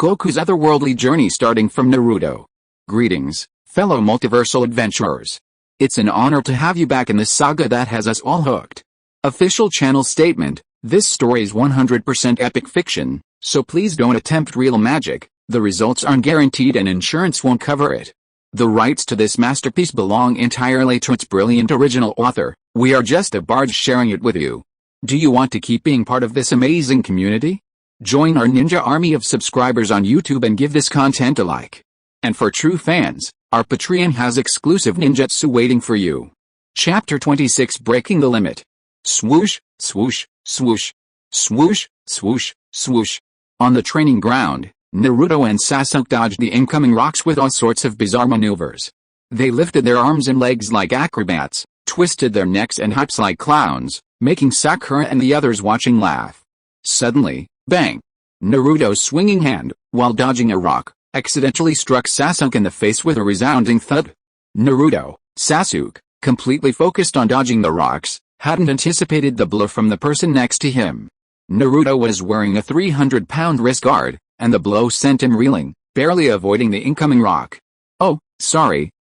Goku's otherworldly journey starting from Naruto. Greetings, fellow multiversal adventurers. It's an honor to have you back in this saga that has us all hooked. Official channel statement: this story is 100% epic fiction, so please don't attempt real magic. The results aren't guaranteed and insurance won't cover it. The rights to this masterpiece belong entirely to its brilliant original author. We are just a barge sharing it with you. Do you want to keep being part of this amazing community? Join our ninja army of subscribers on YouTube and give this content a like. And for true fans, our Patreon has exclusive ninjutsu waiting for you. Chapter 26: Breaking the Limit. Swoosh, swoosh, swoosh. Swoosh, swoosh, swoosh. On the training ground, Naruto and Sasuke dodged the incoming rocks with all sorts of bizarre maneuvers. They lifted their arms and legs like acrobats, twisted their necks and hips like clowns, making Sakura and the others watching laugh. Suddenly, bang! Naruto's swinging hand, while dodging a rock, accidentally struck Sasuke in the face with a resounding thud. Naruto, Sasuke, completely focused on dodging the rocks, hadn't anticipated the blow from the person next to him. Naruto was wearing a 300-pound wrist guard, and the blow sent him reeling, barely avoiding the incoming rock. Oh, sorry.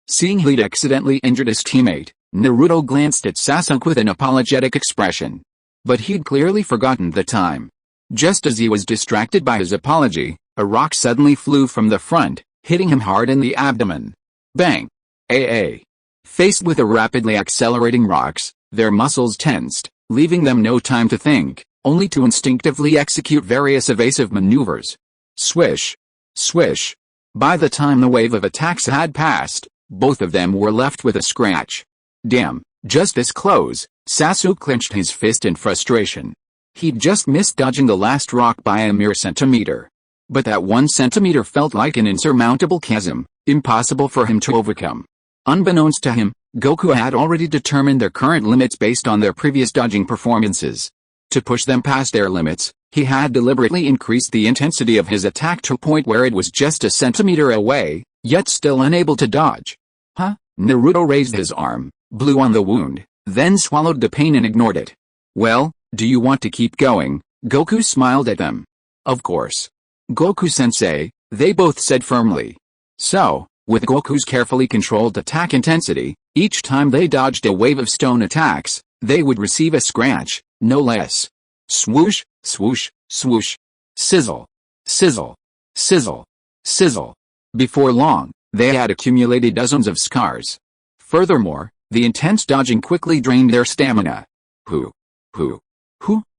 Seeing he'd accidentally injured his teammate, Naruto glanced at Sasuke with an apologetic expression. But he'd clearly forgotten the time. Just as he was distracted by his apology, a rock suddenly flew from the front, hitting him hard in the abdomen. Bang! Faced with the rapidly accelerating rocks, their muscles tensed, leaving them no time to think, only to instinctively execute various evasive maneuvers. Swish! Swish! By the time the wave of attacks had passed, both of them were left with a scratch. Damn, just this close, Sasuke clenched his fist in frustration. He'd just missed dodging the last rock by a mere centimeter. But that 1 centimeter felt like an insurmountable chasm, impossible for him to overcome. Unbeknownst to him, Goku had already determined their current limits based on their previous dodging performances. To push them past their limits, he had deliberately increased the intensity of his attack to a point where it was just a centimeter away, yet still unable to dodge. Huh? Naruto raised his arm, blew on the wound, then swallowed the pain and ignored it. Well, do you want to keep going? Goku smiled at them. Of course. Goku-sensei, they both said firmly. So, with Goku's carefully controlled attack intensity, each time they dodged a wave of stone attacks, they would receive a scratch, no less. Swoosh, swoosh, swoosh. Sizzle. Sizzle. Sizzle. Sizzle. Before long, they had accumulated dozens of scars. Furthermore, the intense dodging quickly drained their stamina.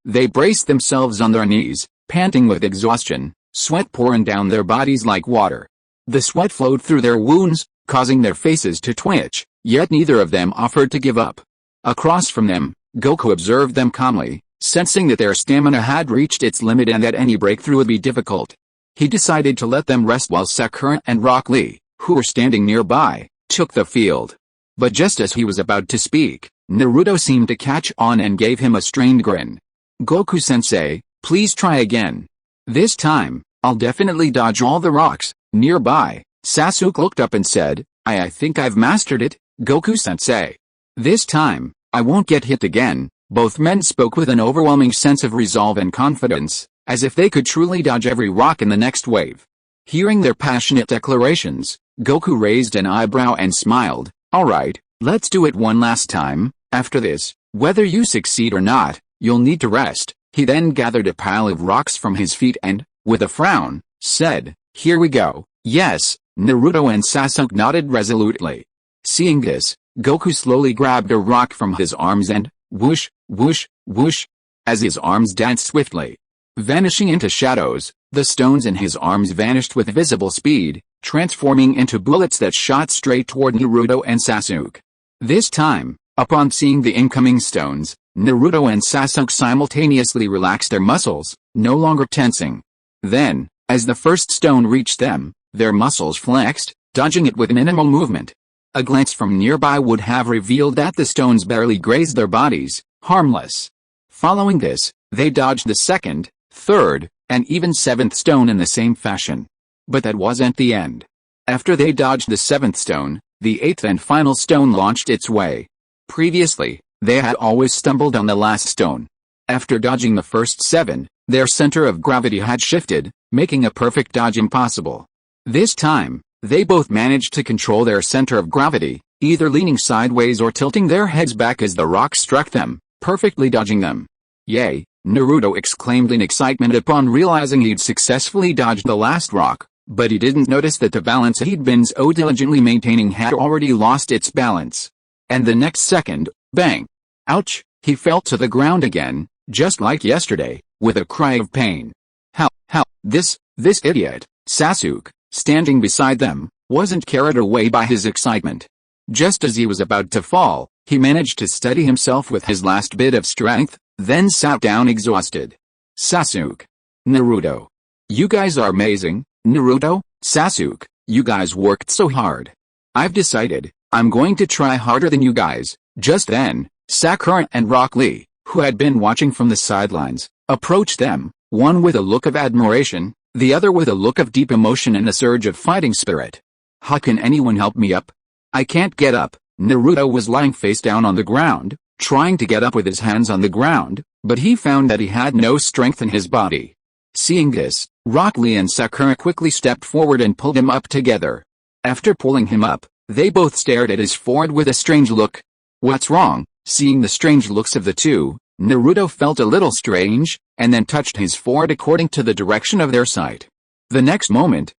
They braced themselves on their knees, panting with exhaustion, sweat pouring down their bodies like water. The sweat flowed through their wounds, causing their faces to twitch, yet neither of them offered to give up. Across from them, Goku observed them calmly, sensing that their stamina had reached its limit and that any breakthrough would be difficult. He decided to let them rest while Sakura and Rock Lee, who were standing nearby, took the field. But just as he was about to speak, Naruto seemed to catch on and gave him a strained grin. Goku-sensei, please try again. This time, I'll definitely dodge all the rocks. Nearby, Sasuke looked up and said, I think I've mastered it, Goku-sensei. This time, I won't get hit again. Both men spoke with an overwhelming sense of resolve and confidence, as if they could truly dodge every rock in the next wave. Hearing their passionate declarations, Goku raised an eyebrow and smiled. Alright, let's do it one last time. After this, whether you succeed or not, you'll need to rest. He then gathered a pile of rocks from his feet and, with a frown, said, Here we go. Yes, Naruto and Sasuke nodded resolutely. Seeing this, Goku slowly grabbed a rock from his arms and, whoosh, whoosh, whoosh, as his arms danced swiftly. Vanishing into shadows, the stones in his arms vanished with visible speed, transforming into bullets that shot straight toward Naruto and Sasuke. This time, upon seeing the incoming stones, Naruto and Sasuke simultaneously relaxed their muscles, no longer tensing. Then, as the first stone reached them, their muscles flexed, dodging it with minimal movement. A glance from nearby would have revealed that the stones barely grazed their bodies, harmless. Following this, they dodged the second, third, and even seventh stone in the same fashion. But that wasn't the end. After they dodged the seventh stone, the eighth and final stone launched its way. Previously, they had always stumbled on the last stone. After dodging the first 7, their center of gravity had shifted, making a perfect dodge impossible. This time, they both managed to control their center of gravity, either leaning sideways or tilting their heads back as the rock struck them, perfectly dodging them. "Yay!" Naruto exclaimed in excitement upon realizing he'd successfully dodged the last rock, but he didn't notice that the balance he'd been so diligently maintaining had already lost its balance. And the next second, bang! Ouch! He fell to the ground again, just like yesterday, with a cry of pain. How, this idiot, Sasuke, standing beside them, wasn't carried away by his excitement. Just as he was about to fall, he managed to steady himself with his last bit of strength, then sat down exhausted. Sasuke. Naruto. You guys are amazing, Naruto, Sasuke, you guys worked so hard. I've decided, I'm going to try harder than you guys. Just then, Sakura and Rock Lee, who had been watching from the sidelines, approached them, one with a look of admiration, the other with a look of deep emotion and a surge of fighting spirit. How can anyone help me up? I can't get up. Naruto was lying face down on the ground, trying to get up with his hands on the ground, but he found that he had no strength in his body. Seeing this, Rock Lee and Sakura quickly stepped forward and pulled him up together. After pulling him up, they both stared at his forehead with a strange look. What's wrong? Seeing the strange looks of the two, Naruto felt a little strange, and then touched his forehead according to the direction of their sight. The next moment,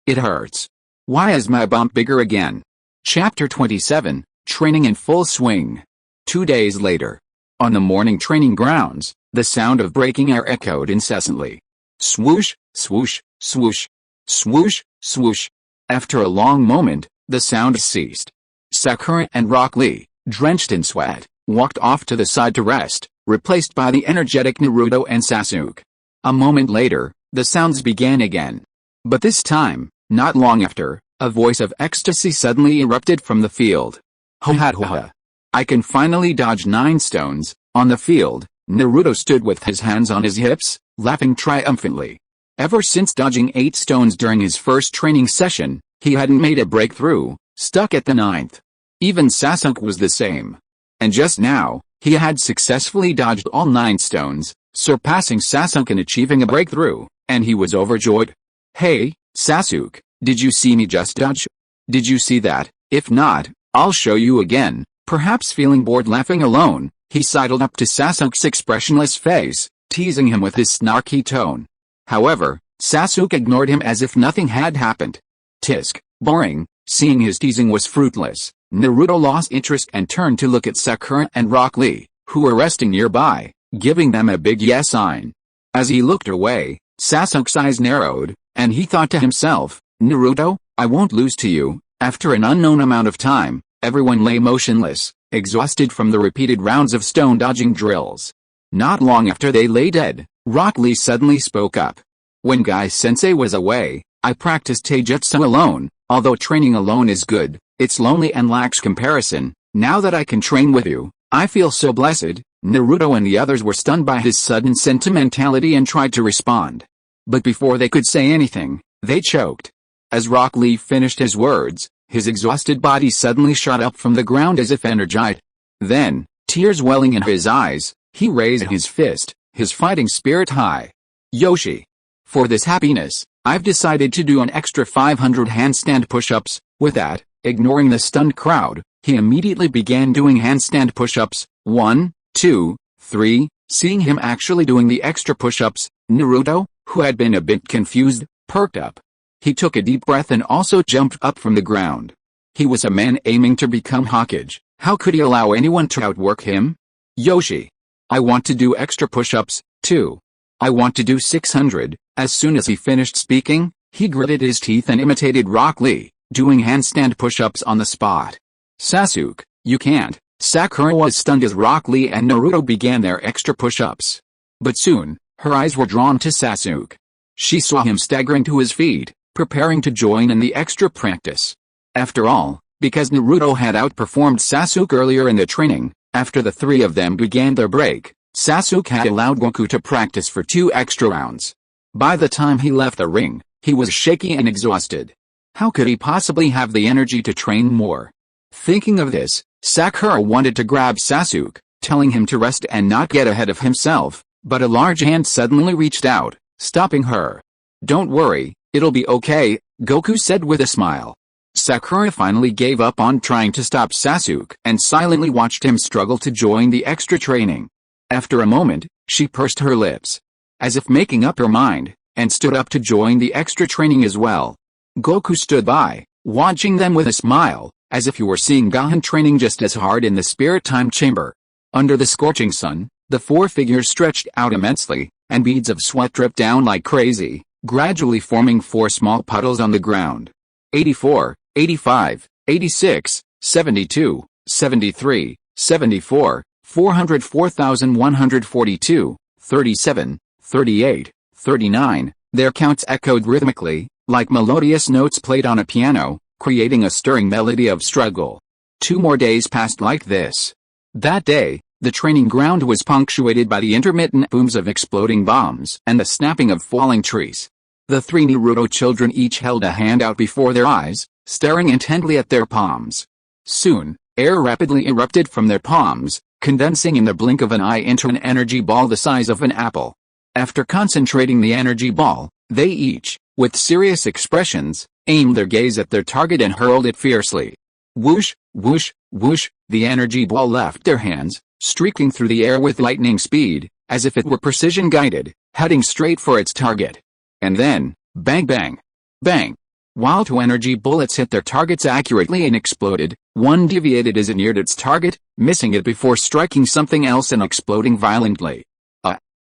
it hurts. Why is my bump bigger again? Chapter 27, Training in Full Swing. 2 days later. On the morning training grounds, the sound of breaking air echoed incessantly. Swoosh, swoosh, swoosh. Swoosh, swoosh. After a long moment, the sound ceased. Sakura and Rock Lee, drenched in sweat, walked off to the side to rest, replaced by the energetic Naruto and Sasuke. A moment later, the sounds began again. But this time, not long after, a voice of ecstasy suddenly erupted from the field. Ho-ha-ho-ha. I can finally dodge 9 stones. On the field, Naruto stood with his hands on his hips, laughing triumphantly. Ever since dodging 8 stones during his first training session, he hadn't made a breakthrough, stuck at the 9th. Even Sasuke was the same. And just now, he had successfully dodged all 9 stones, surpassing Sasuke and achieving a breakthrough, and he was overjoyed. Hey, Sasuke, did you see me just dodge? Did you see that? If not, I'll show you again. Perhaps feeling bored laughing alone, he sidled up to Sasuke's expressionless face, teasing him with his snarky tone. However, Sasuke ignored him as if nothing had happened. Tisk, boring. Seeing his teasing was fruitless, Naruto lost interest and turned to look at Sakura and Rock Lee, who were resting nearby, giving them a big yes sign. As he looked away, Sasuke's eyes narrowed, and he thought to himself, Naruto, I won't lose to you. After an unknown amount of time, everyone lay motionless, exhausted from the repeated rounds of stone dodging drills. Not long after they lay dead, Rock Lee suddenly spoke up. When Guy-sensei was away, I practiced taijutsu alone. Although training alone is good, it's lonely and lacks comparison. Now that I can train with you, I feel so blessed. Naruto and the others were stunned by his sudden sentimentality and tried to respond. But before they could say anything, they choked. As Rock Lee finished his words, his exhausted body suddenly shot up from the ground as if energized. Then, tears welling in his eyes, he raised his fist, his fighting spirit high. Yoshi! For this happiness, I've decided to do an extra 500 handstand push-ups. With that, ignoring the stunned crowd, he immediately began doing handstand push-ups. 1, 2, 3. Seeing him actually doing the extra push-ups, Naruto, who had been a bit confused, perked up. He took a deep breath and also jumped up from the ground. He was a man aiming to become Hokage. How could he allow anyone to outwork him? Yoshi! I want to do extra push-ups, too. I want to do 600. As soon as he finished speaking, he gritted his teeth and imitated Rock Lee, doing handstand push-ups on the spot. Sasuke, you can't. Sakura was stunned as Rock Lee and Naruto began their extra push-ups. But soon, her eyes were drawn to Sasuke. She saw him staggering to his feet, preparing to join in the extra practice. After all, because Naruto had outperformed Sasuke earlier in the training, after the 3 of them began their break, Sasuke had allowed Goku to practice for 2 extra rounds. By the time he left the ring, he was shaky and exhausted. How could he possibly have the energy to train more? Thinking of this, Sakura wanted to grab Sasuke, telling him to rest and not get ahead of himself, but a large hand suddenly reached out, stopping her. "Don't worry, it'll be okay," Goku said with a smile. Sakura finally gave up on trying to stop Sasuke and silently watched him struggle to join the extra training. After a moment, she pursed her lips, as if making up her mind, and stood up to join the extra training as well. Goku stood by, watching them with a smile, as if he were seeing Gohan training just as hard in the spirit time chamber. Under the scorching sun, the four figures stretched out immensely, and beads of sweat dripped down like crazy, gradually forming four small puddles on the ground. 84, 85, 86, 72, 73, 74, 404,142, 37, 38, 39, their counts echoed rhythmically, like melodious notes played on a piano, creating a stirring melody of struggle. 2 more days passed like this. That day, the training ground was punctuated by the intermittent booms of exploding bombs and the snapping of falling trees. The 3 Naruto children each held a hand out before their eyes, staring intently at their palms. Soon, air rapidly erupted from their palms, condensing in the blink of an eye into an energy ball the size of an apple. After concentrating the energy ball, they each, with serious expressions, aimed their gaze at their target and hurled it fiercely. Whoosh, whoosh, whoosh, the energy ball left their hands, streaking through the air with lightning speed, as if it were precision-guided, heading straight for its target. And then, bang bang, bang. While 2 energy bullets hit their targets accurately and exploded, one deviated as it neared its target, missing it before striking something else and exploding violently.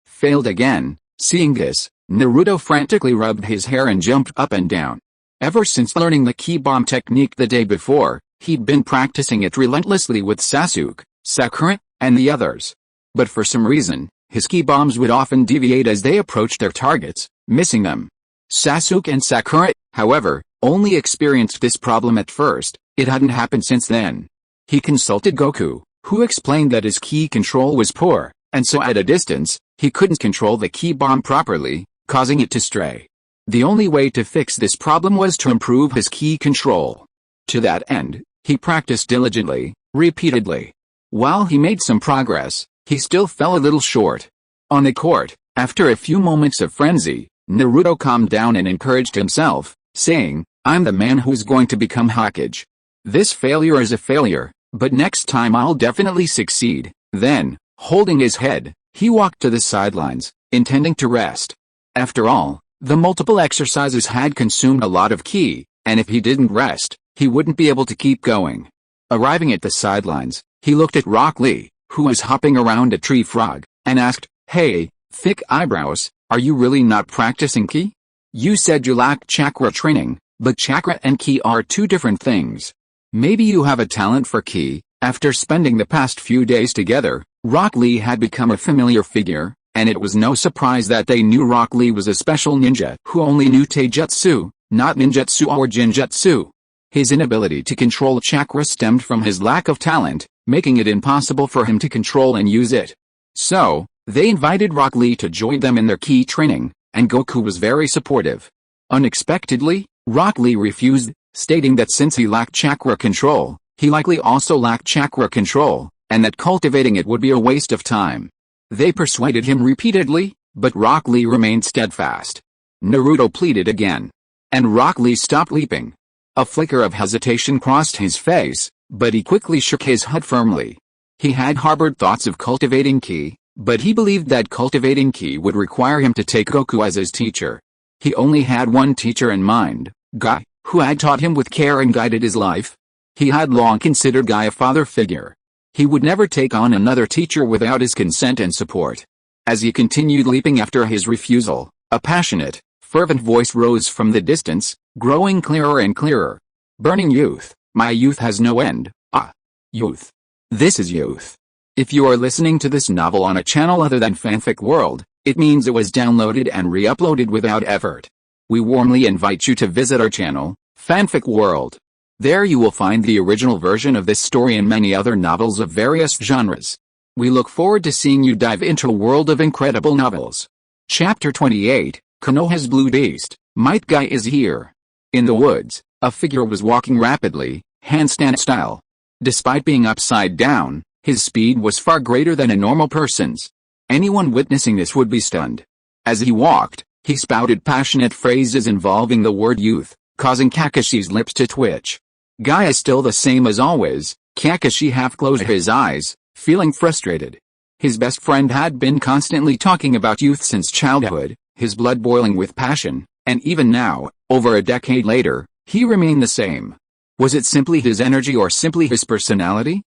Failed again. Seeing this, Naruto frantically rubbed his hair and jumped up and down. Ever since learning the key bomb technique the day before, he'd been practicing it relentlessly with Sasuke, Sakura, and the others. But for some reason, his key bombs would often deviate as they approached their targets, missing them. Sasuke and Sakura, however, only experienced this problem at first. It hadn't happened since then. He consulted Goku, who explained that his key control was poor, and so at a distance, he couldn't control the key bomb properly, causing it to stray. The only way to fix this problem was to improve his key control. To that end, he practiced diligently, repeatedly. While he made some progress, he still fell a little short. On the court, after a few moments of frenzy, Naruto calmed down and encouraged himself, saying, "I'm the man who's going to become Hokage. This failure is a failure, but next time I'll definitely succeed." Then, holding his head, he walked to the sidelines, intending to rest. After all, the multiple exercises had consumed a lot of ki, and if he didn't rest, he wouldn't be able to keep going. Arriving at the sidelines, he looked at Rock Lee, who was hopping around a tree frog, and asked, "Hey, thick eyebrows, are you really not practicing ki? You said you lacked chakra training, but chakra and ki are 2 different things. Maybe you have a talent for ki." After spending the past few days together, Rock Lee had become a familiar figure, and it was no surprise that they knew Rock Lee was a special ninja who only knew taijutsu, not ninjutsu or jinjutsu. His inability to control chakra stemmed from his lack of talent, making it impossible for him to control and use it. So, they invited Rock Lee to join them in their ki training, and Goku was very supportive. Unexpectedly, Rock Lee refused, stating that since he lacked chakra control, he likely also lacked chakra control, and that cultivating it would be a waste of time. They persuaded him repeatedly, but Rock Lee remained steadfast. Naruto pleaded again, and Rock Lee stopped leaping. A flicker of hesitation crossed his face, but he quickly shook his head firmly. He had harbored thoughts of cultivating ki, but he believed that cultivating ki would require him to take Goku as his teacher. He only had one teacher in mind, Guy, who had taught him with care and guided his life. He had long considered Guy a father figure. He would never take on another teacher without his consent and support. As he continued leaping after his refusal, a passionate, fervent voice rose from the distance, growing clearer and clearer. "Burning youth, my youth has no end. Ah, youth. This is youth." If you are listening to this novel on a channel other than Fanfic World, it means it was downloaded and re-uploaded without effort. We warmly invite you to visit our channel, Fanfic World. There you will find the original version of this story and many other novels of various genres. We look forward to seeing you dive into a world of incredible novels. Chapter 28, Konoha's Blue Beast, Might Guy is here. In the woods, a figure was walking rapidly, handstand style. Despite being upside down, his speed was far greater than a normal person's. Anyone witnessing this would be stunned. As he walked, He spouted passionate phrases involving the word youth, causing Kakashi's lips to twitch. Guy is still the same as always. Kakashi half closed his eyes, feeling frustrated. His best friend had been constantly talking about youth since childhood, his blood boiling with passion, and even now, over a decade later, he remained the same. Was it simply his energy or simply his personality?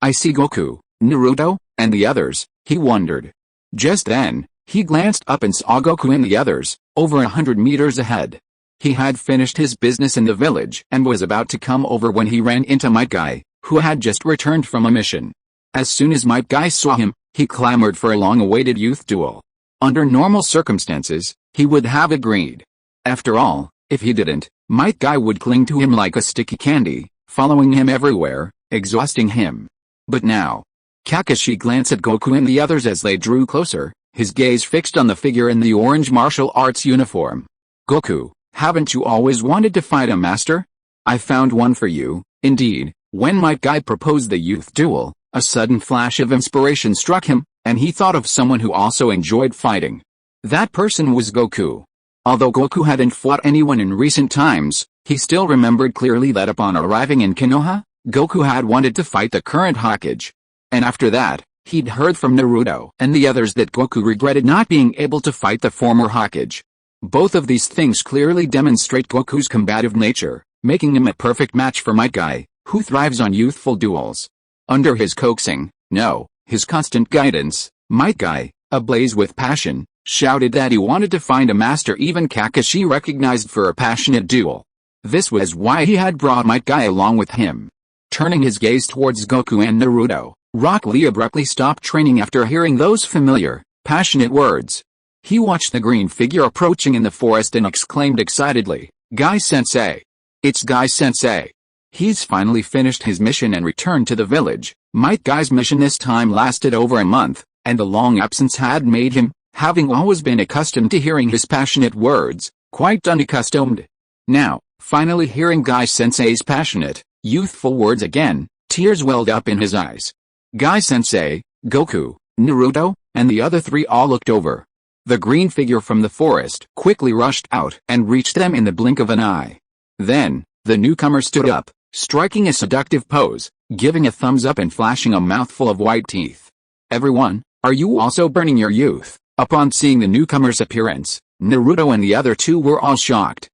I see Goku, Naruto, and the others, he wondered. Just then, he glanced up and saw Goku and the others, over 100 meters ahead. He had finished his business in the village and was about to come over when he ran into Might Guy, who had just returned from a mission. As soon as Might Guy saw him, he clamored for a long-awaited youth duel. Under normal circumstances, he would have agreed. After all, if he didn't, Might Guy would cling to him like a sticky candy, following him everywhere, exhausting him. But now, Kakashi glanced at Goku and the others as they drew closer, his gaze fixed on the figure in the orange martial arts uniform. Goku, haven't you always wanted to fight a master? I found one for you. Indeed, when Might Guy proposed the youth duel, a sudden flash of inspiration struck him, and he thought of someone who also enjoyed fighting. That person was Goku. Although Goku hadn't fought anyone in recent times, he still remembered clearly that upon arriving in Konoha, Goku had wanted to fight the current Hokage. And after that, he'd heard from Naruto and the others that Goku regretted not being able to fight the former Hokage. Both of these things clearly demonstrate Goku's combative nature, making him a perfect match for Might Guy, who thrives on youthful duels. Under his coaxing, no, his constant guidance, Might Guy, ablaze with passion, shouted that he wanted to find a master even Kakashi recognized for a passionate duel. This was why he had brought Might Guy along with him. Turning his gaze towards Goku and Naruto, Rock Lee abruptly stopped training after hearing those familiar, passionate words. He watched the green figure approaching in the forest and exclaimed excitedly, "Guy-sensei! It's Guy-sensei!" He's finally finished his mission and returned to the village. Might Guy's mission this time lasted over a month, and the long absence had made him, having always been accustomed to hearing his passionate words, quite unaccustomed. Now, finally hearing Guy-sensei's passionate, youthful words again, tears welled up in his eyes. Guy-sensei, Goku, Naruto, and the other three all looked over. The green figure from the forest quickly rushed out and reached them in the blink of an eye. Then, the newcomer stood up, striking a seductive pose, giving a thumbs up and flashing a mouthful of white teeth. Everyone, are you also burning your youth? Upon seeing the newcomer's appearance, Naruto and the other two were all shocked.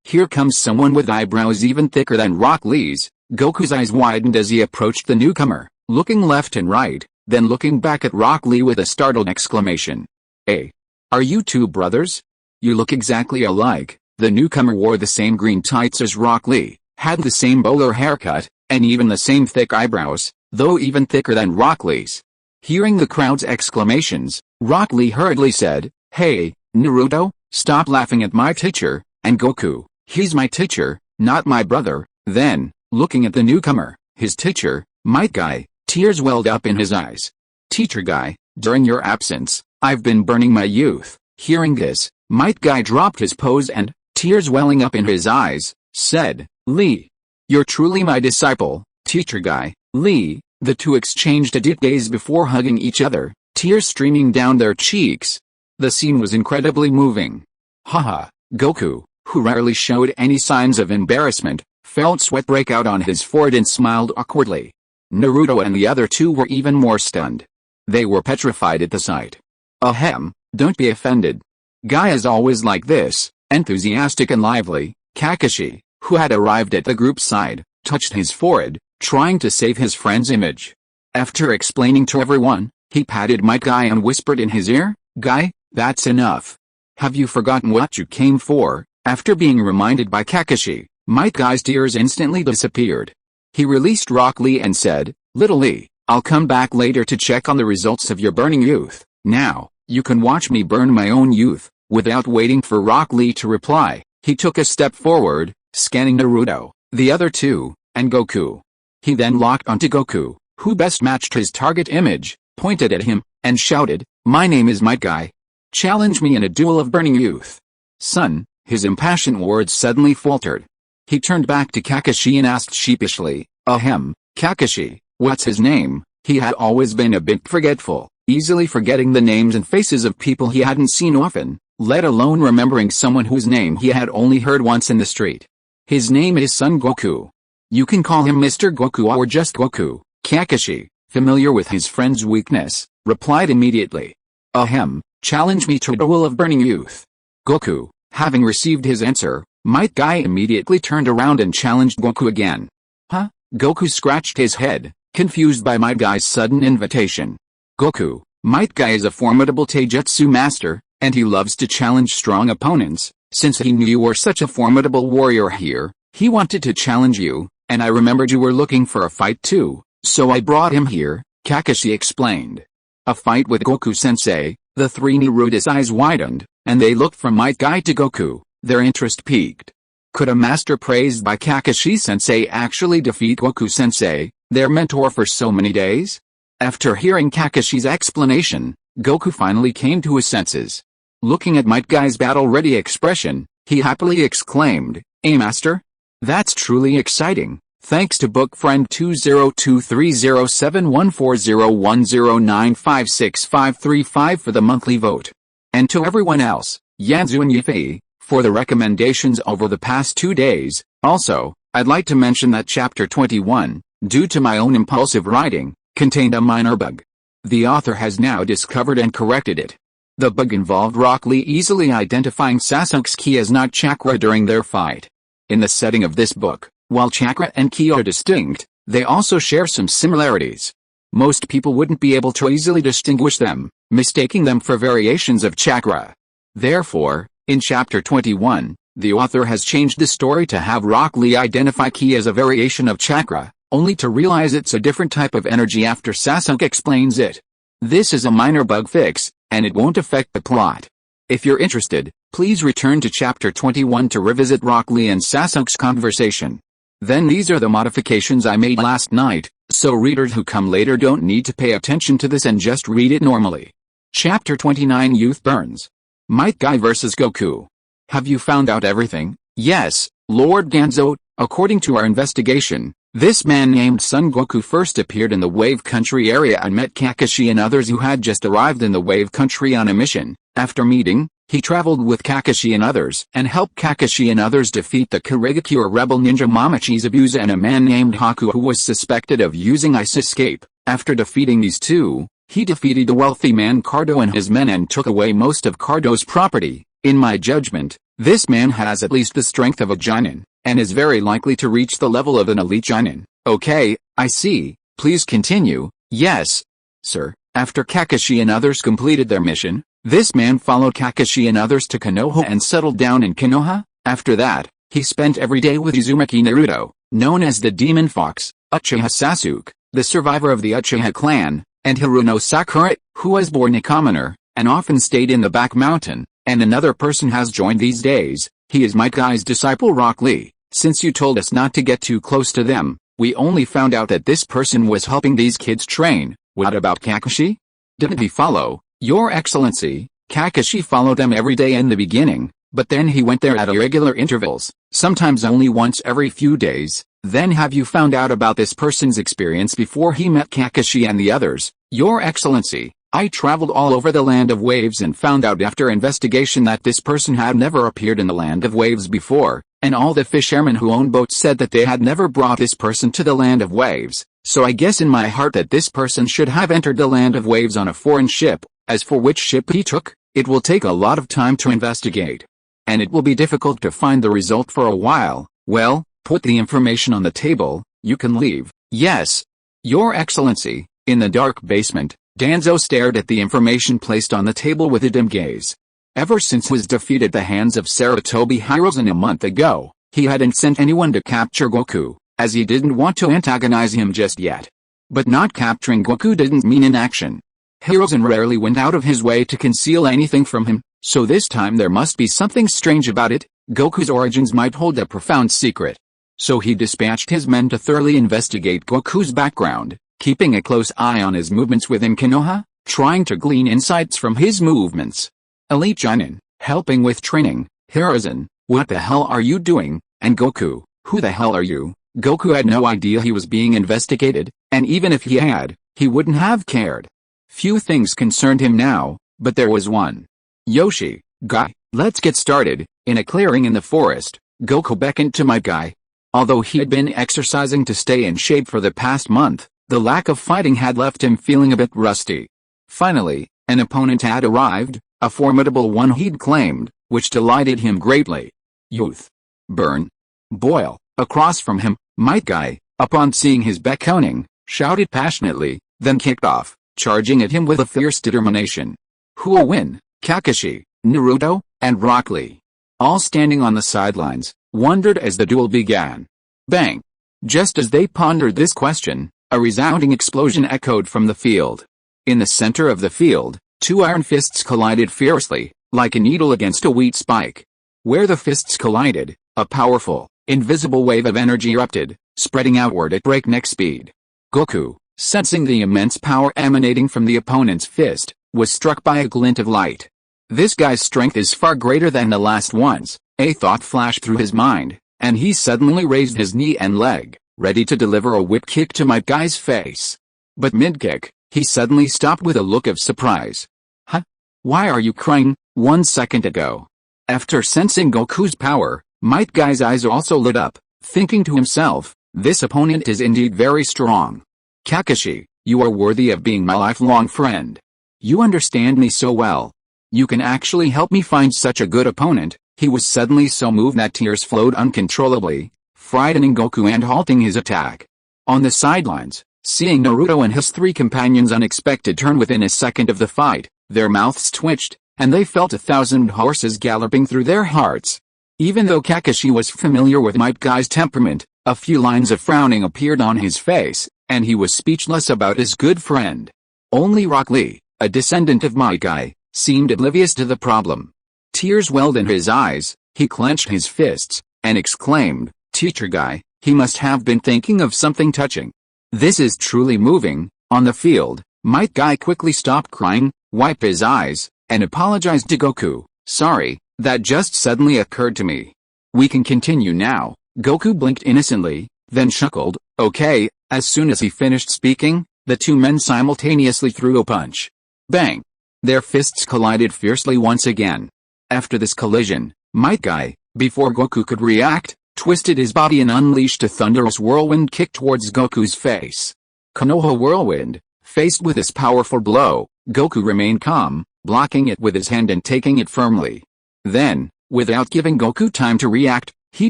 Here comes someone with eyebrows even thicker than Rock Lee's. Goku's eyes widened as he approached the newcomer, looking left and right, then looking back at Rock Lee with a startled exclamation. Hey! Are you two brothers? You look exactly alike. The newcomer wore the same green tights as Rock Lee, had the same bowler haircut, and even the same thick eyebrows, though even thicker than Rock Lee's. Hearing the crowd's exclamations, Rock Lee hurriedly said, "Hey, Naruto, stop laughing at my teacher, and Goku, he's my teacher, not my brother." Then, looking at the newcomer, his teacher, Might Guy, tears welled up in his eyes. "Teacher Guy, during your absence, I've been burning my youth." Hearing this, Might Guy dropped his pose and, tears welling up in his eyes, said, "Lee, you're truly my disciple, Teacher Guy." Lee, the two exchanged a deep gaze before hugging each other, tears streaming down their cheeks. The scene was incredibly moving. Haha, Goku, who rarely showed any signs of embarrassment, felt sweat break out on his forehead and smiled awkwardly. Naruto and the other two were even more stunned. They were petrified at the sight. Ahem, don't be offended. Guy is always like this, enthusiastic and lively. Kakashi, who had arrived at the group's side, touched his forehead, trying to save his friend's image. After explaining to everyone, he patted Might Guy and whispered in his ear, "Guy, that's enough. Have you forgotten what you came for?" After being reminded by Kakashi, Might Guy's tears instantly disappeared. He released Rock Lee and said, "Little Lee, I'll come back later to check on the results of your burning youth. Now, you can watch me burn my own youth." Without waiting for Rock Lee to reply, he took a step forward, scanning Naruto, the other two, and Goku. He then locked onto Goku, who best matched his target image, pointed at him, and shouted, "My name is Might Guy. Challenge me in a duel of burning youth." "Son," his impassioned words suddenly faltered. He turned back to Kakashi and asked sheepishly, "Ahem, Kakashi, what's his name?" He had always been a bit forgetful, easily forgetting the names and faces of people he hadn't seen often. let alone remembering someone whose name he had only heard once in the street. His name is Son Goku. You can call him Mr. Goku or just Goku. Kakashi, familiar with his friend's weakness, replied immediately. Ahem, challenge me to a duel of burning youth. Goku, having received his answer, Might Guy immediately turned around and challenged Goku again. Huh? Goku scratched his head, confused by Might Guy's sudden invitation. Goku, Might Guy is a formidable taijutsu master, and he loves to challenge strong opponents. Since he knew you were such a formidable warrior here, he wanted to challenge you, and I remembered you were looking for a fight too, so I brought him here, Kakashi explained. A fight with Goku-sensei? The three Naruto's eyes widened, and they looked from Might Guy to Goku, their interest piqued. Could a master praised by Kakashi-sensei actually defeat Goku-sensei, their mentor for so many days? After hearing Kakashi's explanation, Goku finally came to his senses. Looking at Might Guy's battle-ready expression, he happily exclaimed, master? That's truly exciting. Thanks to book friend 20230714010956535 for the monthly vote. And to everyone else, Yanzu and Yifei, for the recommendations over the past 2 days. Also, I'd like to mention that chapter 21, due to my own impulsive writing, contained a minor bug. The author has now discovered and corrected it. The bug involved Rock Lee easily identifying Sasuke's ki as not chakra during their fight. In the setting of this book, while chakra and ki are distinct, they also share some similarities. Most people wouldn't be able to easily distinguish them, mistaking them for variations of chakra. Therefore, in chapter 21, the author has changed the story to have Rock Lee identify ki as a variation of chakra, only to realize it's a different type of energy after Sasuke explains it. This is a minor bug fix, and it won't affect the plot. If you're interested, please return to chapter 21 to revisit Rock Lee and Sasuke's conversation. Then these are the modifications I made last night, so readers who come later don't need to pay attention to this and just read it normally. Chapter 29 Youth Burns. Might Guy vs. Goku. Have you found out everything? Yes, Lord Ganzo. According to our investigation, this man named Son Goku first appeared in the Wave Country area and met Kakashi and others who had just arrived in the Wave Country on a mission. After meeting, he traveled with Kakashi and others and helped Kakashi and others defeat the Kurigakure rebel ninja Mamachi Zabuza and a man named Haku who was suspected of using ice escape. After defeating these two, he defeated the wealthy man Cardo and his men and took away most of Cardo's property. In my judgment, this man has at least the strength of a Jonin, and is very likely to reach the level of an elite Jonin. Okay, I see. Please continue. Yes, sir. After Kakashi and others completed their mission, this man followed Kakashi and others to Konoha and settled down in Konoha. After that, he spent every day with Uzumaki Naruto, known as the Demon Fox, Uchiha Sasuke, the survivor of the Uchiha clan, and Hiruno Sakura, who was born a commoner, and often stayed in the back mountain. And another person has joined these days. He is Might Guy's disciple Rock Lee. Since you told us not to get too close to them, we only found out that this person was helping these kids train. What about Kakashi? Didn't he follow? Your Excellency, Kakashi followed them every day in the beginning, but then he went there at irregular intervals, sometimes only once every few days. Then have you found out about this person's experience before he met Kakashi and the others? Your Excellency, I traveled all over the Land of Waves and found out after investigation that this person had never appeared in the Land of Waves before, and all the fishermen who own boats said that they had never brought this person to the Land of Waves, so I guess in my heart that this person should have entered the Land of Waves on a foreign ship. As for which ship he took, it will take a lot of time to investigate. And it will be difficult to find the result for a while. Well, put the information on the table, you can leave. Yes, Your Excellency. In the dark basement, Danzo stared at the information placed on the table with a dim gaze. Ever since his defeat at the hands of Sarutobi Hiruzen a month ago, he hadn't sent anyone to capture Goku, as he didn't want to antagonize him just yet. But not capturing Goku didn't mean inaction. Hiruzen rarely went out of his way to conceal anything from him, so this time there must be something strange about it. Goku's origins might hold a profound secret. So he dispatched his men to thoroughly investigate Goku's background, keeping a close eye on his movements within Konoha, trying to glean insights from his movements. Elite Jonin, helping with training. Hiruzen, what the hell are you doing? And Goku, who the hell are you? Goku had no idea he was being investigated, and even if he had, he wouldn't have cared. Few things concerned him now, but there was one. Yoshi, Guy, let's get started." In a clearing in the forest, Goku beckoned to Might Guy. Although he had been exercising to stay in shape for the past month, the lack of fighting had left him feeling a bit rusty. Finally, an opponent had arrived, a formidable one he'd claimed, which delighted him greatly. "Youth. Burn. Boil." Across from him, Might Guy, upon seeing his beckoning, shouted passionately, then kicked off, charging at him with a fierce determination. Who'll win? Kakashi, Naruto, and Rock Lee, all standing on the sidelines, wondered as the duel began. Bang! Just as they pondered this question, a resounding explosion echoed from the field. In the center of the field, two iron fists collided fiercely, like a needle against a wheat spike. Where the fists collided, a powerful, invisible wave of energy erupted, spreading outward at breakneck speed. Goku, sensing the immense power emanating from the opponent's fist, was struck by a glint of light. This guy's strength is far greater than the last one's, a thought flashed through his mind, and he suddenly raised his knee and leg, ready to deliver a whip kick to Might Guy's face. But mid-kick, he suddenly stopped with a look of surprise. Huh? Why are you crying? 1 second ago. After sensing Goku's power, Might Guy's eyes also lit up, thinking to himself, this opponent is indeed very strong. Kakashi, you are worthy of being my lifelong friend. You understand me so well. You can actually help me find such a good opponent. He was suddenly so moved that tears flowed uncontrollably, frightening Goku and halting his attack. On the sidelines, seeing Naruto and his three companions unexpected turn within a second of the fight, their mouths twitched, and they felt 1,000 horses galloping through their hearts. Even though Kakashi was familiar with Might Guy's temperament, a few lines of frowning appeared on his face, and he was speechless about his good friend. Only Rock Lee, a descendant of Might Guy, seemed oblivious to the problem. Tears welled in his eyes, he clenched his fists, and exclaimed, "Teacher Guy, he must have been thinking of something touching. This is truly moving." On the field, Might Guy quickly stopped crying, wiped his eyes, and apologized to Goku. "Sorry, that just suddenly occurred to me. We can continue now." Goku blinked innocently, then chuckled, "Okay." As soon as he finished speaking, the two men simultaneously threw a punch. Bang! Their fists collided fiercely once again. After this collision, Might Guy, before Goku could react, twisted his body and unleashed a thunderous whirlwind kick towards Goku's face. Konoha whirlwind. Faced with this powerful blow, Goku remained calm, blocking it with his hand and taking it firmly. Then, without giving Goku time to react, he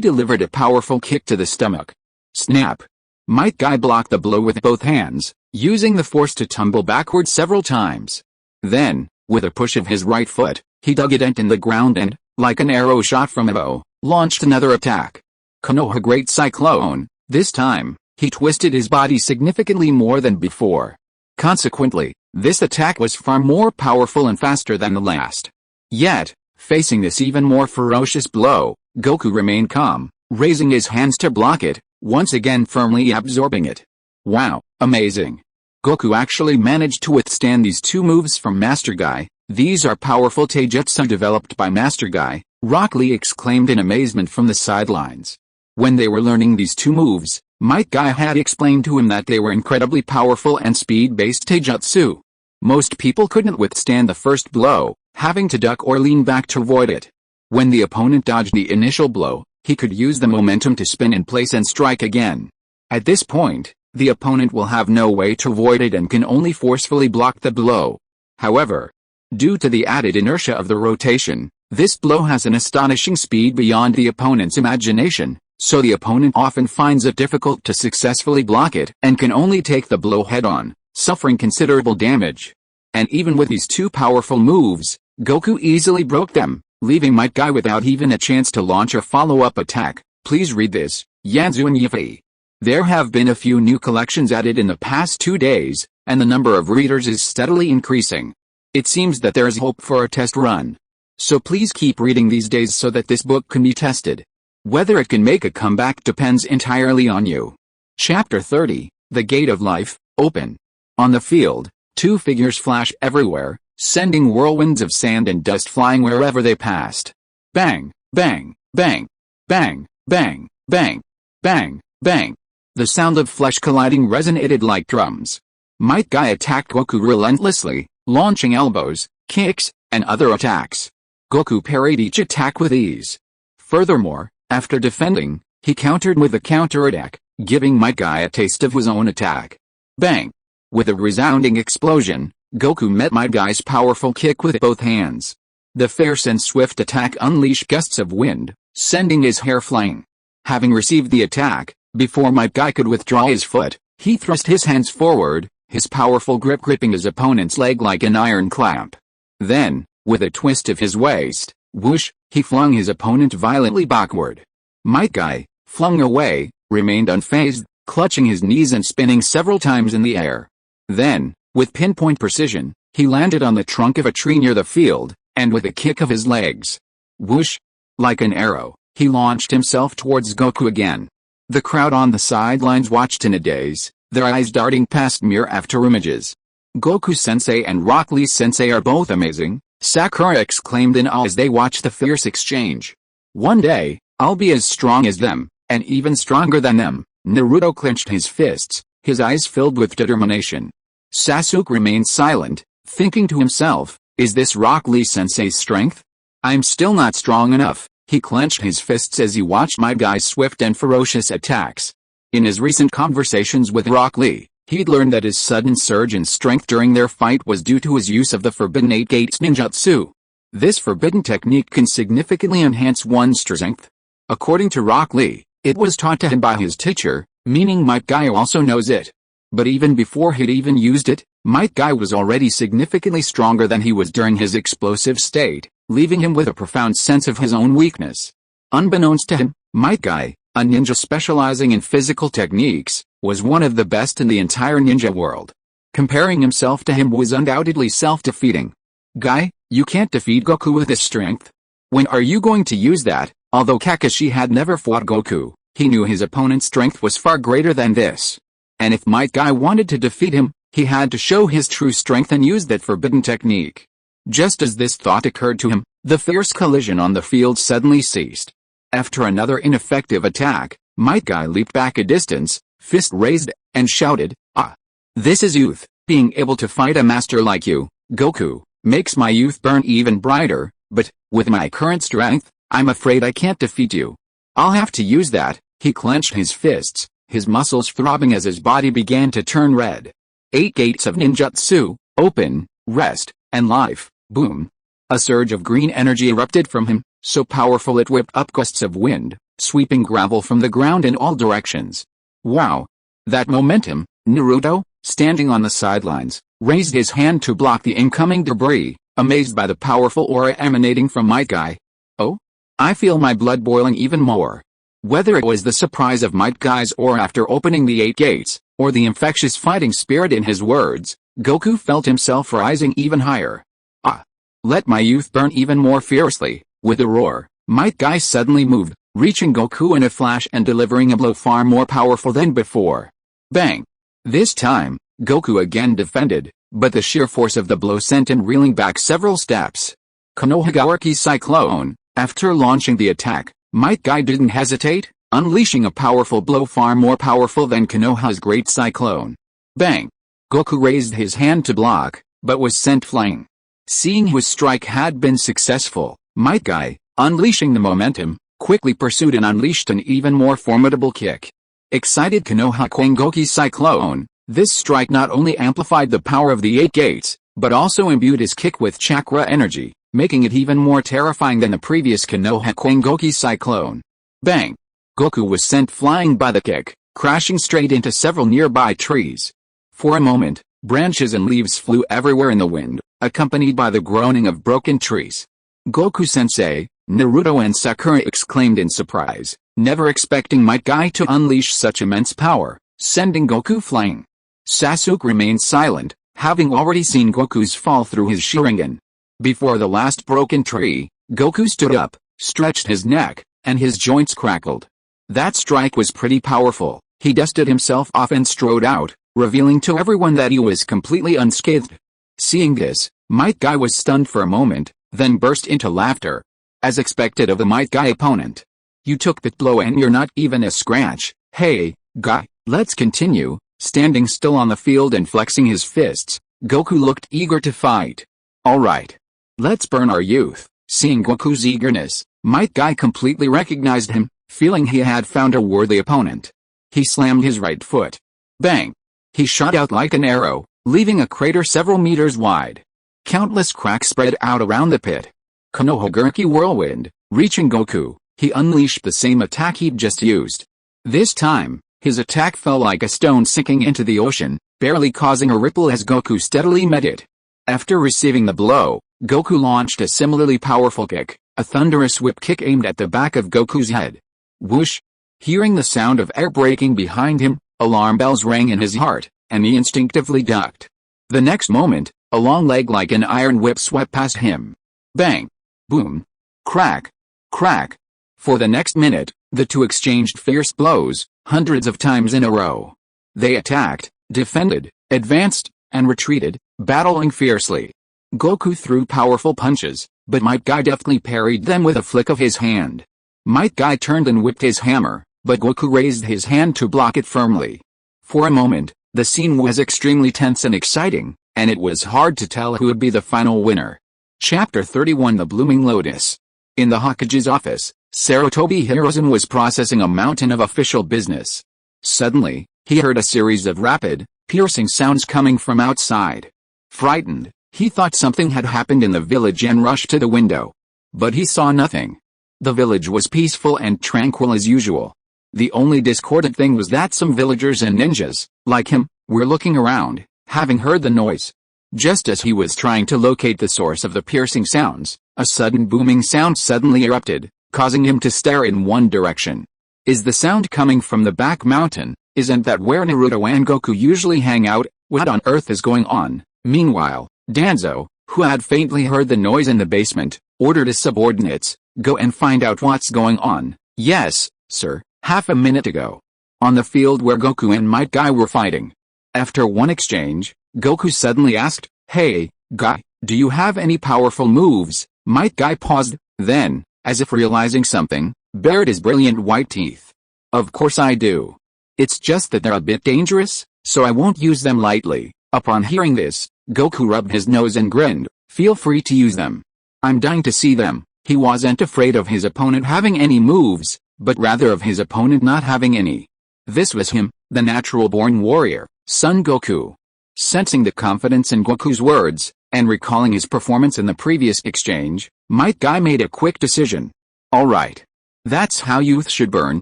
delivered a powerful kick to the stomach. Snap! Might Guy blocked the blow with both hands, using the force to tumble backward several times. Then, with a push of his right foot, he dug a dent in the ground and, like an arrow shot from a bow, launched another attack. Konoha Great Cyclone. This time, he twisted his body significantly more than before. Consequently, this attack was far more powerful and faster than the last. Yet, facing this even more ferocious blow, Goku remained calm, raising his hands to block it, once again firmly absorbing it. Wow, amazing. Goku actually managed to withstand these two moves from Master Guy. These are powerful taijutsu developed by Master Guy, Rock Lee exclaimed in amazement from the sidelines. When they were learning these two moves, Might Guy had explained to him that they were incredibly powerful and speed-based taijutsu. Most people couldn't withstand the first blow, having to duck or lean back to avoid it. When the opponent dodged the initial blow, he could use the momentum to spin in place and strike again. At this point, the opponent will have no way to avoid it and can only forcefully block the blow. However, due to the added inertia of the rotation, this blow has an astonishing speed beyond the opponent's imagination, so the opponent often finds it difficult to successfully block it and can only take the blow head-on, suffering considerable damage. And even with these two powerful moves, Goku easily broke them, leaving Might Guy without even a chance to launch a follow-up attack. Please read this, Yanzu and Yifi. There have been a few new collections added in the past 2 days, and the number of readers is steadily increasing. It seems that there is hope for a test run. So please keep reading these days so that this book can be tested. Whether it can make a comeback depends entirely on you. Chapter 30, The Gate of Life, Open. On the field, two figures flash everywhere, sending whirlwinds of sand and dust flying wherever they passed. Bang, bang, bang, bang, bang, bang, bang, bang. The sound of flesh colliding resonated like drums. Might Guy attacked Goku relentlessly, launching elbows, kicks, and other attacks. Goku parried each attack with ease. Furthermore, after defending, he countered with a counterattack, giving Might Guy a taste of his own attack. Bang! With a resounding explosion, Goku met Might Guy's powerful kick with both hands. The fierce and swift attack unleashed gusts of wind, sending his hair flying. Having received the attack, before Might Guy could withdraw his foot, he thrust his hands forward, his powerful grip gripping his opponent's leg like an iron clamp. Then, with a twist of his waist, whoosh, he flung his opponent violently backward. Might Guy, flung away, remained unfazed, clutching his knees and spinning several times in the air. Then, with pinpoint precision, he landed on the trunk of a tree near the field, and with a kick of his legs, whoosh, like an arrow, he launched himself towards Goku again. The crowd on the sidelines watched in a daze, their eyes darting past mirror after images. Goku-sensei and Rock Lee-sensei are both amazing, Sakura exclaimed in awe as they watched the fierce exchange. One day, I'll be as strong as them, and even stronger than them. Naruto clenched his fists, his eyes filled with determination. Sasuke remained silent, thinking to himself, is this Rock Lee-sensei's strength? I'm still not strong enough. He clenched his fists as he watched Might Guy's swift and ferocious attacks. In his recent conversations with Rock Lee, he'd learned that his sudden surge in strength during their fight was due to his use of the Forbidden 8 Gates ninjutsu. This forbidden technique can significantly enhance one's strength. According to Rock Lee, it was taught to him by his teacher, meaning Might Guy also knows it. But even before he'd even used it, Might Guy was already significantly stronger than he was during his explosive state, leaving him with a profound sense of his own weakness. Unbeknownst to him, Might Guy, a ninja specializing in physical techniques, was one of the best in the entire ninja world. Comparing himself to him was undoubtedly self-defeating. Guy, you can't defeat Goku with this strength. When are you going to use that? Although Kakashi had never fought Goku, he knew his opponent's strength was far greater than this. And if Might Guy wanted to defeat him, he had to show his true strength and use that forbidden technique. Just as this thought occurred to him, the fierce collision on the field suddenly ceased. After another ineffective attack, Might Guy leaped back a distance, fist raised, and shouted, "Ah! This is youth. Being able to fight a master like you, Goku, makes my youth burn even brighter, but, with my current strength, I'm afraid I can't defeat you. I'll have to use that." He clenched his fists, his muscles throbbing as his body began to turn red. 8 gates of ninjutsu, open, rest, and life. Boom. A surge of green energy erupted from him, so powerful it whipped up gusts of wind, sweeping gravel from the ground in all directions. Wow! That momentum! Naruto, standing on the sidelines, raised his hand to block the incoming debris, amazed by the powerful aura emanating from Might Guy. Oh? I feel my blood boiling even more. Whether it was the surprise of Might Guy's aura after opening the 8 gates, or the infectious fighting spirit in his words, Goku felt himself rising even higher. Ah! Let my youth burn even more fiercely. With a roar, Might Guy suddenly moved, reaching Goku in a flash and delivering a blow far more powerful than before. Bang! This time, Goku again defended, but the sheer force of the blow sent him reeling back several steps. Konoha Cyclone. After launching the attack, Might Guy didn't hesitate, unleashing a powerful blow far more powerful than Konoha's Great Cyclone. Bang! Goku raised his hand to block, but was sent flying. Seeing his strike had been successful, Might Guy, unleashing the momentum, quickly pursued and unleashed an even more formidable kick. Excited Konoha Kwangoki Cyclone, this strike not only amplified the power of the 8 gates, but also imbued his kick with chakra energy, making it even more terrifying than the previous Konoha Kwangoki Cyclone. Bang! Goku was sent flying by the kick, crashing straight into several nearby trees. For a moment, branches and leaves flew everywhere in the wind, accompanied by the groaning of broken trees. Goku-sensei, Naruto and Sakura exclaimed in surprise, never expecting Might Guy to unleash such immense power, sending Goku flying. Sasuke remained silent, having already seen Goku's fall through his Sharingan. Before the last broken tree, Goku stood up, stretched his neck, and his joints crackled. That strike was pretty powerful. He dusted himself off and strode out, revealing to everyone that he was completely unscathed. Seeing this, Might Guy was stunned for a moment, then burst into laughter. As expected of the Might Guy opponent. You took that blow and you're not even a scratch. Hey, Guy, let's continue. Standing still on the field and flexing his fists, Goku looked eager to fight. Alright. Let's burn our youth. Seeing Goku's eagerness, Might Guy completely recognized him, feeling he had found a worthy opponent. He slammed his right foot. Bang! He shot out like an arrow, leaving a crater several meters wide. Countless cracks spread out around the pit. Konoha Gurki whirlwind, reaching Goku, he unleashed the same attack he'd just used. This time, his attack fell like a stone sinking into the ocean, barely causing a ripple as Goku steadily met it. After receiving the blow, Goku launched a similarly powerful kick, a thunderous whip kick aimed at the back of Goku's head. Whoosh! Hearing the sound of air breaking behind him, alarm bells rang in his heart, and he instinctively ducked. The next moment, a long leg like an iron whip swept past him. Bang! Boom! Crack! Crack! For the next minute, the two exchanged fierce blows, hundreds of times in a row. They attacked, defended, advanced, and retreated, battling fiercely. Goku threw powerful punches, but Might Guy deftly parried them with a flick of his hand. Might Guy turned and whipped his hammer, but Goku raised his hand to block it firmly. For a moment, the scene was extremely tense and exciting, and it was hard to tell who would be the final winner. Chapter 31 The Blooming Lotus. In the Hokage's office, Sarutobi Hiruzen was processing a mountain of official business. Suddenly, he heard a series of rapid, piercing sounds coming from outside. Frightened, he thought something had happened in the village and rushed to the window. But he saw nothing. The village was peaceful and tranquil as usual. The only discordant thing was that some villagers and ninjas, like him, were looking around, having heard the noise. Just as he was trying to locate the source of the piercing sounds, a sudden booming sound suddenly erupted, causing him to stare in one direction. Is the sound coming from the back mountain? Isn't that where Naruto and Goku usually hang out? What on earth is going on? Meanwhile, Danzo, who had faintly heard the noise in the basement, ordered his subordinates, "Go and find out what's going on." "Yes, sir," half a minute ago. On the field where Goku and Might Guy were fighting. After one exchange, Goku suddenly asked, "Hey, Guy, do you have any powerful moves?" Might Guy paused, then, as if realizing something, bared his brilliant white teeth. "Of course I do. It's just that they're a bit dangerous, so I won't use them lightly." Upon hearing this, Goku rubbed his nose and grinned. "Feel free to use them. I'm dying to see them." He wasn't afraid of his opponent having any moves, but rather of his opponent not having any. This was him, the natural-born warrior, Son Goku. Sensing the confidence in Goku's words, and recalling his performance in the previous exchange, Might Guy made a quick decision. "Alright. That's how youth should burn.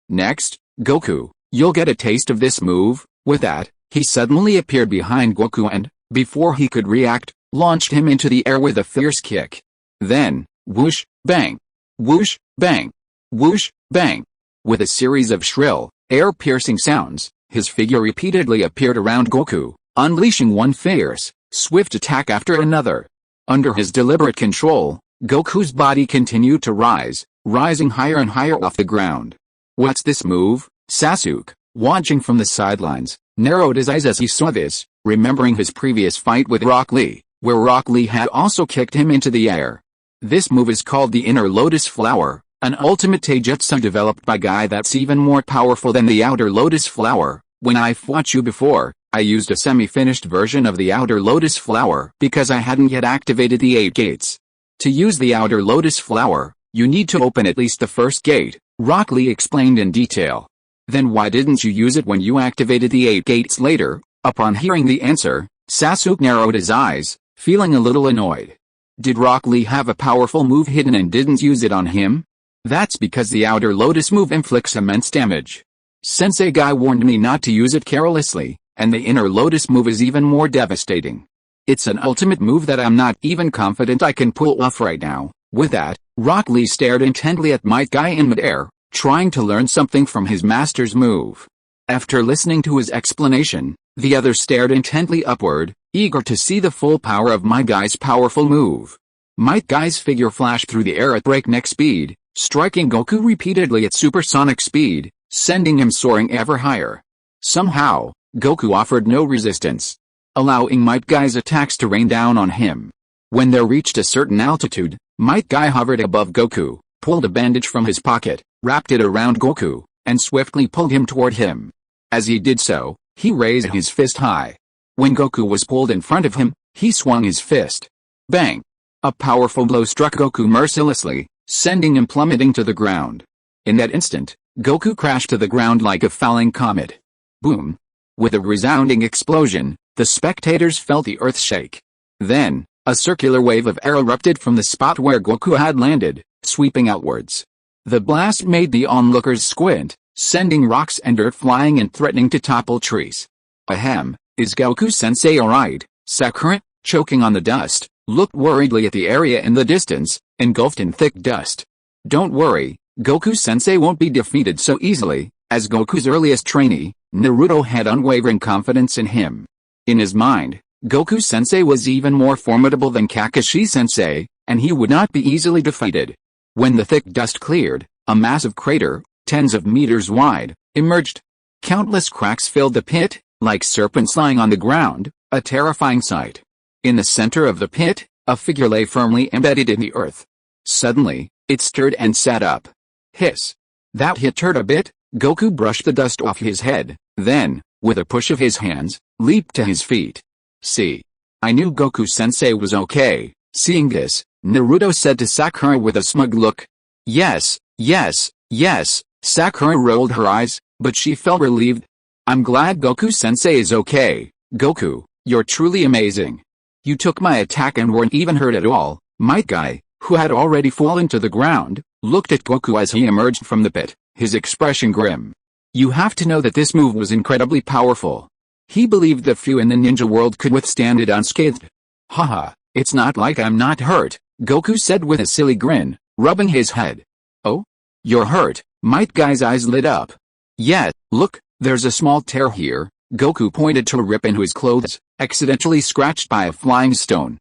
Next, Goku, you'll get a taste of this move." With that, he suddenly appeared behind Goku and, before he could react, launched him into the air with a fierce kick. Then, whoosh, bang, whoosh, bang, whoosh, bang. With a series of shrill, air-piercing sounds, his figure repeatedly appeared around Goku, unleashing one fierce, swift attack after another. Under his deliberate control, Goku's body continued to rise, rising higher and higher off the ground. "What's this move?" Sasuke, watching from the sidelines, narrowed his eyes as he saw this, remembering his previous fight with Rock Lee, where Rock Lee had also kicked him into the air. This move is called the Inner Lotus Flower, an ultimate taijutsu developed by Guy that's even more powerful than the Outer Lotus Flower. When I fought you before, I used a semi-finished version of the Outer Lotus Flower because I hadn't yet activated the 8 gates. To use the Outer Lotus Flower, you need to open at least the first gate, Rock Lee explained in detail. Then why didn't you use it when you activated the 8 gates later? Upon hearing the answer, Sasuke narrowed his eyes, feeling a little annoyed. Did Rock Lee have a powerful move hidden and didn't use it on him? That's because the Outer Lotus move inflicts immense damage. Sensei Guy warned me not to use it carelessly, and the Inner Lotus move is even more devastating. It's an ultimate move that I'm not even confident I can pull off right now. With that, Rock Lee stared intently at Might Guy in midair, trying to learn something from his master's move. After listening to his explanation, the other stared intently upward, eager to see the full power of Might Guy's powerful move. Might Guy's figure flashed through the air at breakneck speed, striking Goku repeatedly at supersonic speed, sending him soaring ever higher. Somehow, Goku offered no resistance, allowing Might Guy's attacks to rain down on him. When they reached a certain altitude, Might Guy hovered above Goku, pulled a bandage from his pocket, wrapped it around Goku, and swiftly pulled him toward him. As he did so, he raised his fist high. When Goku was pulled in front of him, he swung his fist. Bang! A powerful blow struck Goku mercilessly, sending him plummeting to the ground. In that instant, Goku crashed to the ground like a falling comet. Boom! With a resounding explosion, the spectators felt the earth shake. Then, a circular wave of air erupted from the spot where Goku had landed, sweeping outwards. The blast made the onlookers squint, sending rocks and dirt flying and threatening to topple trees. Ahem, is Goku-sensei alright? Sakura, choking on the dust, looked worriedly at the area in the distance, engulfed in thick dust. Don't worry, Goku-sensei won't be defeated so easily. As Goku's earliest trainee, Naruto had unwavering confidence in him. In his mind, Goku-sensei was even more formidable than Kakashi-sensei, and he would not be easily defeated. When the thick dust cleared, a massive crater, tens of meters wide, emerged. Countless cracks filled the pit, like serpents lying on the ground, a terrifying sight. In the center of the pit, a figure lay firmly embedded in the earth. Suddenly, it stirred and sat up. Hiss. That hurt a bit. Goku brushed the dust off his head, then, with a push of his hands, leaped to his feet. See. I knew Goku-sensei was okay. Seeing this, Naruto said to Sakura with a smug look. Yes, yes, yes. Sakura rolled her eyes, but she felt relieved. I'm glad Goku-sensei is okay. Goku, you're truly amazing. You took my attack and weren't even hurt at all. Might Guy, who had already fallen to the ground, looked at Goku as he emerged from the pit, his expression grim. You have to know that this move was incredibly powerful. He believed that few in the ninja world could withstand it unscathed. Haha, it's not like I'm not hurt, Goku said with a silly grin, rubbing his head. Oh? You're hurt? Might Guy's eyes lit up. Yeah, look, there's a small tear here. Goku pointed to a rip in his clothes, accidentally scratched by a flying stone.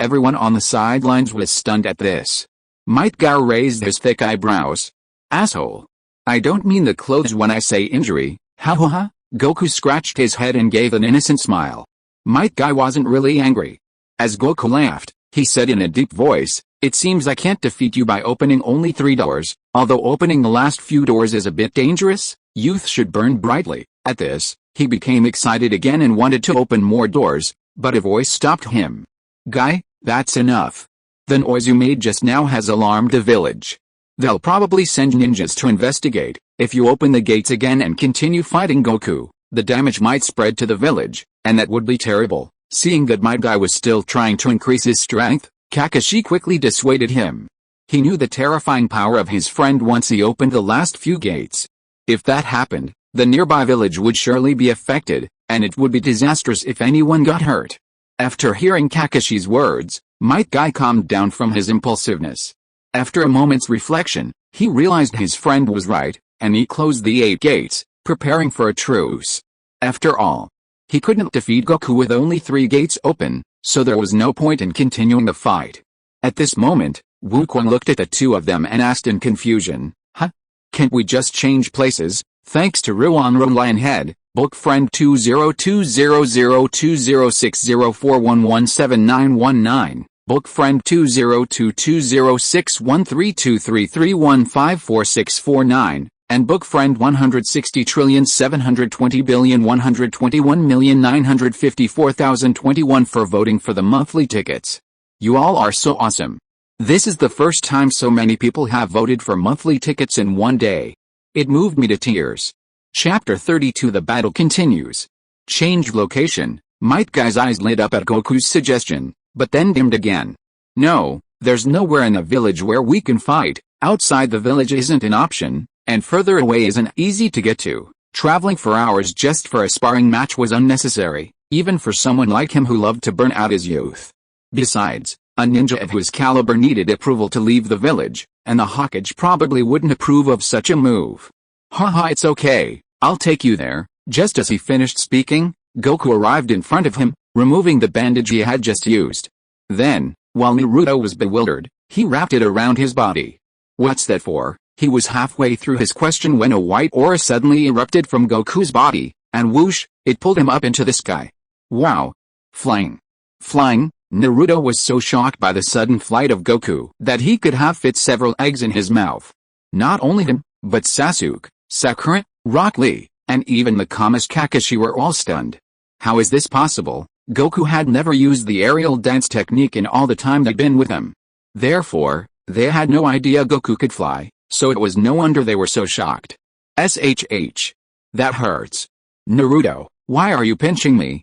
Everyone on the sidelines was stunned at this. Might Guy raised his thick eyebrows. Asshole. I don't mean the clothes when I say injury, ha ha ha. Goku scratched his head and gave an innocent smile. Might Guy wasn't really angry. As Goku laughed, he said in a deep voice, it seems I can't defeat you by opening only 3 doors, although opening the last few doors is a bit dangerous. Youth should burn brightly. At this, he became excited again and wanted to open more doors, but a voice stopped him. Guy, that's enough. The noise you made just now has alarmed the village. They'll probably send ninjas to investigate. If you open the gates again and continue fighting Goku, the damage might spread to the village, and that would be terrible. Seeing that Might Guy was still trying to increase his strength, Kakashi quickly dissuaded him. He knew the terrifying power of his friend once he opened the last few gates. If that happened, the nearby village would surely be affected, and it would be disastrous if anyone got hurt. After hearing Kakashi's words, Might Guy calmed down from his impulsiveness. After a moment's reflection, he realized his friend was right, and he closed the 8 gates, preparing for a truce. After all, he couldn't defeat Goku with only 3 gates open, so there was no point in continuing the fight. At this moment, Wukong looked at the two of them and asked in confusion, huh? Can't we just change places? Thanks to Ruan Lionhead, book friend 20200206041179119, book friend 20220613233154649, and book friend 160,720,121,954,021 for voting for the monthly tickets. You all are so awesome. This is the first time so many people have voted for monthly tickets in one day. It moved me to tears. Chapter 32 The battle continues. Changed location. Might Guy's eyes lit up at Goku's suggestion, but then dimmed again. No, there's nowhere in the village where we can fight. Outside the village isn't an option, and further away isn't easy to get to. Traveling for hours just for a sparring match was unnecessary, even for someone like him who loved to burn out his youth. Besides, a ninja of whose caliber needed approval to leave the village, and the Hokage probably wouldn't approve of such a move. Haha, it's okay, I'll take you there. Just as he finished speaking, Goku arrived in front of him, removing the bandage he had just used. Then, while Naruto was bewildered, he wrapped it around his body. What's that for? He was halfway through his question when a white aura suddenly erupted from Goku's body, and whoosh, it pulled him up into the sky. Wow! Flying! Flying! Naruto was so shocked by the sudden flight of Goku that he could have fit several eggs in his mouth. Not only him, but Sasuke, Sakura, Rock Lee, and even the calmest Kakashi were all stunned. How is this possible? Goku had never used the aerial dance technique in all the time they'd been with him. Therefore, they had no idea Goku could fly, so it was no wonder they were so shocked. SHH. That hurts. Naruto, why are you pinching me?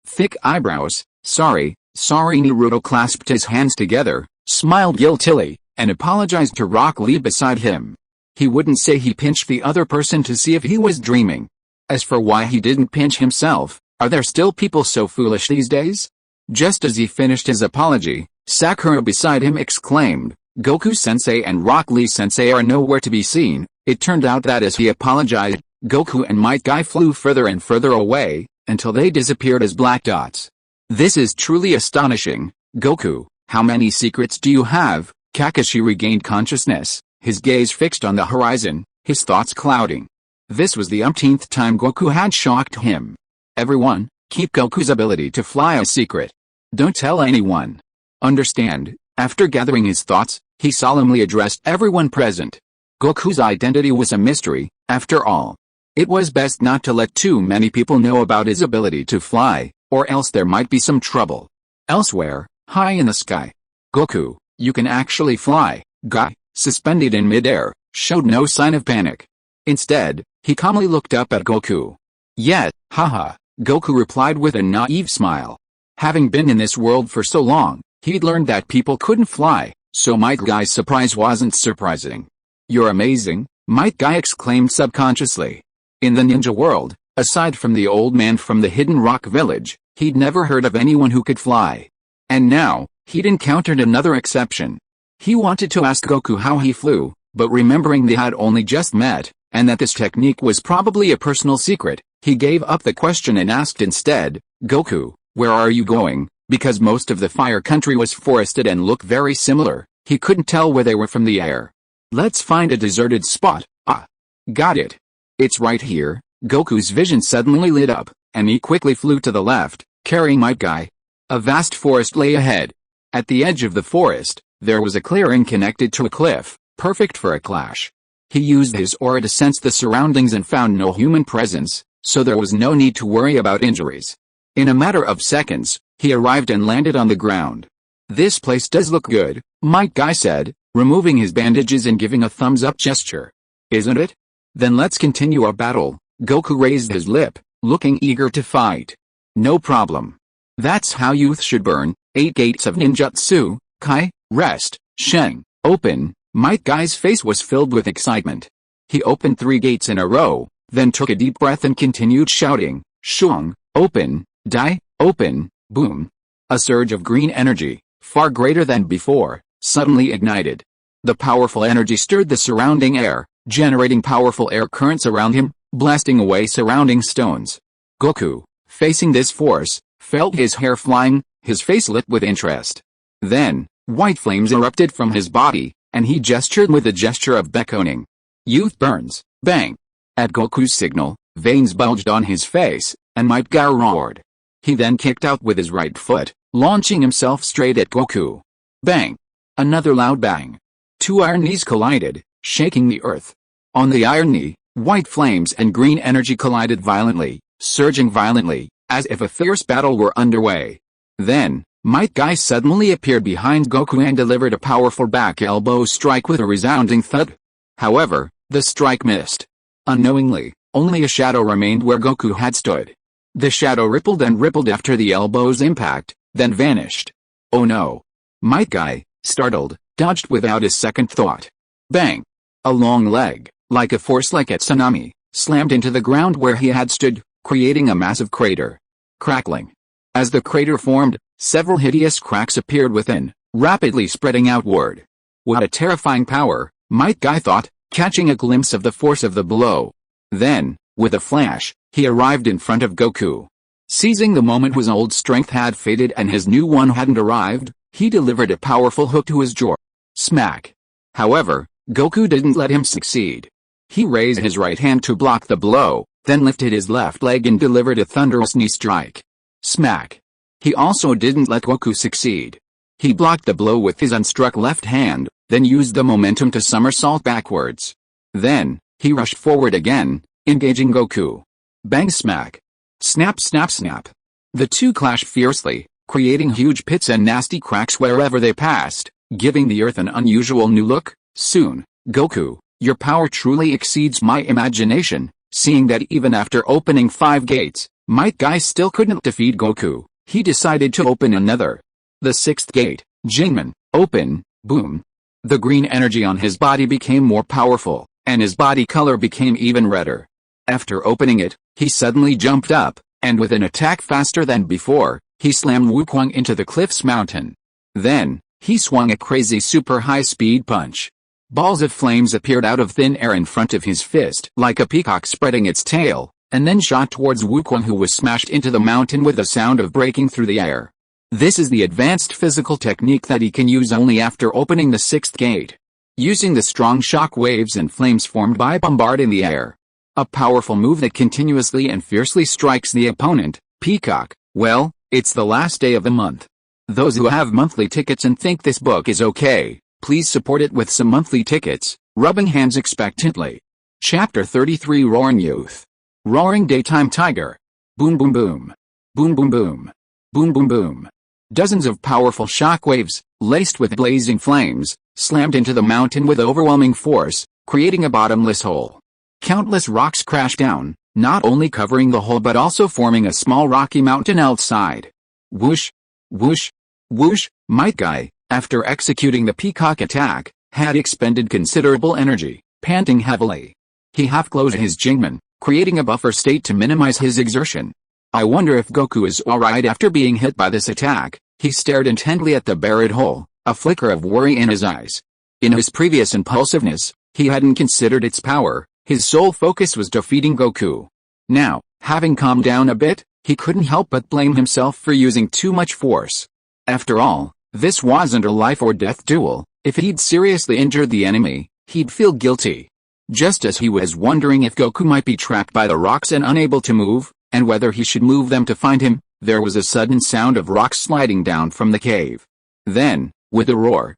Thick eyebrows. Sorry. Naruto clasped his hands together, smiled guiltily, and apologized to Rock Lee beside him. He wouldn't say he pinched the other person to see if he was dreaming. As for why he didn't pinch himself, are there still people so foolish these days? Just as he finished his apology, Sakura beside him exclaimed, Goku-sensei and Rock Lee-sensei are nowhere to be seen. It turned out that as he apologized, Goku and Might Guy flew further and further away, until they disappeared as black dots. This is truly astonishing. Goku, how many secrets do you have? Kakashi regained consciousness, his gaze fixed on the horizon, his thoughts clouding. This was the umpteenth time Goku had shocked him. Everyone, keep Goku's ability to fly a secret. Don't tell anyone. Understand? After gathering his thoughts, he solemnly addressed everyone present. Goku's identity was a mystery, after all. It was best not to let too many people know about his ability to fly, or else there might be some trouble. Elsewhere, high in the sky, Goku, you can actually fly. Guy, suspended in midair, showed no sign of panic. Instead, he calmly looked up at Goku. Yet, haha, Goku replied with a naive smile. Having been in this world for so long, he'd learned that people couldn't fly, so Might Guy's surprise wasn't surprising. You're amazing, Might Guy exclaimed subconsciously. In the ninja world, aside from the old man from the hidden rock village, he'd never heard of anyone who could fly. And now, he'd encountered another exception. He wanted to ask Goku how he flew, but remembering they had only just met, and that this technique was probably a personal secret, he gave up the question and asked instead, Goku, where are you going? Because most of the Fire Country was forested and looked very similar, he couldn't tell where they were from the air. Let's find a deserted spot. Ah. Got it. It's right here. Goku's vision suddenly lit up, and he quickly flew to the left, carrying Might Guy. A vast forest lay ahead. At the edge of the forest, there was a clearing connected to a cliff, perfect for a clash. He used his aura to sense the surroundings and found no human presence, so there was no need to worry about injuries. In a matter of seconds, he arrived and landed on the ground. This place does look good, Might Guy said, removing his bandages and giving a thumbs-up gesture. Isn't it? Then let's continue our battle. Goku raised his lip, looking eager to fight. No problem. That's how youth should burn. 8 gates of ninjutsu. Kai, rest, Shen, open. Might Guy's face was filled with excitement. He opened 3 gates in a row, then took a deep breath and continued shouting, Shuang, open, Dai, open, boom. A surge of green energy, far greater than before, suddenly ignited. The powerful energy stirred the surrounding air, generating powerful air currents around him, blasting away surrounding stones. Goku, facing this force, felt his hair flying, his face lit with interest. Then, white flames erupted from his body, and he gestured with a gesture of beckoning. Youth burns, bang. At Goku's signal, veins bulged on his face, and Might Guy roared. He then kicked out with his right foot, launching himself straight at Goku. Bang. Another loud bang. 2 iron knees collided, shaking the earth. On the iron knee, white flames and green energy collided violently, surging violently, as if a fierce battle were underway. Then, Might Guy suddenly appeared behind Goku and delivered a powerful back elbow strike with a resounding thud. However, the strike missed. Unknowingly, only a shadow remained where Goku had stood. The shadow rippled and rippled after the elbow's impact, then vanished. Oh no. Might Guy, startled, dodged without a second thought. Bang. A long leg, like a force like a tsunami, slammed into the ground where he had stood, creating a massive crater. Crackling. As the crater formed, several hideous cracks appeared within, rapidly spreading outward. What a terrifying power, Might Guy thought, catching a glimpse of the force of the blow. Then, with a flash, he arrived in front of Goku. Seizing the moment his old strength had faded and his new one hadn't arrived, he delivered a powerful hook to his jaw. Smack. However, Goku didn't let him succeed. He raised his right hand to block the blow, then lifted his left leg and delivered a thunderous knee strike. Smack. He also didn't let Goku succeed. He blocked the blow with his unstruck left hand, then used the momentum to somersault backwards. Then, he rushed forward again, engaging Goku. Bang smack. Snap snap snap. The two clashed fiercely, creating huge pits and nasty cracks wherever they passed, giving the earth an unusual new look. Soon, Goku, your power truly exceeds my imagination. Seeing that even after opening 5 gates, Might Guy still couldn't defeat Goku, he decided to open another. The 6th gate, Jingman, open, boom. The green energy on his body became more powerful, and his body color became even redder. After opening it, he suddenly jumped up, and with an attack faster than before, he slammed Wukong into the cliff's mountain. Then, he swung a crazy super high-speed punch. Balls of flames appeared out of thin air in front of his fist like a peacock spreading its tail, and then shot towards Wukong, who was smashed into the mountain with a sound of breaking through the air. This is the advanced physical technique that he can use only after opening the 6th gate. Using the strong shock waves and flames formed by bombarding the air. A powerful move that continuously and fiercely strikes the opponent, Peacock. Well, it's the last day of the month. Those who have monthly tickets and think this book is okay, please support it with some monthly tickets, rubbing hands expectantly. Chapter 33 Roaring Youth. Roaring Daytime Tiger. Boom boom boom. Boom boom boom. Boom boom boom. Dozens of powerful shock waves, laced with blazing flames, slammed into the mountain with overwhelming force, creating a bottomless hole. Countless rocks crashed down, not only covering the hole but also forming a small rocky mountain outside. Whoosh, whoosh, whoosh. Might Guy, after executing the peacock attack, had expended considerable energy, panting heavily. He half-closed his Jingman, creating a buffer state to minimize his exertion. I wonder if Goku is alright after being hit by this attack. He stared intently at the buried hole, a flicker of worry in his eyes. In his previous impulsiveness, he hadn't considered its power. His sole focus was defeating Goku. Now, having calmed down a bit, he couldn't help but blame himself for using too much force. After all, this wasn't a life or death duel. If he'd seriously injured the enemy, he'd feel guilty. Just as he was wondering if Goku might be trapped by the rocks and unable to move, and whether he should move them to find him, there was a sudden sound of rocks sliding down from the cave. Then, with a roar,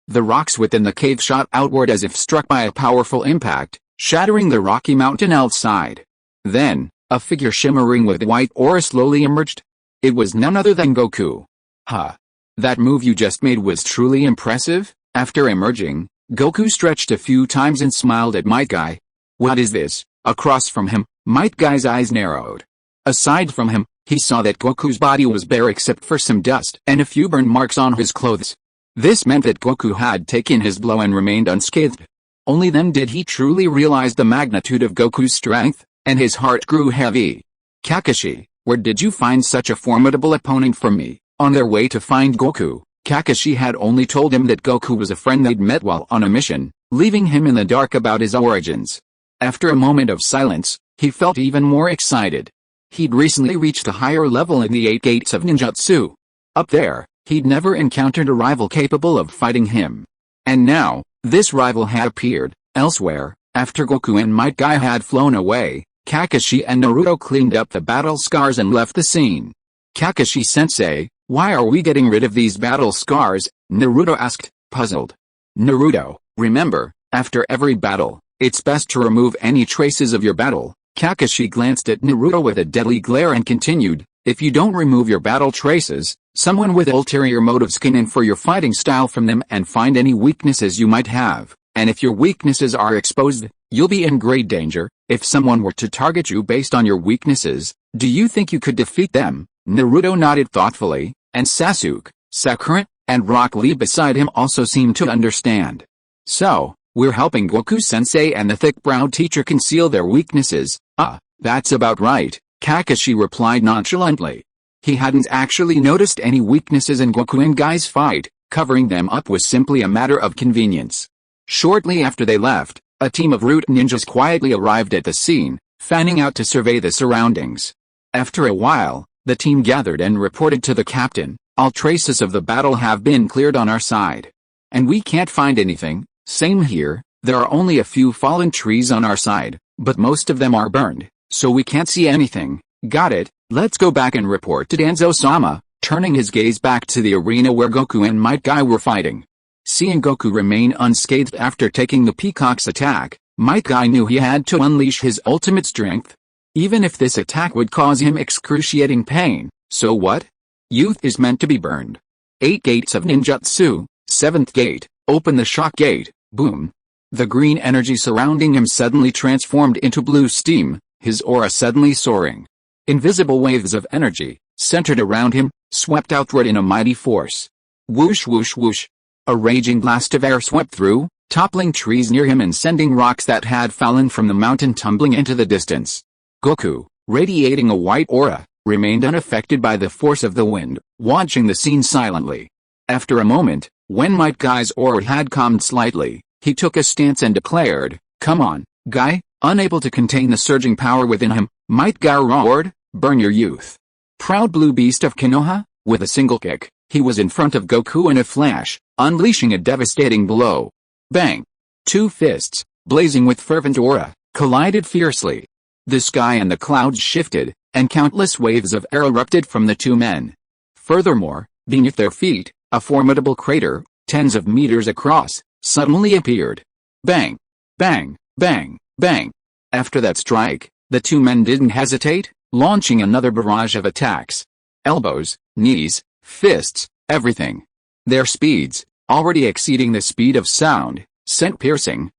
the rocks within the cave shot outward as if struck by a powerful impact, shattering the rocky mountain outside. Then, a figure shimmering with white aura slowly emerged. It was none other than Goku. That move you just made was truly impressive. After emerging, Goku stretched a few times and smiled at Might Guy. What is this? Across from him, Might Guy's eyes narrowed. Aside from him, he saw that Goku's body was bare except for some dust and a few burn marks on his clothes. This meant that Goku had taken his blow and remained unscathed. Only then did he truly realize the magnitude of Goku's strength, and his heart grew heavy. Kakashi, where did you find such a formidable opponent for me? On their way to find Goku, Kakashi had only told him that Goku was a friend they'd met while on a mission, leaving him in the dark about his origins. After a moment of silence, he felt even more excited. He'd recently reached a higher level in the 8 gates of ninjutsu. Up there, he'd never encountered a rival capable of fighting him. And now, this rival had appeared. Elsewhere, after Goku and Might Guy had flown away, Kakashi and Naruto cleaned up the battle scars and left the scene. Kakashi-sensei, why are we getting rid of these battle scars? Naruto asked, puzzled. Naruto, remember, after every battle, it's best to remove any traces of your battle. Kakashi glanced at Naruto with a deadly glare and continued, if you don't remove your battle traces, someone with ulterior motives can infer your fighting style from them and find any weaknesses you might have, and if your weaknesses are exposed, you'll be in great danger. If someone were to target you based on your weaknesses, do you think you could defeat them? Naruto nodded thoughtfully, and Sasuke, Sakura, and Rock Lee beside him also seemed to understand. So, we're helping Goku-sensei and the thick-browed teacher conceal their weaknesses. That's about right, Kakashi replied nonchalantly. He hadn't actually noticed any weaknesses in Goku and Guy's fight. Covering them up was simply a matter of convenience. Shortly after they left, a team of root ninjas quietly arrived at the scene, fanning out to survey the surroundings. After a while, the team gathered and reported to the captain, all traces of the battle have been cleared on our side. And we can't find anything. Same here, there are only a few fallen trees on our side, but most of them are burned, so we can't see anything. Got it, let's go back and report to Danzo-sama, turning his gaze back to the arena where Goku and Might Guy were fighting. Seeing Goku remain unscathed after taking the peacock's attack, Might Guy knew he had to unleash his ultimate strength. Even if this attack would cause him excruciating pain, So what? Youth is meant to be burned. 8 gates of ninjutsu, 7th gate, open the shock gate, boom. The green energy surrounding him suddenly transformed into blue steam, his aura suddenly soaring. Invisible waves of energy, centered around him, swept outward in a mighty force. Whoosh whoosh whoosh. A raging blast of air swept through, toppling trees near him and sending rocks that had fallen from the mountain tumbling into the distance. Goku, radiating a white aura, remained unaffected by the force of the wind, watching the scene silently. After a moment, when Might Guy's aura had calmed slightly, he took a stance and declared, "Come on, Guy." Unable to contain the surging power within him, Might Guy roared, "Burn your youth." Proud blue beast of Konoha, with a single kick, he was in front of Goku in a flash, unleashing a devastating blow. Bang! 2 fists, blazing with fervent aura, collided fiercely. The sky and the clouds shifted, and countless waves of air erupted from the 2 men. Furthermore, beneath their feet, a formidable crater, tens of meters across, suddenly appeared. Bang! Bang! Bang! Bang! After that strike, the 2 men didn't hesitate, launching another barrage of attacks. Elbows, knees, fists, everything. Their speeds, already exceeding the speed of sound, sent piercing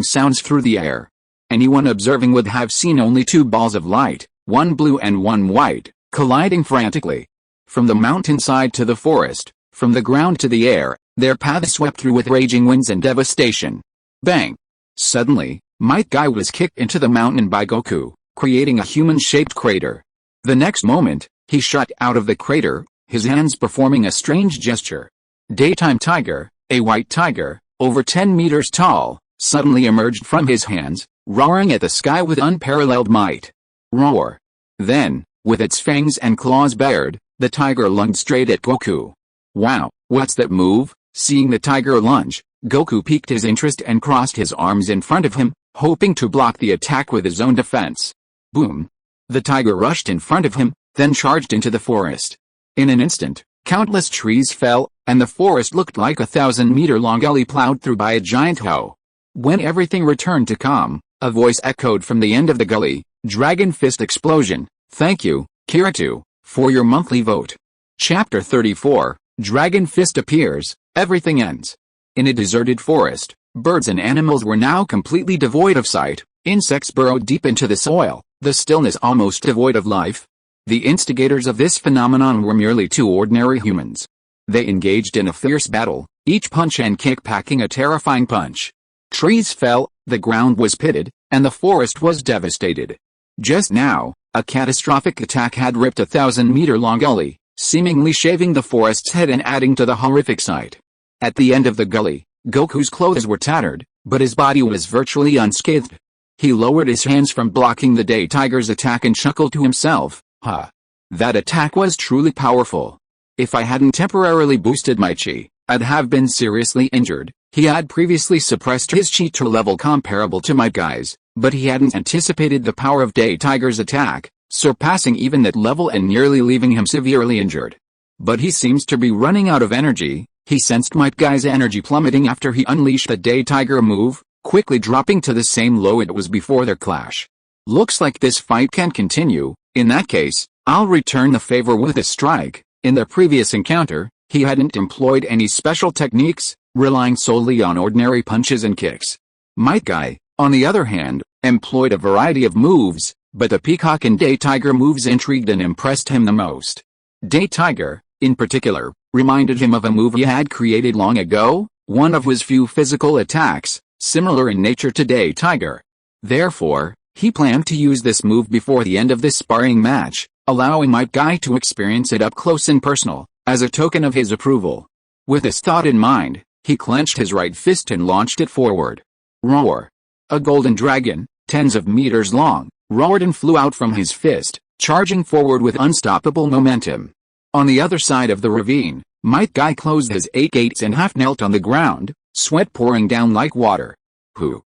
sounds through the air. Anyone observing would have seen only 2 balls of light, one blue and one white, colliding frantically. From the mountainside to the forest, from the ground to the air, their paths swept through with raging winds and devastation. Bang! Suddenly, Might Guy was kicked into the mountain by Goku, creating a human-shaped crater. The next moment, he shot out of the crater, his hands performing a strange gesture. Daytime Tiger, a white tiger, over 10 meters tall, suddenly emerged from his hands, roaring at the sky with unparalleled might. Roar! Then, with its fangs and claws bared, the tiger lunged straight at Goku. Wow, what's that move? Seeing the tiger lunge, Goku piqued his interest and crossed his arms in front of him, hoping to block the attack with his own defense. Boom! The tiger rushed in front of him, then charged into the forest. In an instant, countless trees fell, and the forest looked like a 1,000-meter-long gully plowed through by a giant hoe. When everything returned to calm, a voice echoed from the end of the gully, "Dragon Fist Explosion, thank you, Kirito, for your monthly vote." Chapter 34, Dragon Fist appears, everything ends. In a deserted forest, birds and animals were now completely devoid of sight, insects burrowed deep into the soil, the stillness almost devoid of life. The instigators of this phenomenon were merely 2 ordinary humans. They engaged in a fierce battle, each punch and kick packing a terrifying punch. Trees fell, the ground was pitted, and the forest was devastated. Just now, a catastrophic attack had ripped a 1,000-meter-long gully, seemingly shaving the forest's head and adding to the horrific sight. At the end of the gully, Goku's clothes were tattered, but his body was virtually unscathed. He lowered his hands from blocking the Day Tiger's attack and chuckled to himself, "Huh. That attack was truly powerful. If I hadn't temporarily boosted my chi, I'd have been seriously injured." He had previously suppressed his chi to a level comparable to Might Guy's, but he hadn't anticipated the power of Day Tiger's attack, surpassing even that level and nearly leaving him severely injured. But he seems to be running out of energy. He sensed Might Guy's energy plummeting after he unleashed the Day Tiger move, quickly dropping to the same low it was before their clash. Looks like this fight can continue. In that case, I'll return the favor with a strike. In their previous encounter, he hadn't employed any special techniques, relying solely on ordinary punches and kicks. Might Guy, on the other hand, employed a variety of moves, but the Peacock and Day Tiger moves intrigued and impressed him the most. Day Tiger, in particular, reminded him of a move he had created long ago, one of his few physical attacks, similar in nature to Day Tiger. Therefore, he planned to use this move before the end of this sparring match, allowing Might Guy to experience it up close and personal, as a token of his approval. With this thought in mind, he clenched his right fist and launched it forward. Roar! A golden dragon, tens of meters long, roared and flew out from his fist, charging forward with unstoppable momentum. On the other side of the ravine, Might Guy closed his 8 gates and half knelt on the ground, sweat pouring down like water. Who?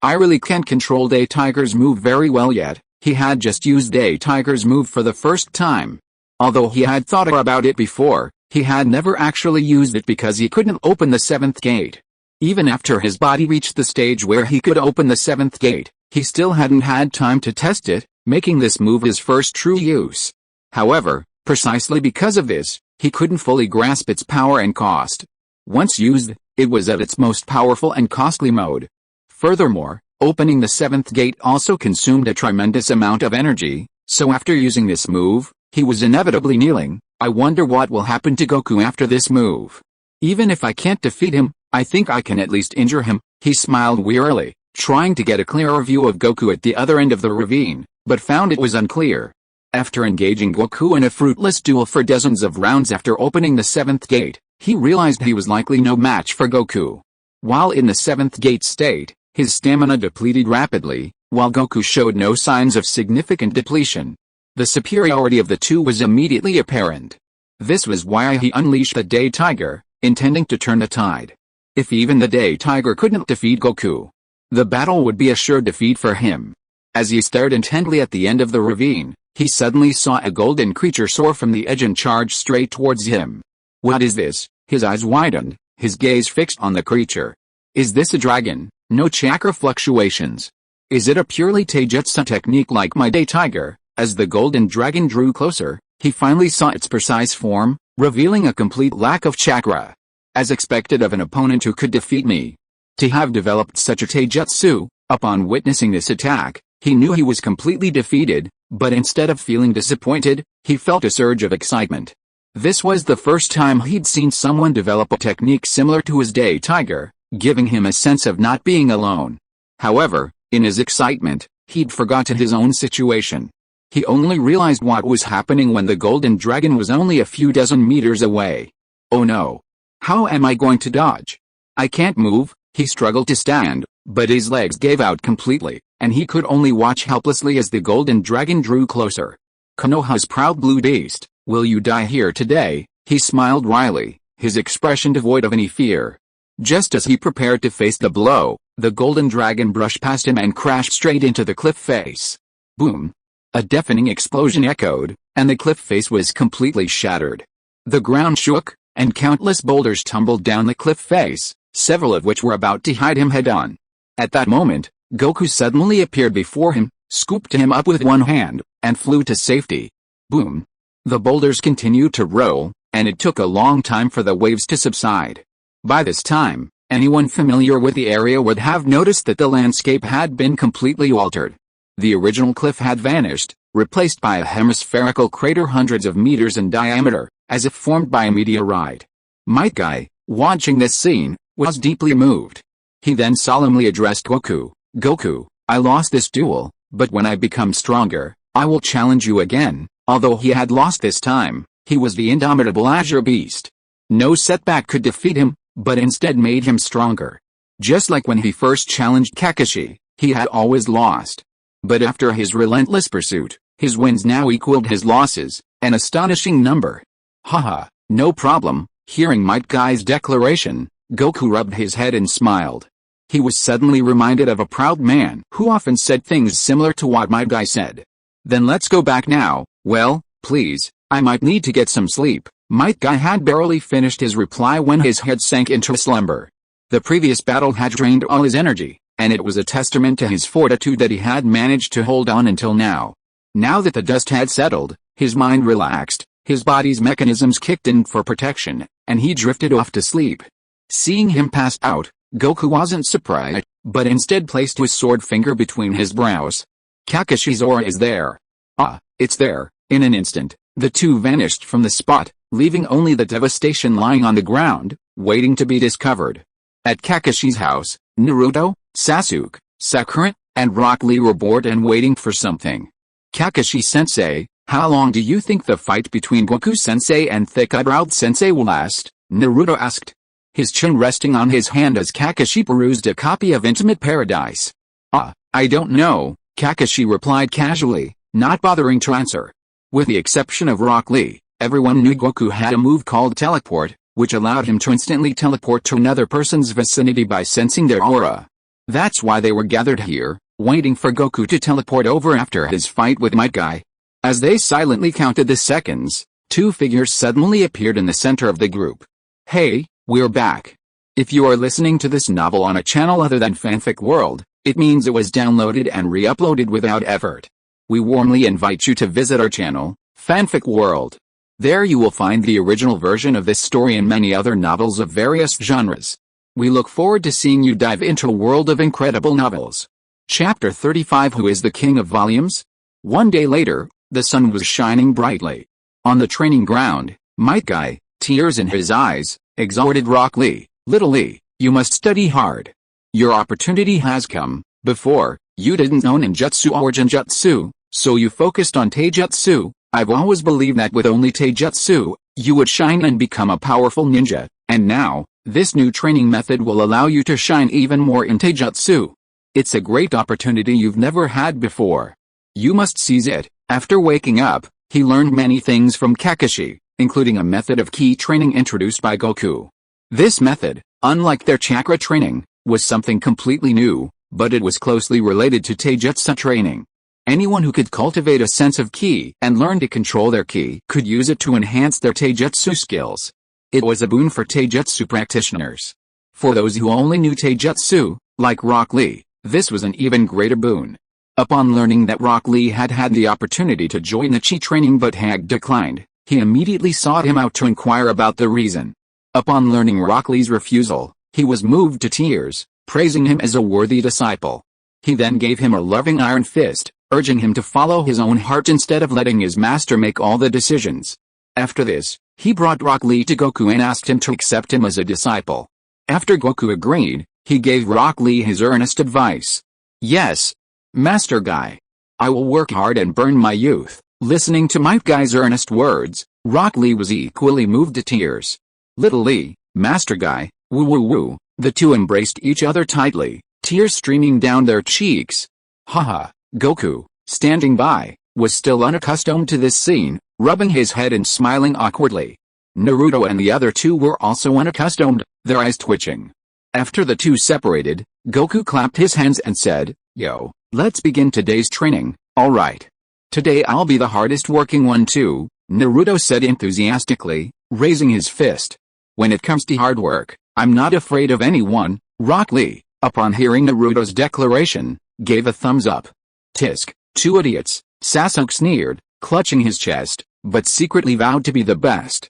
I really can't control Day Tiger's move very well yet. He had just used Day Tiger's move for the first time. Although he had thought about it before, he had never actually used it because he couldn't open the 7th gate. Even after his body reached the stage where he could open the 7th gate, he still hadn't had time to test it, making this move his first true use. However, precisely because of this, he couldn't fully grasp its power and cost. Once used, it was at its most powerful and costly mode. Furthermore, opening the 7th gate also consumed a tremendous amount of energy, so after using this move, he was inevitably kneeling. I wonder what will happen to Goku after this move. Even if I can't defeat him, I think I can at least injure him. He smiled wearily, trying to get a clearer view of Goku at the other end of the ravine, but found it was unclear. After engaging Goku in a fruitless duel for dozens of rounds after opening the 7th gate, he realized he was likely no match for Goku. While in the 7th gate state, his stamina depleted rapidly, while Goku showed no signs of significant depletion. The superiority of the two was immediately apparent. This was why he unleashed the Day Tiger, intending to turn the tide. If even the Day Tiger couldn't defeat Goku, the battle would be a sure defeat for him. As he stared intently at the end of the ravine, he suddenly saw a golden creature soar from the edge and charge straight towards him. What is this? His eyes widened, his gaze fixed on the creature. Is this a dragon? No chakra fluctuations. Is it a purely taijutsu technique like my Day Tiger? As the golden dragon drew closer, he finally saw its precise form, revealing a complete lack of chakra. As expected of an opponent who could defeat me. To have developed such a taijutsu, upon witnessing this attack, he knew he was completely defeated, but instead of feeling disappointed, he felt a surge of excitement. This was the first time he'd seen someone develop a technique similar to his Day Tiger, giving him a sense of not being alone. However, in his excitement, he'd forgotten his own situation. He only realized what was happening when the golden dragon was only a few dozen meters away. Oh no! How am I going to dodge? I can't move. He struggled to stand, but his legs gave out completely, and he could only watch helplessly as the golden dragon drew closer. Konoha's proud blue beast, will you die here today? He smiled wryly, his expression devoid of any fear. Just as he prepared to face the blow, the golden dragon brushed past him and crashed straight into the cliff face. Boom! A deafening explosion echoed, and the cliff face was completely shattered. The ground shook, and countless boulders tumbled down the cliff face, several of which were about to hit him head-on. At that moment, Goku suddenly appeared before him, scooped him up with one hand, and flew to safety. Boom! The boulders continued to roll, and it took a long time for the waves to subside. By this time, anyone familiar with the area would have noticed that the landscape had been completely altered. The original cliff had vanished, replaced by a hemispherical crater hundreds of meters in diameter, as if formed by a meteorite. Might Guy, watching this scene, was deeply moved. He then solemnly addressed Goku. Goku, I lost this duel, but when I become stronger, I will challenge you again. Although he had lost this time, he was the indomitable Azure Beast. No setback could defeat him, but instead made him stronger. Just like when he first challenged Kakashi, he had always lost. But after his relentless pursuit, his wins now equaled his losses, an astonishing number. Haha, no problem. Hearing Might Guy's declaration, Goku rubbed his head and smiled. He was suddenly reminded of a proud man who often said things similar to what Might Guy said. Then let's go back now. Well, please, I might need to get some sleep. Might Guy had barely finished his reply when his head sank into slumber. The previous battle had drained all his energy, and it was a testament to his fortitude that he had managed to hold on until now. Now that the dust had settled, his mind relaxed, his body's mechanisms kicked in for protection, and he drifted off to sleep. Seeing him pass out, Goku wasn't surprised, but instead placed his sword finger between his brows. Kakashi's aura is there. Ah, it's there. In an instant, the two vanished from the spot, leaving only the devastation lying on the ground, waiting to be discovered. At Kakashi's house, Naruto, Sasuke, Sakura, and Rock Lee were bored and waiting for something. Kakashi-sensei, how long do you think the fight between Goku-sensei and thick-eyebrow-sensei will last? Naruto asked, his chin resting on his hand as Kakashi perused a copy of Intimate Paradise. I don't know, Kakashi replied casually, not bothering to answer. With the exception of Rock Lee, everyone knew Goku had a move called Teleport, which allowed him to instantly teleport to another person's vicinity by sensing their aura. That's why they were gathered here, waiting for Goku to teleport over after his fight with Might Guy. As they silently counted the seconds, two figures suddenly appeared in the center of the group. Hey, we're back. If you are listening to this novel on a channel other than Fanfic World, it means it was downloaded and re-uploaded without effort. We warmly invite you to visit our channel, Fanfic World. There you will find the original version of this story and many other novels of various genres. We look forward to seeing you dive into a world of incredible novels. Chapter 35 Who is the King of Volumes? One day later, the sun was shining brightly. On the training ground, Might Guy, tears in his eyes, exhorted Rock Lee, "Little Lee, you must study hard. Your opportunity has come. Before, you didn't know ninjutsu or genjutsu, so you focused on taijutsu. I've always believed that with only taijutsu, you would shine and become a powerful ninja, and now, this new training method will allow you to shine even more in taijutsu. It's a great opportunity you've never had before. You must seize it." After waking up, he learned many things from Kakashi, including a method of ki training introduced by Goku. This method, unlike their chakra training, was something completely new, but it was closely related to taijutsu training. Anyone who could cultivate a sense of ki and learn to control their ki could use it to enhance their taijutsu skills. It was a boon for taijutsu practitioners. For those who only knew taijutsu, like Rock Lee, this was an even greater boon. Upon learning that Rock Lee had had the opportunity to join the chi training but had declined, he immediately sought him out to inquire about the reason. Upon learning Rock Lee's refusal, he was moved to tears, praising him as a worthy disciple. He then gave him a loving iron fist, urging him to follow his own heart instead of letting his master make all the decisions. After this, he brought Rock Lee to Goku and asked him to accept him as a disciple. After Goku agreed, he gave Rock Lee his earnest advice. "Yes, Master Guy. I will work hard and burn my youth." Listening to Might Guy's earnest words, Rock Lee was equally moved to tears. "Little Lee, Master Guy, woo woo woo." The two embraced each other tightly, tears streaming down their cheeks. Haha. Goku, standing by, was still unaccustomed to this scene, rubbing his head and smiling awkwardly. Naruto and the other two were also unaccustomed, their eyes twitching. After the two separated, Goku clapped his hands and said, "Yo, let's begin today's training, alright. Today I'll be the hardest working one too," Naruto said enthusiastically, raising his fist. "When it comes to hard work, I'm not afraid of anyone." Rock Lee, upon hearing Naruto's declaration, gave a thumbs up. "Tisk, two idiots," Sasuke sneered, clutching his chest, but secretly vowed to be the best.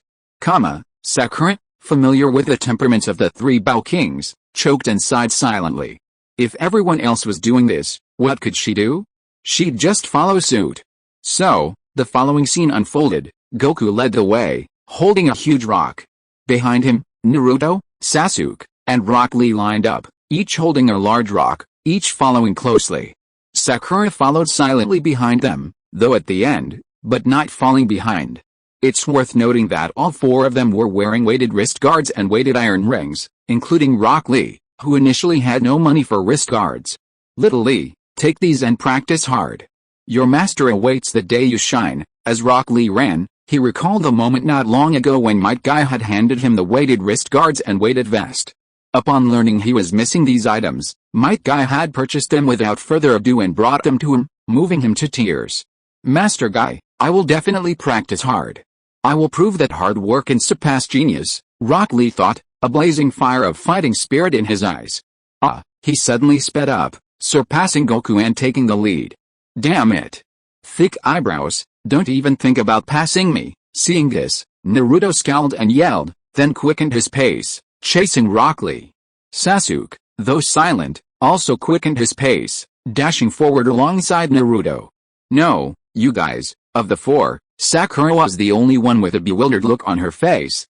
Sakura, familiar with the temperaments of the three Bao Kings, choked and sighed silently. If everyone else was doing this, what could she do? She'd just follow suit. So, the following scene unfolded. Goku led the way, holding a huge rock. Behind him, Naruto, Sasuke, and Rock Lee lined up, each holding a large rock, each following closely. Sakura followed silently behind them, though at the end, but not falling behind. It's worth noting that all four of them were wearing weighted wrist guards and weighted iron rings, including Rock Lee, who initially had no money for wrist guards. "Little Lee, take these and practice hard. Your master awaits the day you shine." As Rock Lee ran, he recalled the moment not long ago when Might Guy had handed him the weighted wrist guards and weighted vest. Upon learning he was missing these items, Might Guy had purchased them without further ado and brought them to him, moving him to tears. "Master Guy, I will definitely practice hard. I will prove that hard work can surpass genius," Rock Lee thought, a blazing fire of fighting spirit in his eyes. He suddenly sped up, surpassing Goku and taking the lead. "Damn it. Thick eyebrows, don't even think about passing me." Seeing this, Naruto scowled and yelled, then quickened his pace, chasing Rock Lee. Sasuke, though silent, also quickened his pace, dashing forward alongside Naruto. "No, you guys." Of the four, Sakura was the only one with a bewildered look on her face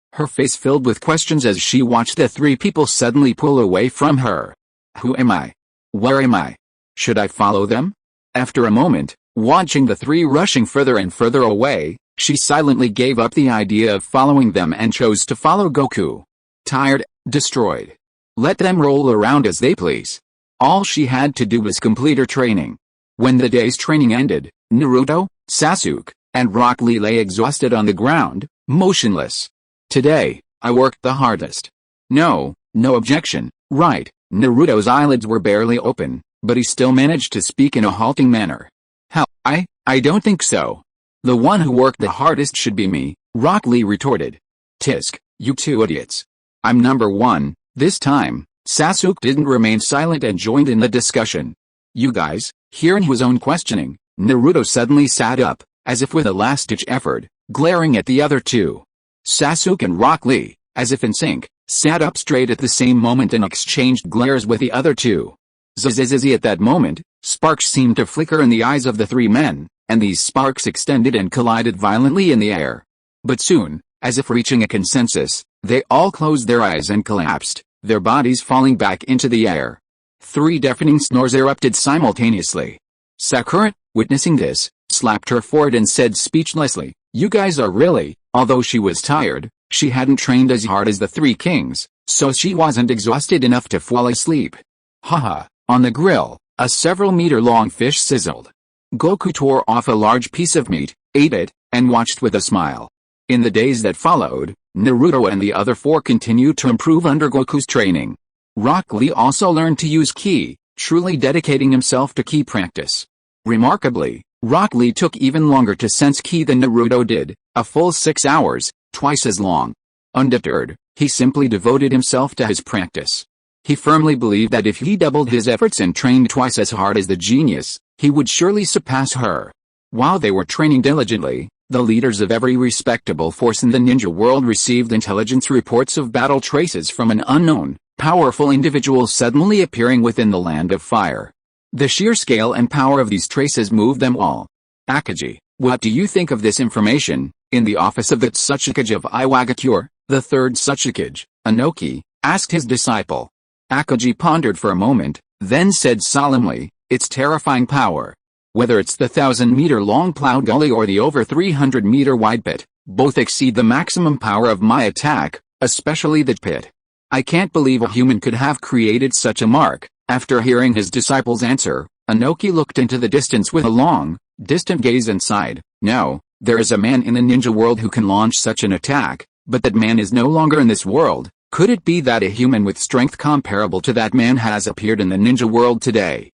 filled with questions as she watched the three people suddenly pull away from her. "Who am I? Where am I? Should I follow them?" After a moment, watching the three rushing further and further away, she silently gave up the idea of following them and chose to follow Goku. Tired, destroyed. Let them roll around as they please. All she had to do was complete her training. When the day's training ended, Naruto, Sasuke, and Rock Lee lay exhausted on the ground, motionless. "Today, I worked the hardest." No objection, right? Naruto's eyelids were barely open, but he still managed to speak in a halting manner. "Hell, I don't think so. The one who worked the hardest should be me," Rock Lee retorted. "Tisk, you two idiots. I'm number one." This time, Sasuke didn't remain silent and joined in the discussion. "You guys," hearing his own questioning, Naruto suddenly sat up, as if with a last-ditch effort, glaring at the other two. Sasuke and Rock Lee, as if in sync, sat up straight at the same moment and exchanged glares with the other two. Zzzz. At that moment, sparks seemed to flicker in the eyes of the three men, and these sparks extended and collided violently in the air. But soon, as if reaching a consensus, they all closed their eyes and collapsed, their bodies falling back into the air. 3 deafening snores erupted simultaneously. Sakura, witnessing this, slapped her forehead and said speechlessly, "You guys are really..." Although she was tired, she hadn't trained as hard as the 3 kings, so she wasn't exhausted enough to fall asleep. Haha. On the grill, a several-meter-long fish sizzled. Goku tore off a large piece of meat, ate it, and watched with a smile. In the days that followed, Naruto and the other 4 continued to improve under Goku's training. Rock Lee also learned to use ki, truly dedicating himself to ki practice. Remarkably, Rock Lee took even longer to sense ki than Naruto did, a full 6 hours, twice as long. Undeterred, he simply devoted himself to his practice. He firmly believed that if he doubled his efforts and trained twice as hard as the genius, he would surely surpass her. While they were training diligently, the leaders of every respectable force in the ninja world received intelligence reports of battle traces from an unknown, powerful individual suddenly appearing within the land of fire. The sheer scale and power of these traces moved them all. Akaji, what do you think of this information? In the office of the Tsuchikage of Iwagakure, the 3rd Tsuchikage, Inoki, asked his disciple. Akaji pondered for a moment, then said solemnly, "It's terrifying power. Whether it's the 1,000-meter-long plow gully or the over 300-meter-wide pit, both exceed the maximum power of my attack, especially the pit. I can't believe a human could have created such a mark." After hearing his disciple's answer, Inoki looked into the distance with a long, distant gaze and sighed. "No, there is a man in the ninja world who can launch such an attack, but that man is no longer in this world. Could it be that a human with strength comparable to that man has appeared in the ninja world today?"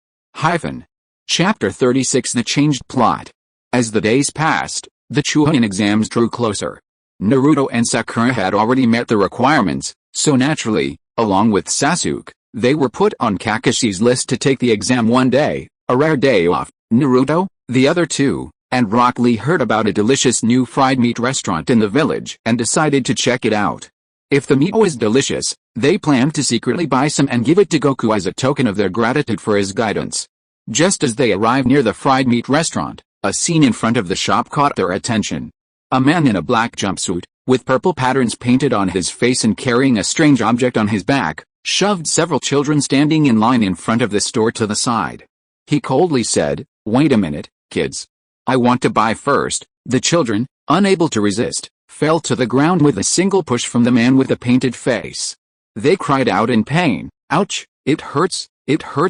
Chapter 36. The Changed Plot. As the days passed, the Chunin exams drew closer. Naruto and Sakura had already met the requirements, so naturally, along with Sasuke, they were put on Kakashi's list to take the exam one day, a rare day off. Naruto, the other 2, and Rock Lee heard about a delicious new fried meat restaurant in the village and decided to check it out. If the meat was delicious, they planned to secretly buy some and give it to Goku as a token of their gratitude for his guidance. Just as they arrived near the fried meat restaurant, a scene in front of the shop caught their attention. A man in a black jumpsuit, with purple patterns painted on his face and carrying a strange object on his back, shoved several children standing in line in front of the store to the side. He coldly said, "Wait a minute, kids. I want to buy first." The children, unable to resist, fell to the ground with a single push from the man with the painted face. They cried out in pain, "Ouch, it hurts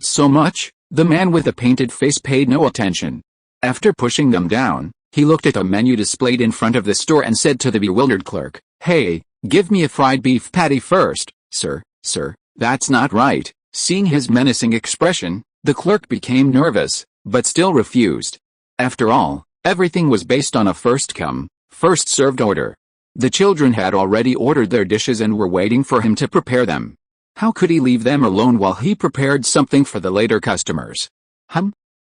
so much." The man with the painted face paid no attention. After pushing them down, he looked at a menu displayed in front of the store and said to the bewildered clerk, "Hey, give me a fried beef patty first." Sir, that's not right." Seeing his menacing expression, the clerk became nervous, but still refused. After all, everything was based on a first-come, first-served order. The children had already ordered their dishes and were waiting for him to prepare them. How could he leave them alone while he prepared something for the later customers?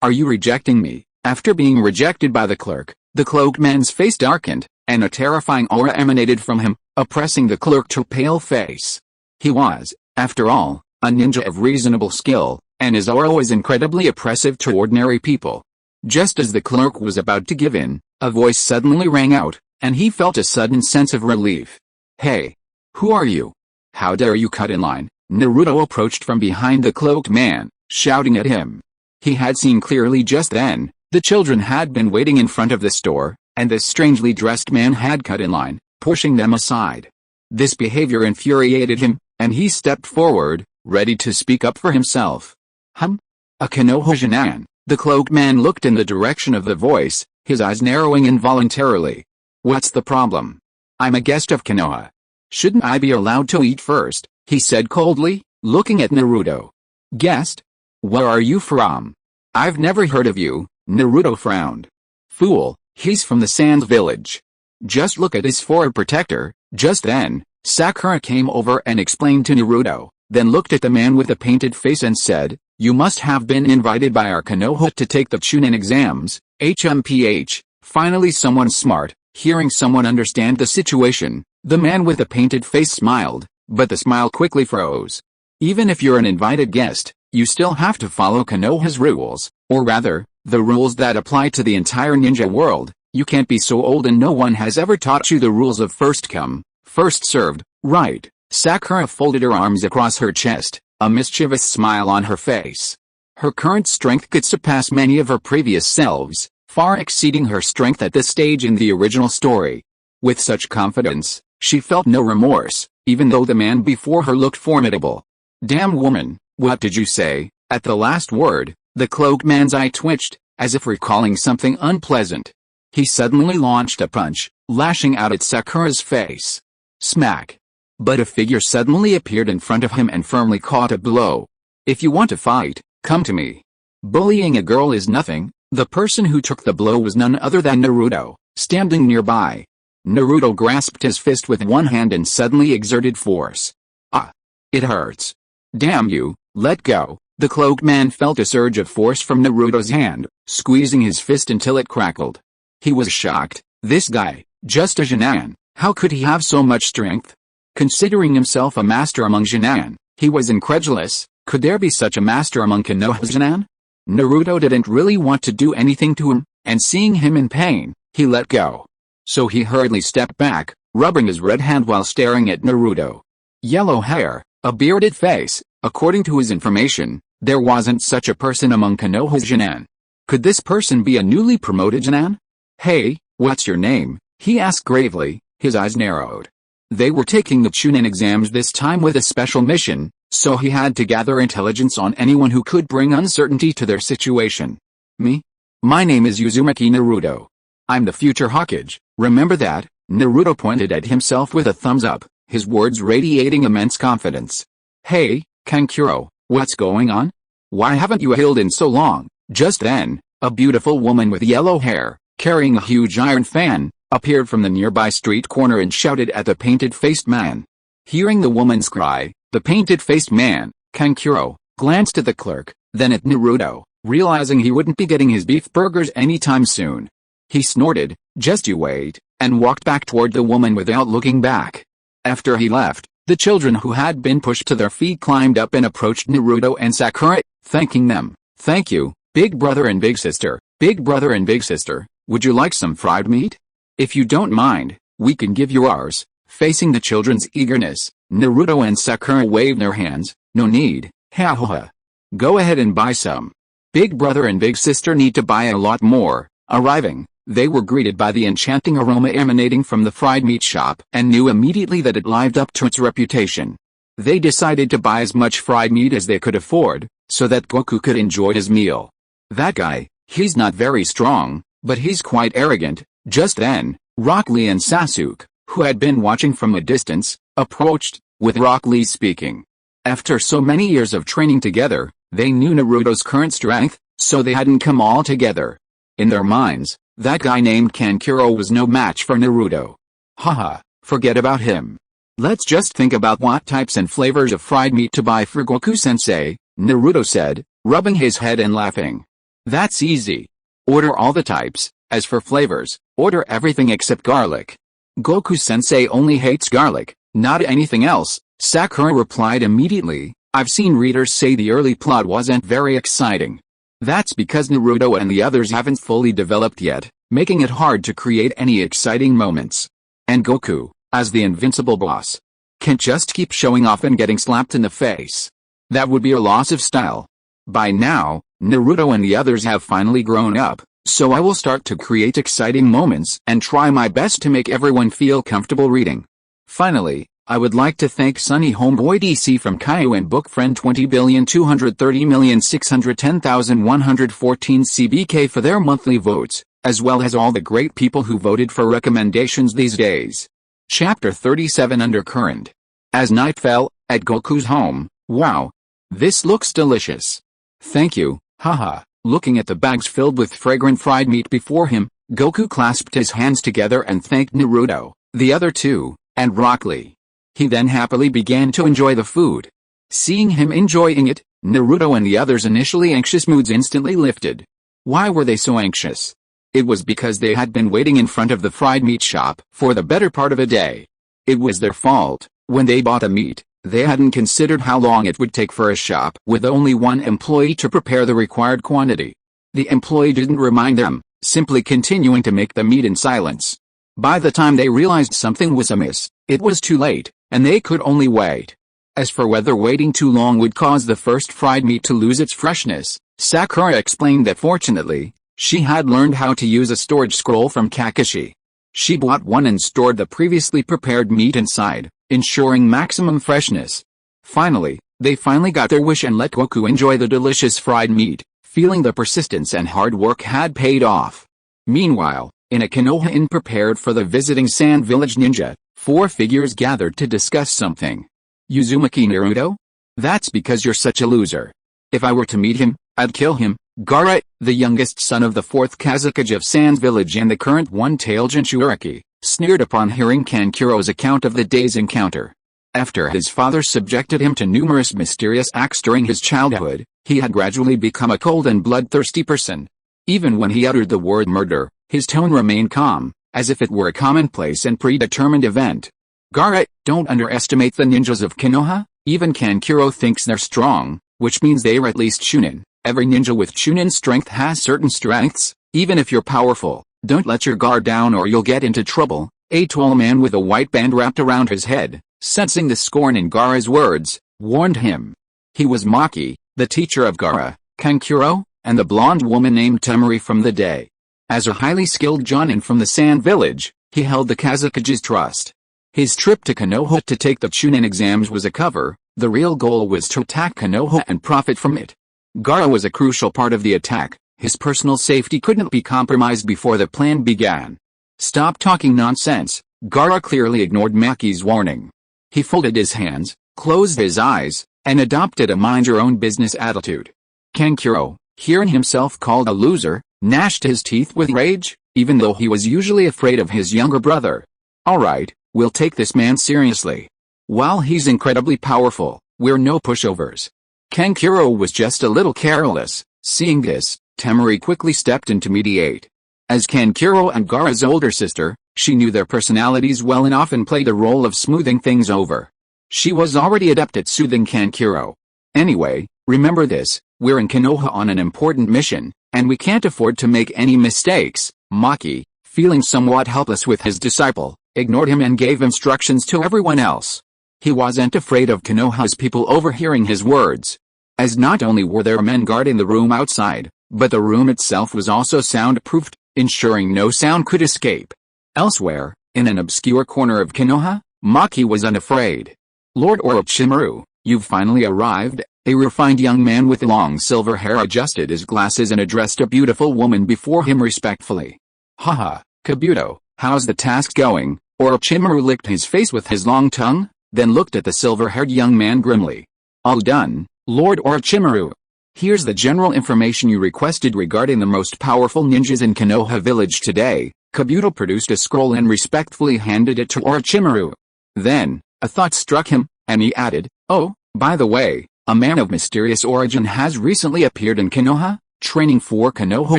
Are you rejecting me? After being rejected by the clerk, the cloaked man's face darkened, and a terrifying aura emanated from him, oppressing the clerk to a pale face. He was, after all, a ninja of reasonable skill, and his aura was incredibly oppressive to ordinary people. Just as the clerk was about to give in, a voice suddenly rang out, and he felt a sudden sense of relief. "Hey! Who are you? How dare you cut in line?" Naruto approached from behind the cloaked man, shouting at him. He had seen clearly just then, the children had been waiting in front of the store, and this strangely dressed man had cut in line, pushing them aside. This behavior infuriated him, and he stepped forward, ready to speak up for himself. A Konoha Jinan. The cloaked man looked in the direction of the voice, his eyes narrowing involuntarily. "What's the problem? I'm a guest of Konoha. Shouldn't I be allowed to eat first?" he said coldly, looking at Naruto. "Guest? Where are you from? I've never heard of you." Naruto frowned. "Fool, he's from the Sands village. Just look at his forehead protector." Just then, Sakura came over and explained to Naruto, then looked at the man with the painted face and said, "You must have been invited by our Konoha to take the Chunin exams, HMPH. Finally someone smart, hearing someone understand the situation, the man with the painted face smiled, but the smile quickly froze. Even if you're an invited guest, you still have to follow Konoha's rules, or rather, the rules that apply to the entire ninja world. You can't be so old and no one has ever taught you the rules of first come, first served, right? Sakura folded her arms across her chest, a mischievous smile on her face. Her current strength could surpass many of her previous selves, far exceeding her strength at this stage in the original story. With such confidence, she felt no remorse, even though the man before her looked formidable. Damn woman, what did you say? At the last word, the cloaked man's eye twitched, as if recalling something unpleasant. He suddenly launched a punch, lashing out at Sakura's face. Smack! But a figure suddenly appeared in front of him and firmly caught a blow. If you want to fight, come to me. Bullying a girl is nothing. The person who took the blow was none other than Naruto, standing nearby. Naruto grasped his fist with one hand and suddenly exerted force. Ah! It hurts. Damn you, let go. The cloaked man felt a surge of force from Naruto's hand, squeezing his fist until it crackled. He was shocked. This guy, just a Genin, how could he have so much strength? Considering himself a master among Genin, he was incredulous. Could there be such a master among Konoha's Genin? Naruto didn't really want to do anything to him, and seeing him in pain, he let go. So he hurriedly stepped back, rubbing his red hand while staring at Naruto. Yellow hair, a bearded face. According to his information, there wasn't such a person among Konoha's Genin. Could this person be a newly promoted Genin? Hey, what's your name? He asked gravely, his eyes narrowed. They were taking the Chunin exams this time with a special mission, so he had to gather intelligence on anyone who could bring uncertainty to their situation. Me? My name is Uzumaki Naruto. I'm the future Hokage, remember that? Naruto pointed at himself with a thumbs up, his words radiating immense confidence. Hey, Kankuro, what's going on? Why haven't you healed in so long? Just then, a beautiful woman with yellow hair, carrying a huge iron fan, appeared from the nearby street corner and shouted at the painted-faced man. Hearing the woman's cry, the painted-faced man, Kankuro, glanced at the clerk, then at Naruto, realizing he wouldn't be getting his beef burgers anytime soon. He snorted, just you wait, and walked back toward the woman without looking back. After he left, the children who had been pushed to their feet climbed up and approached Naruto and Sakura, thanking them. Thank you, big brother and big sister. Big brother and big sister, would you like some fried meat? If you don't mind, we can give you ours. Facing the children's eagerness, Naruto and Sakura waved their hands. No need, ha ha ha. Go ahead and buy some. Big brother and big sister need to buy a lot more. Arriving, they were greeted by the enchanting aroma emanating from the fried meat shop and knew immediately that it lived up to its reputation. They decided to buy as much fried meat as they could afford, so that Goku could enjoy his meal. That guy, he's not very strong, but he's quite arrogant. Just then, Rock Lee and Sasuke, who had been watching from a distance, approached, with Rock Lee speaking. After so many years of training together, they knew Naruto's current strength, so they hadn't come all together. In their minds, that guy named Kankuro was no match for Naruto. Haha, forget about him. Let's just think about what types and flavors of fried meat to buy for Goku-sensei, Naruto said, rubbing his head and laughing. That's easy. Order all the types. As for flavors, order everything except garlic. Goku-sensei only hates garlic, not anything else, Sakura replied immediately. I've seen readers say the early plot wasn't very exciting. That's because Naruto and the others haven't fully developed yet, making it hard to create any exciting moments. And Goku, as the invincible boss, can't just keep showing off and getting slapped in the face. That would be a loss of style. By now, Naruto and the others have finally grown up, so I will start to create exciting moments and try my best to make everyone feel comfortable reading. Finally, I would like to thank Sunny Homeboy DC from Caillou and Book Friend 20,230,610,114 CBK for their monthly votes, as well as all the great people who voted for recommendations these days. Chapter 37 Undercurrent. As night fell, at Goku's home, wow. This looks delicious. Thank you, haha. Looking at the bags filled with fragrant fried meat before him, Goku clasped his hands together and thanked Naruto, the other two, and Rock Lee. He then happily began to enjoy the food. Seeing him enjoying it, Naruto and the others' initially anxious moods instantly lifted. Why were they so anxious? It was because they had been waiting in front of the fried meat shop for the better part of a day. It was their fault. When they bought the meat, they hadn't considered how long it would take for a shop with only one employee to prepare the required quantity. The employee didn't remind them, simply continuing to make the meat in silence. By the time they realized something was amiss, it was too late, and they could only wait. As for whether waiting too long would cause the first fried meat to lose its freshness, Sakura explained that fortunately, she had learned how to use a storage scroll from Kakashi. She bought one and stored the previously prepared meat inside, ensuring maximum freshness. Finally, they got their wish and let Goku enjoy the delicious fried meat, feeling the persistence and hard work had paid off. Meanwhile, in a Konoha inn prepared for the visiting Sand Village ninja, 4 figures gathered to discuss something. Uzumaki Naruto? That's because you're such a loser. If I were to meet him, I'd kill him. Gaara, the youngest son of the 4th Kazekage of Sand Village and the current one-tailed Jinchuriki, sneered upon hearing Kankuro's account of the day's encounter. After his father subjected him to numerous mysterious acts during his childhood, he had gradually become a cold and bloodthirsty person. Even when he uttered the word murder, his tone remained calm, as if it were a commonplace and predetermined event. Gaara, don't underestimate the ninjas of Konoha. Even Kankuro thinks they're strong, which means they're at least Chunin. Every ninja with Chunin strength has certain strengths. Even if you're powerful, don't let your guard down or you'll get into trouble. A tall man with a white band wrapped around his head, sensing the scorn in Gaara's words, warned him. He was Maki, the teacher of Gaara, Kankuro, and the blonde woman named Temari from the day. As a highly skilled Jonin from the Sand Village, he held the Kazekage's trust. His trip to Konoha to take the Chunin exams was a cover. The real goal was to attack Konoha and profit from it. Gaara was a crucial part of the attack. His personal safety couldn't be compromised before the plan began. Stop talking nonsense. Gaara clearly ignored Maki's warning. He folded his hands, closed his eyes, and adopted a mind-your-own-business attitude. Kankuro, hearing himself called a loser, gnashed his teeth with rage, even though he was usually afraid of his younger brother. Alright, we'll take this man seriously. While he's incredibly powerful, we're no pushovers. Kankuro was just a little careless. Seeing this, Temari quickly stepped in to mediate. As Kankuro and Gaara's older sister, she knew their personalities well and often played the role of smoothing things over. She was already adept at soothing Kankuro. Anyway, remember this, we're in Konoha on an important mission, and we can't afford to make any mistakes. Maki, feeling somewhat helpless with his disciple, ignored him and gave instructions to everyone else. He wasn't afraid of Konoha's people overhearing his words, as not only were there men guarding the room outside, but the room itself was also soundproofed, ensuring no sound could escape. Elsewhere, in an obscure corner of Konoha, Maki was unafraid. Lord Orochimaru, you've finally arrived. A refined young man with long silver hair adjusted his glasses and addressed a beautiful woman before him respectfully. Haha, Kabuto, how's the task going? Orochimaru licked his face with his long tongue, then looked at the silver-haired young man grimly. All done, Lord Orochimaru. Here's the general information you requested regarding the most powerful ninjas in Konoha village today. Kabuto produced a scroll and respectfully handed it to Orochimaru. Then, a thought struck him, and he added, oh, by the way, a man of mysterious origin has recently appeared in Konoha, training for Konoha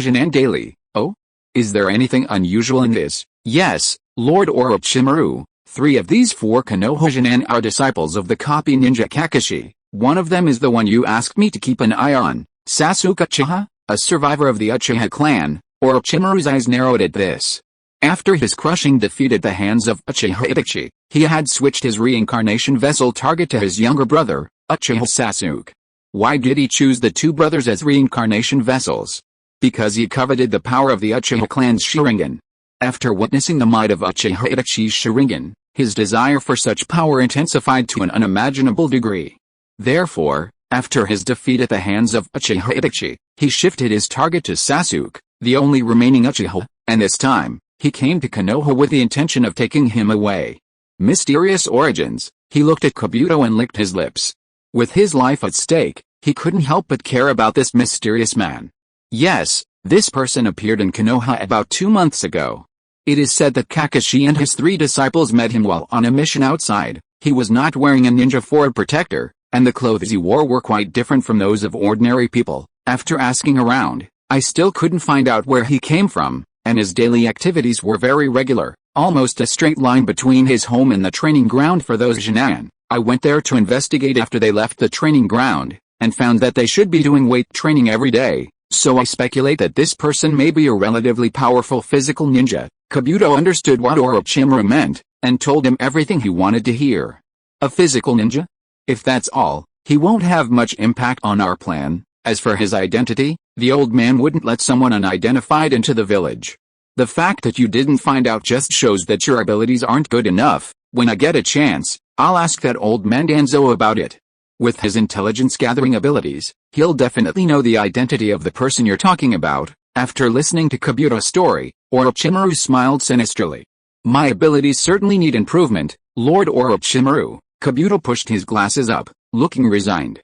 Jinan daily. Oh? Is there anything unusual in this? Yes, Lord Orochimaru. 3 of these 4 Konoha Jinan are disciples of the copy ninja Kakashi. One of them is the one you asked me to keep an eye on, Sasuke Uchiha, a survivor of the Uchiha clan. Orochimaru's eyes narrowed at this. After his crushing defeat at the hands of Uchiha Itachi, he had switched his reincarnation vessel target to his younger brother, Uchiha Sasuke. Why did he choose the 2 brothers as reincarnation vessels? Because he coveted the power of the Uchiha clan's Sharingan. After witnessing the might of Uchiha Itachi's Sharingan, his desire for such power intensified to an unimaginable degree. Therefore, after his defeat at the hands of Uchiha Itachi, he shifted his target to Sasuke, the only remaining Uchiha, and this time, he came to Konoha with the intention of taking him away. Mysterious origins. He looked at Kabuto and licked his lips. With his life at stake, he couldn't help but care about this mysterious man. Yes, this person appeared in Konoha about 2 months ago. It is said that Kakashi and his 3 disciples met him while on a mission outside. He was not wearing a ninja form protector, and the clothes he wore were quite different from those of ordinary people. After asking around, I still couldn't find out where he came from. and his daily activities were very regular, almost a straight line between his home and the training ground for those Jinan. I went there to investigate after they left the training ground, and found that they should be doing weight training every day, so I speculate that this person may be a relatively powerful physical ninja. Kabuto understood what Orochimaru meant, and told him everything he wanted to hear. A physical ninja? If that's all, he won't have much impact on our plan. As for his identity, the old man wouldn't let someone unidentified into the village. The fact that you didn't find out just shows that your abilities aren't good enough. When I get a chance, I'll ask that old man Danzo about it. With his intelligence-gathering abilities, he'll definitely know the identity of the person you're talking about. After listening to Kabuto's story, Orochimaru smiled sinisterly. My abilities certainly need improvement, Lord Orochimaru. Kabuto pushed his glasses up, looking resigned.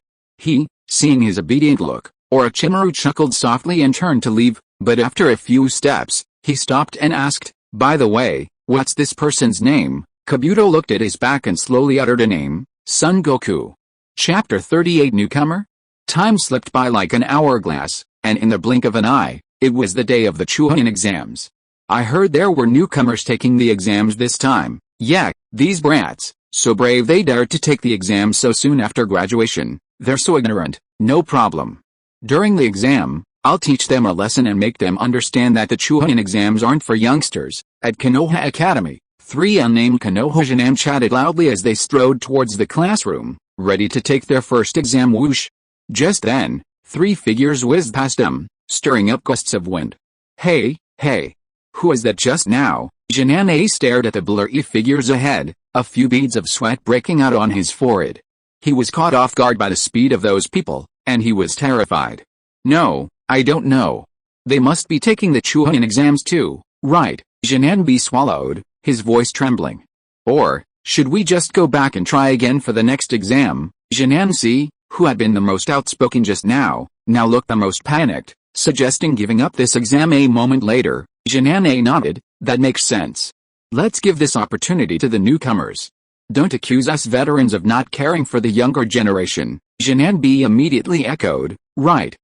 Seeing his obedient look, Orochimaru chuckled softly and turned to leave, but after a few steps, he stopped and asked, by the way, what's this person's name? Kabuto looked at his back and slowly uttered a name, Son Goku. Chapter 38 Newcomer? Time slipped by like an hourglass, and in the blink of an eye, it was the day of the Chunin exams. I heard there were newcomers taking the exams this time. Yeah, these brats, so brave they dared to take the exams so soon after graduation. They're so ignorant. No problem. During the exam, I'll teach them a lesson and make them understand that the Chunin exams aren't for youngsters. At Konoha Academy, 3 unnamed Konoha Jinan chatted loudly as they strode towards the classroom, ready to take their first exam. Whoosh! Just then, 3 figures whizzed past them, stirring up gusts of wind. Hey, who is that just now? Jinan stared at the blurry figures ahead, a few beads of sweat breaking out on his forehead. He was caught off guard by the speed of those people, and he was terrified. No, I don't know. They must be taking the Chunin exams too, right? Jinan swallowed, his voice trembling. Or, should we just go back and try again for the next exam? Jinan, who had been the most outspoken just now looked the most panicked, suggesting giving up this exam. A moment later, Jinan nodded, that makes sense. Let's give this opportunity to the newcomers. Don't accuse us veterans of not caring for the younger generation. Jinan immediately echoed, right.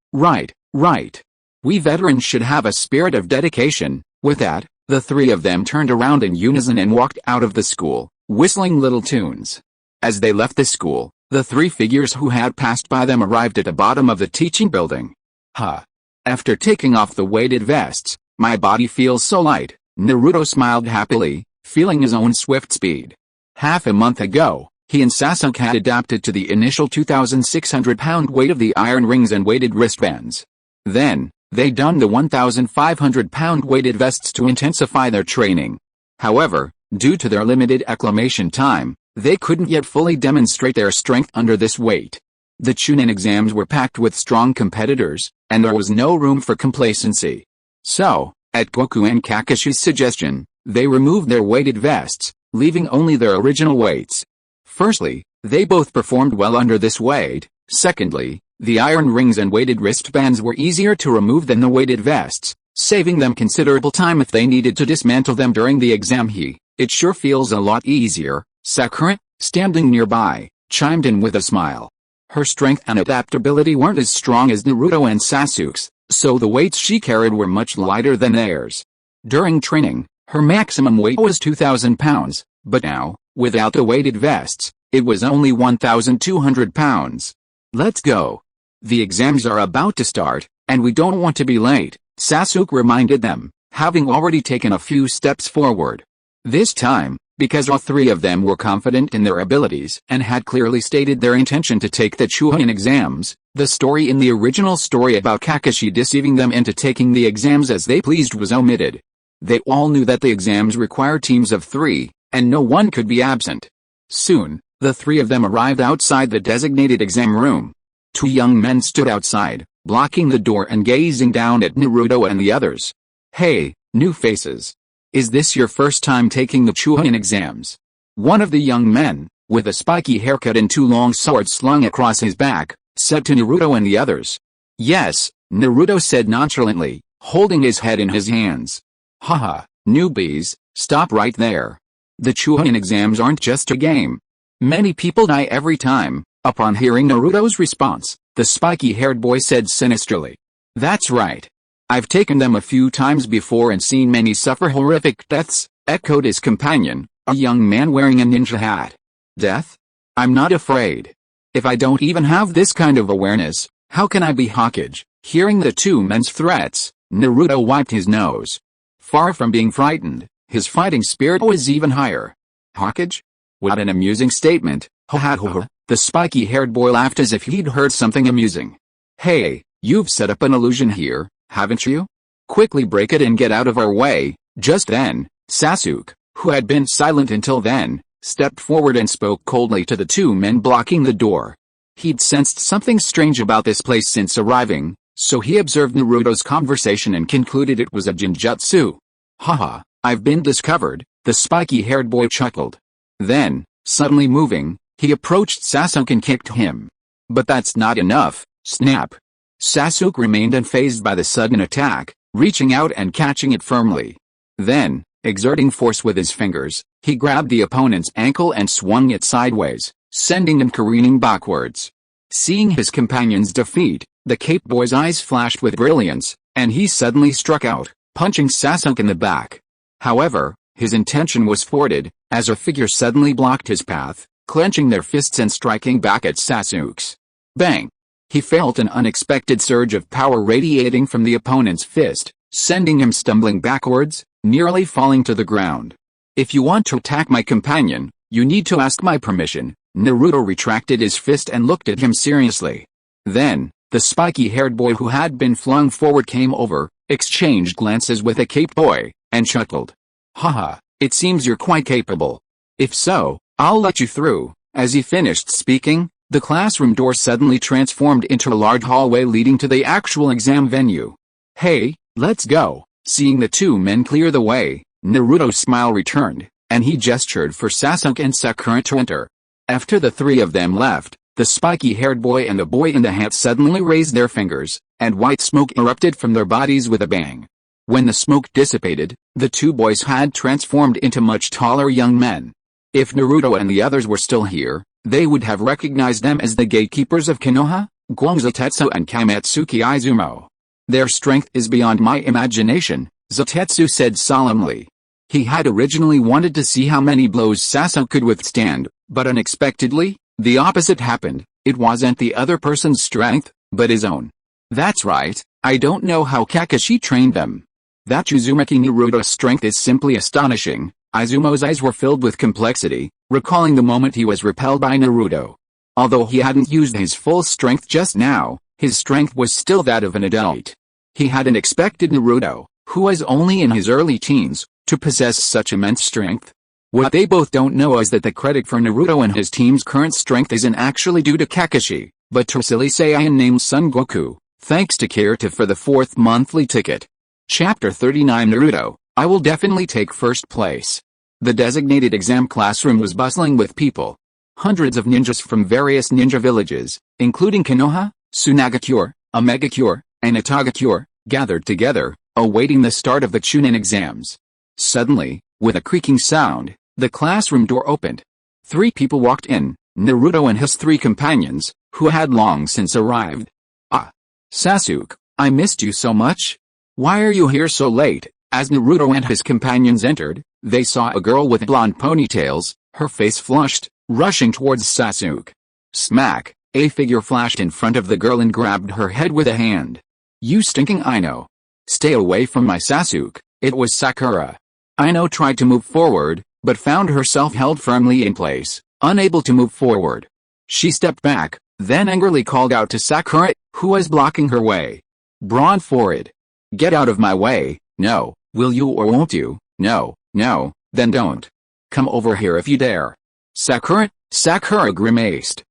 We veterans should have a spirit of dedication. With that, the 3 of them turned around in unison and walked out of the school, whistling little tunes. As they left the school, the 3 figures who had passed by them arrived at the bottom of the teaching building. After taking off the weighted vests, my body feels so light. Naruto smiled happily, feeling his own swift speed. Half a month ago, he and Sasuke had adapted to the initial 2,600-pound weight of the iron rings and weighted wristbands. Then, they donned the 1,500-pound weighted vests to intensify their training. However, due to their limited acclimation time, they couldn't yet fully demonstrate their strength under this weight. The Chunin exams were packed with strong competitors, and there was no room for complacency. So, at Goku and Kakashi's suggestion, they removed their weighted vests, leaving only their original weights. Firstly, they both performed well under this weight. Secondly, the iron rings and weighted wristbands were easier to remove than the weighted vests, saving them considerable time if they needed to dismantle them during the exam. It sure feels a lot easier. Sakura, standing nearby, chimed in with a smile. Her strength and adaptability weren't as strong as Naruto and Sasuke's, so the weights she carried were much lighter than theirs. During training, her maximum weight was 2,000 pounds, but now, without the weighted vests, it was only 1,200 pounds. Let's go. The exams are about to start, and we don't want to be late, Sasuke reminded them, having already taken a few steps forward. This time, because all 3 of them were confident in their abilities and had clearly stated their intention to take the Chunin exams, the story in the original story about Kakashi deceiving them into taking the exams as they pleased was omitted. They all knew that the exams require teams of 3, and no one could be absent. Soon, the 3 of them arrived outside the designated exam room. 2 young men stood outside, blocking the door and gazing down at Naruto and the others. Hey, new faces. Is this your first time taking the Chunin exams? One of the young men, with a spiky haircut and 2 long swords slung across his back, said to Naruto and the others. Yes, Naruto said nonchalantly, holding his head in his hands. Haha, newbies, stop right there. The Chunin exams aren't just a game. Many people die every time. Upon hearing Naruto's response, the spiky-haired boy said sinisterly. That's right. I've taken them a few times before and seen many suffer horrific deaths, echoed his companion, a young man wearing a ninja hat. Death? I'm not afraid. If I don't even have this kind of awareness, how can I be Hokage? Hearing the two men's threats, Naruto wiped his nose. Far from being frightened, his fighting spirit was even higher. Hokage? What an amusing statement, ha ha ha. The spiky-haired boy laughed as if he'd heard something amusing. Hey, you've set up an illusion here, haven't you? Quickly break it and get out of our way. Just then, Sasuke, who had been silent until then, stepped forward and spoke coldly to the two men blocking the door. He'd sensed something strange about this place since arriving, so he observed Naruto's conversation and concluded it was a genjutsu. Haha, I've been discovered, the spiky-haired boy chuckled. Then, suddenly moving, he approached Sasuke and kicked him. But that's not enough, snap. Sasuke remained unfazed by the sudden attack, reaching out and catching it firmly. Then, exerting force with his fingers, he grabbed the opponent's ankle and swung it sideways, sending him careening backwards. Seeing his companion's defeat, the Cape Boy's eyes flashed with brilliance, and he suddenly struck out, punching Sasuke in the back. However, his intention was thwarted, as a figure suddenly blocked his path, clenching their fists and striking back at Sasuke's. Bang! He felt an unexpected surge of power radiating from the opponent's fist, sending him stumbling backwards, nearly falling to the ground. If you want to attack my companion, you need to ask my permission. Naruto retracted his fist and looked at him seriously. Then, the spiky-haired boy who had been flung forward came over, exchanged glances with the Cape Boy, and chuckled. Haha, it seems you're quite capable. If so, I'll let you through. As he finished speaking, the classroom door suddenly transformed into a large hallway leading to the actual exam venue. Hey, let's go. Seeing the two men clear the way, Naruto's smile returned, and he gestured for Sasuke and Sakura to enter. After the three of them left, the spiky-haired boy and the boy in the hat suddenly raised their fingers, and white smoke erupted from their bodies with a bang. When the smoke dissipated, the two boys had transformed into much taller young men. If Naruto and the others were still here, they would have recognized them as the gatekeepers of Konoha, Zetsu and Kamatsuki Izumo. Their strength is beyond my imagination, Zetsu said solemnly. He had originally wanted to see how many blows Sasuke could withstand, but unexpectedly, the opposite happened. It wasn't the other person's strength, but his own. That's right, I don't know how Kakashi trained them. That Uzumaki Naruto's strength is simply astonishing. Izumo's eyes were filled with complexity, recalling the moment he was repelled by Naruto. Although he hadn't used his full strength just now, his strength was still that of an adult. He hadn't expected Naruto, who was only in his early teens, to possess such immense strength. What they both don't know is that the credit for Naruto and his team's current strength isn't actually due to Kakashi, but to a silly Saiyan named Son Goku, thanks to Kirito for the 4th monthly ticket. Chapter 39 Naruto, I will definitely take first place. The designated exam classroom was bustling with people. Hundreds of ninjas from various ninja villages, including Konoha, Tsunagakure, Omegakure, and Itagakure, gathered together, awaiting the start of the Chunin exams. Suddenly, with a creaking sound, the classroom door opened. 3 people walked in, Naruto and his 3 companions, who had long since arrived. Ah! Sasuke, I missed you so much. Why are you here so late? As Naruto and his companions entered, they saw a girl with blonde ponytails, her face flushed, rushing towards Sasuke. Smack! A figure flashed in front of the girl and grabbed her head with a hand. You stinking Ino! Stay away from my Sasuke. It was Sakura. Ino tried to move forward, but found herself held firmly in place, unable to move forward. She stepped back, then angrily called out to Sakura, who was blocking her way. Brawn forehead. Get out of my way. No, will you or won't you? No, then don't. Come over here if you dare. Sakura grimaced.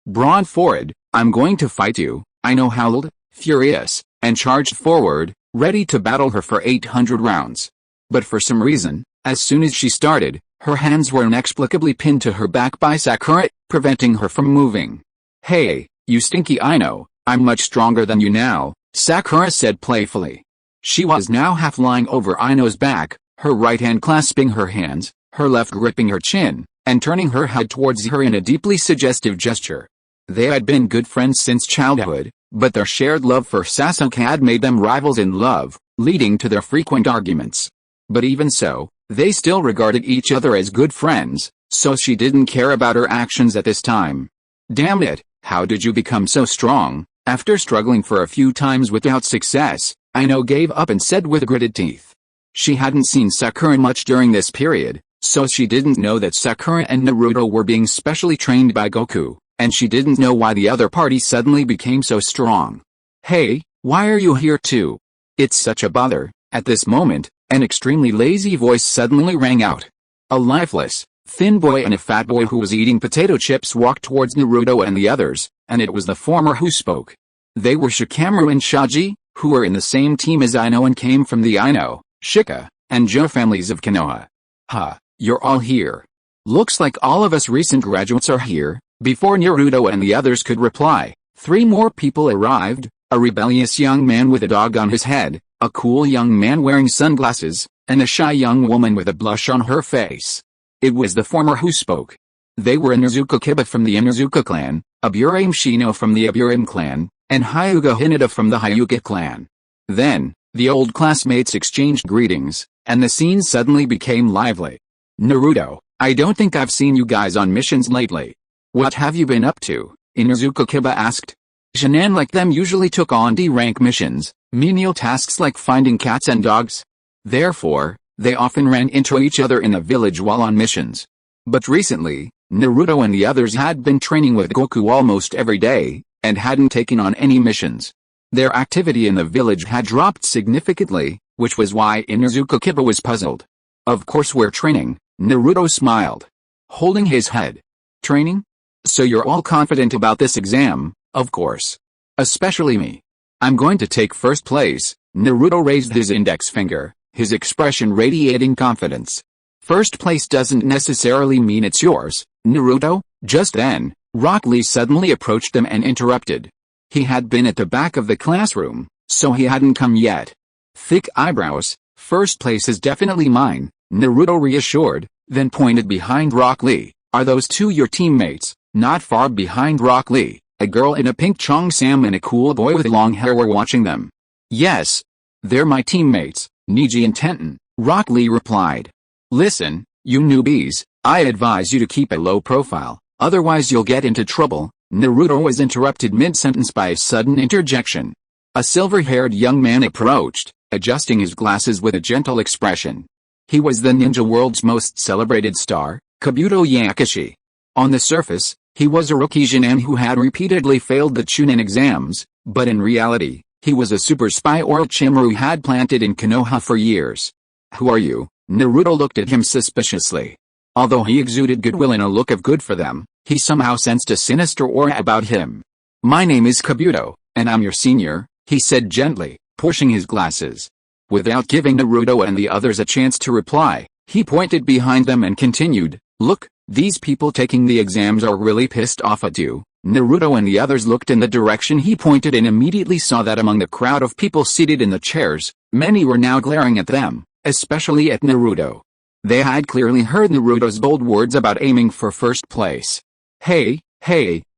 Brawn forehead, I'm going to fight you, Ino howled, furious, and charged forward, ready to battle her for 800 rounds. But for some reason, as soon as she started, her hands were inexplicably pinned to her back by Sakura, preventing her from moving. Hey, you stinky Ino, I'm much stronger than you now, Sakura said playfully. She was now half lying over Ino's back, her right hand clasping her hands, her left gripping her chin, and turning her head towards her in a deeply suggestive gesture. They had been good friends since childhood, but their shared love for Sasuke had made them rivals in love, leading to their frequent arguments. But even so, they still regarded each other as good friends, so she didn't care about her actions at this time. Damn it, how did you become so strong? After struggling for a few times without success, Ino gave up and said with gritted teeth. She hadn't seen Sakura much during this period, so she didn't know that Sakura and Naruto were being specially trained by Goku, and she didn't know why the other party suddenly became so strong. Hey, why are you here too? It's such a bother. At this moment, an extremely lazy voice suddenly rang out. A lifeless, thin boy and a fat boy who was eating potato chips walked towards Naruto and the others, and it was the former who spoke. They were Shikamaru and Shaji, who were in the same team as Ino and came from the Ino, Shika, and Jo families of Konoha. Ha, you're all here. Looks like all of us recent graduates are here. Before Naruto and the others could reply, 3 more people arrived, a rebellious young man with a dog on his head, a cool young man wearing sunglasses, and a shy young woman with a blush on her face. It was the former who spoke. They were Inuzuka Kiba from the Inuzuka clan, Aburame Shino from the Aburame clan, and Hyuga Hinata from the Hyuga clan. Then, the old classmates exchanged greetings, and the scene suddenly became lively. Naruto, I don't think I've seen you guys on missions lately. What have you been up to? Inuzuka Kiba asked. Shanan like them usually took on D-rank missions, menial tasks like finding cats and dogs. Therefore, they often ran into each other in the village while on missions. But recently, Naruto and the others had been training with Goku almost every day, and hadn't taken on any missions. Their activity in the village had dropped significantly, which was why Inuzuka Kiba was puzzled. Of course we're training, Naruto smiled, holding his head. Training? So you're all confident about this exam? Of course. Especially me. I'm going to take first place. Naruto raised his index finger, his expression radiating confidence. First place doesn't necessarily mean it's yours, Naruto. Just then, Rock Lee suddenly approached them and interrupted. He had been at the back of the classroom, so he hadn't come yet. Thick eyebrows. First place is definitely mine, Naruto reassured, then pointed behind Rock Lee. Are those 2 your teammates? Not far behind Rock Lee, a girl in a pink cheongsam and a cool boy with long hair were watching them. Yes. They're my teammates, Neji and Tenten, Rock Lee replied. Listen, you newbies, I advise you to keep a low profile, otherwise you'll get into trouble. Naruto was interrupted mid-sentence by a sudden interjection. A silver-haired young man approached, adjusting his glasses with a gentle expression. He was the ninja world's most celebrated star, Kabuto Yakushi. On the surface, he was a rookie Jonin who had repeatedly failed the Chunin exams, but in reality, he was a super spy or chimera who had planted in Konoha for years. Who are you? Naruto looked at him suspiciously. Although he exuded goodwill and a look of good for them, he somehow sensed a sinister aura about him. My name is Kabuto, and I'm your senior, he said gently, pushing his glasses. Without giving Naruto and the others a chance to reply, he pointed behind them and continued, Look, these people taking the exams are really pissed off at you. Naruto and the others looked in the direction he pointed and immediately saw that among the crowd of people seated in the chairs, many were now glaring at them, especially at Naruto. They had clearly heard Naruto's bold words about aiming for first place. Hey,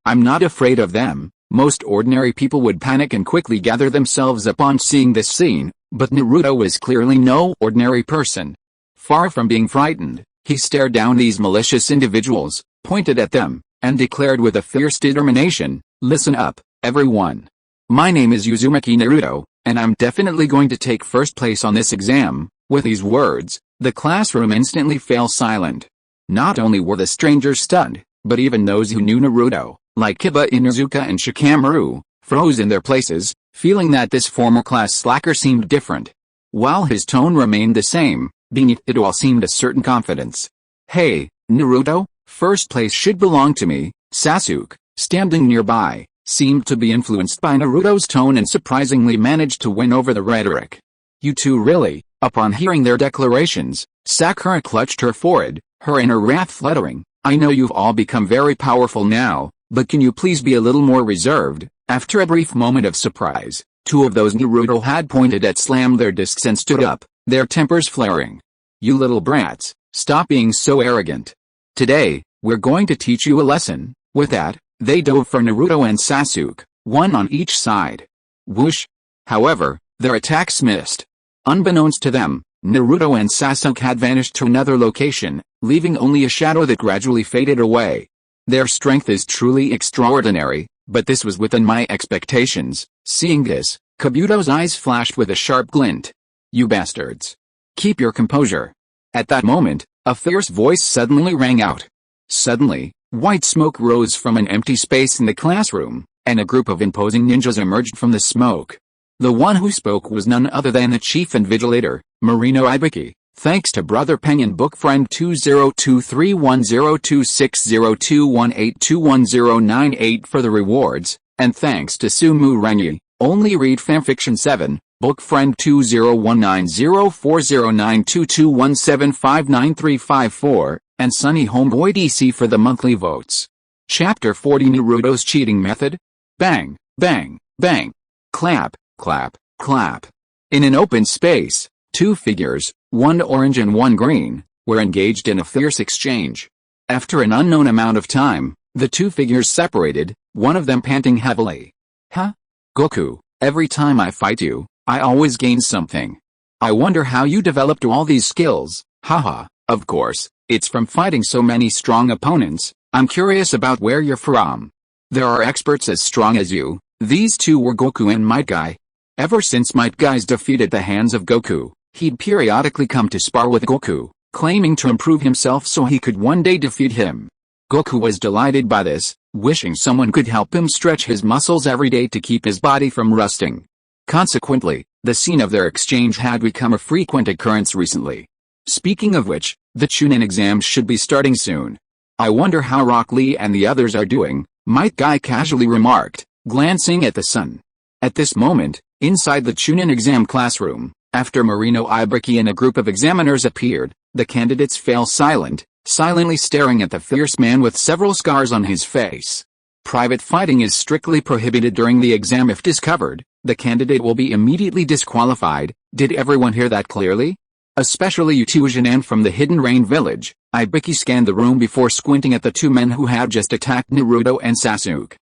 I'm not afraid of them. Most ordinary people would panic and quickly gather themselves upon seeing this scene, but Naruto was clearly no ordinary person. Far from being frightened, he stared down these malicious individuals, pointed at them, and declared with a fierce determination, Listen up, everyone. My name is Uzumaki Naruto, and I'm definitely going to take first place on this exam. With these words, the classroom instantly fell silent. Not only were the strangers stunned, but even those who knew Naruto, like Kiba Inuzuka and Shikamaru, froze in their places, feeling that this former class slacker seemed different. While his tone remained the same, beneath it all seemed a certain confidence. Hey, Naruto, first place should belong to me. Sasuke, standing nearby, seemed to be influenced by Naruto's tone and surprisingly managed to win over the rhetoric. You two really? Upon hearing their declarations, Sakura clutched her forehead, her inner wrath fluttering. I know you've all become very powerful now, but can you please be a little more reserved? After a brief moment of surprise, 2 of those Naruto had pointed at slammed their discs and stood up, their tempers flaring. You little brats, stop being so arrogant. Today, we're going to teach you a lesson. With that, they dove for Naruto and Sasuke, one on each side. Whoosh! However, their attacks missed. Unbeknownst to them, Naruto and Sasuke had vanished to another location, leaving only a shadow that gradually faded away. Their strength is truly extraordinary, but this was within my expectations. Seeing this, Kabuto's eyes flashed with a sharp glint. You bastards! Keep your composure. At that moment, a fierce voice suddenly rang out. Suddenly, white smoke rose from an empty space in the classroom, and a group of imposing ninjas emerged from the smoke. The one who spoke was none other than the chief invigilator, Marino Ibiki. Thanks to Brother Peng and book friend 202310260218211098 for the rewards, and thanks to Sumu Renyi, Only Read Fanfiction 7, book friend 2019040922175935 and Sunny Homeboy DC for the monthly votes. Chapter 40 Naruto's Cheating Method? Bang, bang, bang. Clap, clap, clap. In an open space, two figures, one orange and one green, were engaged in a fierce exchange. After an unknown amount of time, the two figures separated, one of them panting heavily. Huh? Goku, every time I fight you, I always gain something. I wonder how you developed all these skills. Haha, of course, it's from fighting so many strong opponents. I'm curious about where you're from. There are experts as strong as you. These two were Goku and Might Guy. Ever since Might Guy's defeat at the hands of Goku, he'd periodically come to spar with Goku, claiming to improve himself so he could one day defeat him. Goku was delighted by this, wishing someone could help him stretch his muscles every day to keep his body from rusting. Consequently, the scene of their exchange had become a frequent occurrence recently. Speaking of which, the Chunin exams should be starting soon. I wonder how Rock Lee and the others are doing, Might Guy casually remarked, glancing at the sun. At this moment, inside the Chunin exam classroom, after Marino Ibiki and a group of examiners appeared, the candidates fell silent, silently staring at the fierce man with several scars on his face. Private fighting is strictly prohibited during the exam. If discovered, the candidate will be immediately disqualified. Did everyone hear that clearly? Especially Utujinan from the Hidden Rain village. Ibiki scanned the room before squinting at the two men who had just attacked Naruto and Sasuke.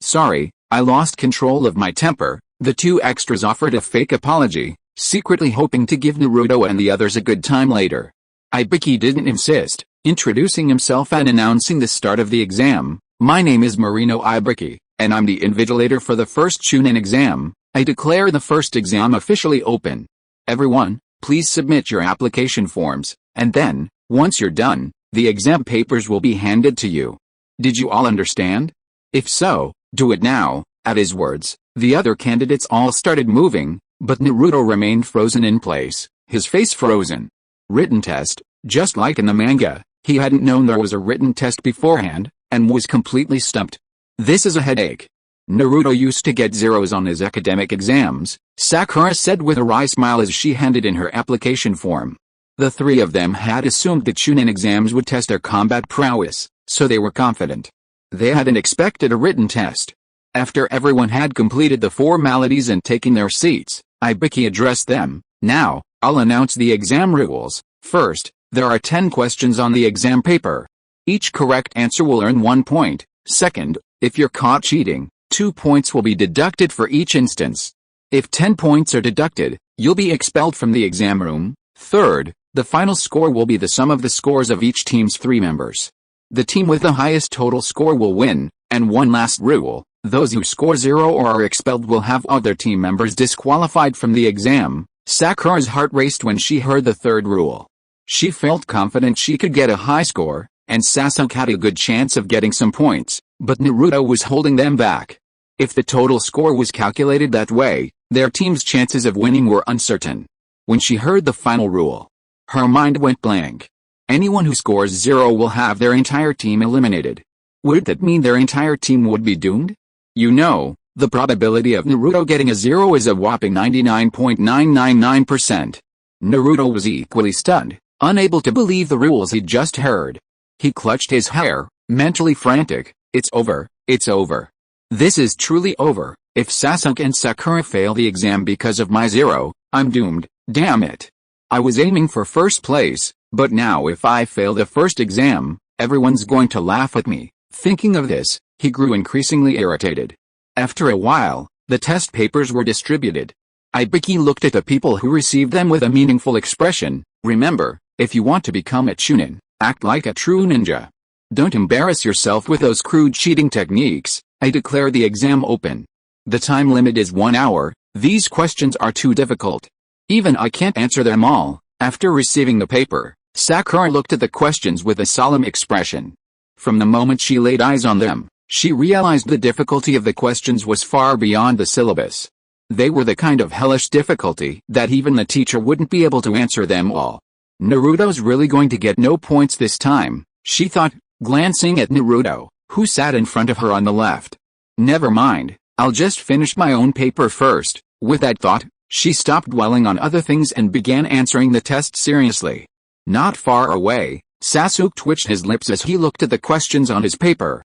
Sorry, I lost control of my temper. The two extras offered a fake apology, secretly hoping to give Naruto and the others a good time later. Ibiki didn't insist, introducing himself and announcing the start of the exam. My name is Marino Ibiki, and I'm the invigilator for the first Chunin exam. I declare the first exam officially open. Everyone, please submit your application forms, and then, once you're done, the exam papers will be handed to you. Did you all understand? If so, do it now. At his words, the other candidates all started moving, but Naruto remained frozen in place, his face frozen. Written test, just like in the manga, he hadn't known there was a written test beforehand, and was completely stumped. This is a headache. Naruto used to get zeros on his academic exams, Sakura said with a wry smile as she handed in her application form. The three of them had assumed the Chunin exams would test their combat prowess, so they were confident. They hadn't expected a written test. After everyone had completed the formalities and taken their seats, Ibiki addressed them. Now, I'll announce the exam rules. First, there are 10 questions on the exam paper. Each correct answer will earn 1 point. Second, if you're caught cheating, 2 points will be deducted for each instance. If 10 points are deducted, you'll be expelled from the exam room. Third, the final score will be the sum of the scores of each team's 3 members. The team with the highest total score will win, and one last rule, those who score 0 or are expelled will have other team members disqualified from the exam. Sakura's heart raced when she heard the third rule. She felt confident she could get a high score, and Sasuke had a good chance of getting some points, but Naruto was holding them back. If the total score was calculated that way, their team's chances of winning were uncertain. When she heard the final rule, her mind went blank. Anyone who scores 0 will have their entire team eliminated. Would that mean their entire team would be doomed? You know, the probability of Naruto getting a 0 is a whopping 99.999%. Naruto was equally stunned, unable to believe the rules he'd just heard. He clutched his hair, mentally frantic. It's over, it's over. This is truly over. If Sasuke and Sakura fail the exam because of my 0, I'm doomed, damn it. I was aiming for first place, but now if I fail the first exam, everyone's going to laugh at me. Thinking of this, he grew increasingly irritated. After a while, the test papers were distributed. Ibiki looked at the people who received them with a meaningful expression. Remember, if you want to become a chunin, act like a true ninja. Don't embarrass yourself with those crude cheating techniques. I declare the exam open. The time limit is 1 hour. These questions are too difficult. Even I can't answer them all. After receiving the paper, Sakura looked at the questions with a solemn expression. From the moment she laid eyes on them, she realized the difficulty of the questions was far beyond the syllabus. They were the kind of hellish difficulty that even the teacher wouldn't be able to answer them all. Naruto's really going to get no points this time, she thought, glancing at Naruto, who sat in front of her on the left. Never mind, I'll just finish my own paper first. With that thought, she stopped dwelling on other things and began answering the test seriously. Not far away, Sasuke twitched his lips as he looked at the questions on his paper.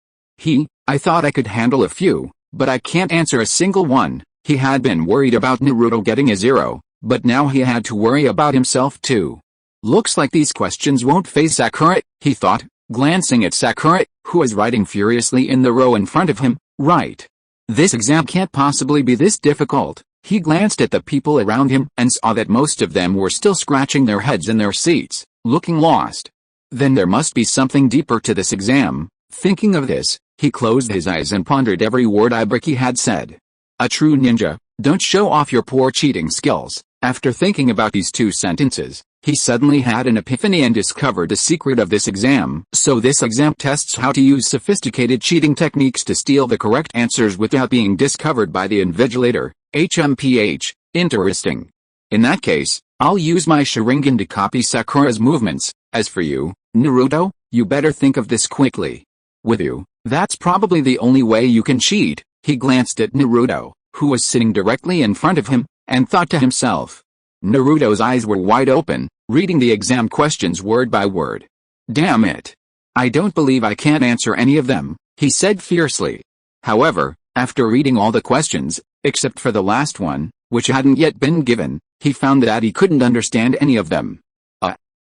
I thought I could handle a few, but I can't answer a single one. He had been worried about Naruto getting a 0, but now he had to worry about himself too. Looks like these questions won't faze Sakura, he thought, glancing at Sakura, who was writing furiously in the row in front of him. Right. This exam can't possibly be this difficult. He glanced at the people around him and saw that most of them were still scratching their heads in their seats, looking lost. Then there must be something deeper to this exam. Thinking of this, he closed his eyes and pondered every word Ibiki had said. A true ninja, don't show off your poor cheating skills. After thinking about these 2 sentences, he suddenly had an epiphany and discovered the secret of this exam. So this exam tests how to use sophisticated cheating techniques to steal the correct answers without being discovered by the invigilator. HMPH, interesting. In that case, I'll use my Sharingan to copy Sakura's movements. As for you, Naruto, you better think of this quickly. With you, that's probably the only way you can cheat. He glanced at Naruto, who was sitting directly in front of him, and thought to himself. Naruto's eyes were wide open, reading the exam questions word by word. Damn it. I don't believe I can't answer any of them, he said fiercely. However, after reading all the questions, except for the last one, which hadn't yet been given, he found that he couldn't understand any of them.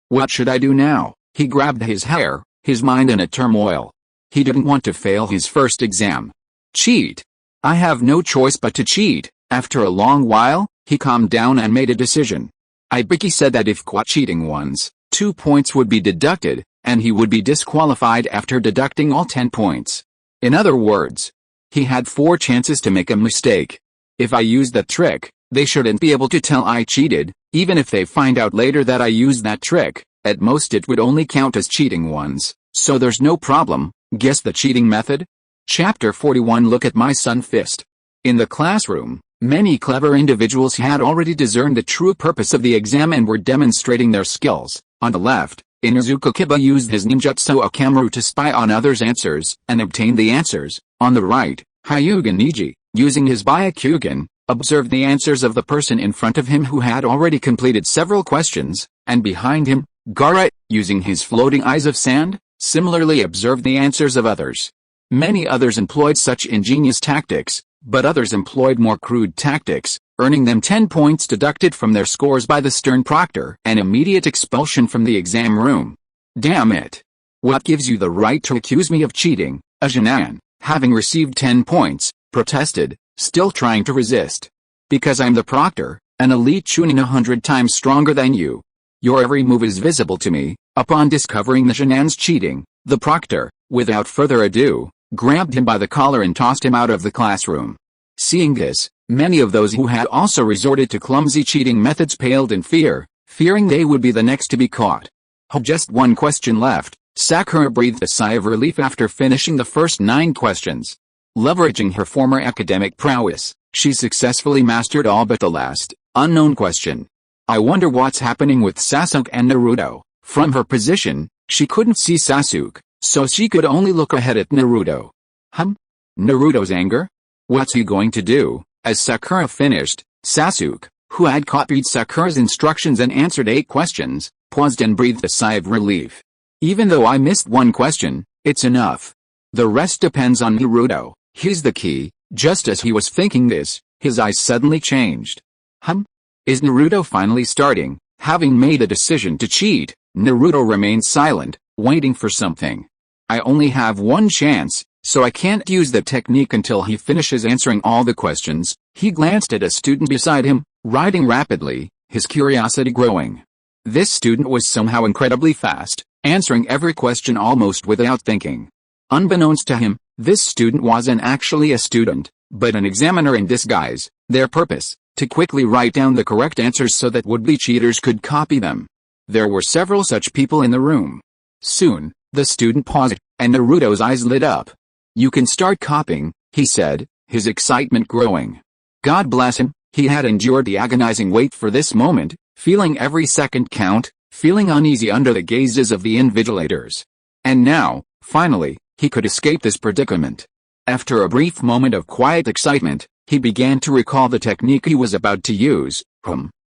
What should I do now? He grabbed his hair, his mind in a turmoil. He didn't want to fail his first exam. Cheat. I have no choice but to cheat. After a long while, he calmed down and made a decision. Ibiki said that if caught cheating once, 2 points would be deducted, and he would be disqualified after deducting all 10 points. In other words, he had 4 chances to make a mistake. If I used that trick, they shouldn't be able to tell I cheated. Even if they find out later that I used that trick, at most it would only count as cheating once, so there's no problem. Guess the cheating method? Chapter 41. Look at my sun fist. In the classroom, many clever individuals had already discerned the true purpose of the exam and were demonstrating their skills. On the left, Inuzuka Kiba used his ninjutsu Akamaru to spy on others' answers and obtain the answers. On the right, Hyuga Niji, using his Byakugan, observed the answers of the person in front of him who had already completed several questions, and behind him, Gaara, using his floating eyes of sand, similarly observed the answers of others. Many others employed such ingenious tactics, but others employed more crude tactics, earning them 10 points deducted from their scores by the stern proctor and immediate expulsion from the exam room. Damn it! What gives you the right to accuse me of cheating? Ajanan, having received 10 points, protested, still trying to resist. Because I'm the proctor, an elite chunin 100 times stronger than you. Your every move is visible to me. Upon discovering the Shenan's cheating, the proctor, without further ado, grabbed him by the collar and tossed him out of the classroom. Seeing this, many of those who had also resorted to clumsy cheating methods paled in fear, fearing they would be the next to be caught. Just 1 question left. Sakura breathed a sigh of relief after finishing the first 9 questions. Leveraging her former academic prowess, she successfully mastered all but the last, unknown question. I wonder what's happening with Sasuke and Naruto. From her position, she couldn't see Sasuke, so she could only look ahead at Naruto. Naruto's anger? What's he going to do? As Sakura finished, Sasuke, who had copied Sakura's instructions and answered 8 questions, paused and breathed a sigh of relief. Even though I missed 1 question, it's enough. The rest depends on Naruto. He's the key. Just as he was thinking this, his eyes suddenly changed. Is Naruto finally starting? Having made a decision to cheat, Naruto remained silent, waiting for something. I only have 1 chance, so I can't use the technique until he finishes answering all the questions." He glanced at a student beside him, writing rapidly, his curiosity growing. This student was somehow incredibly fast, answering every question almost without thinking. Unbeknownst to him, this student wasn't actually a student, but an examiner in disguise, their purpose, to quickly write down the correct answers so that would-be cheaters could copy them. There were several such people in the room. Soon, the student paused, and Naruto's eyes lit up. "You can start copying," he said, his excitement growing. God bless him, he had endured the agonizing wait for this moment, feeling every second count, feeling uneasy under the gazes of the invigilators. And now, finally, he could escape this predicament. After a brief moment of quiet excitement, he began to recall the technique he was about to use.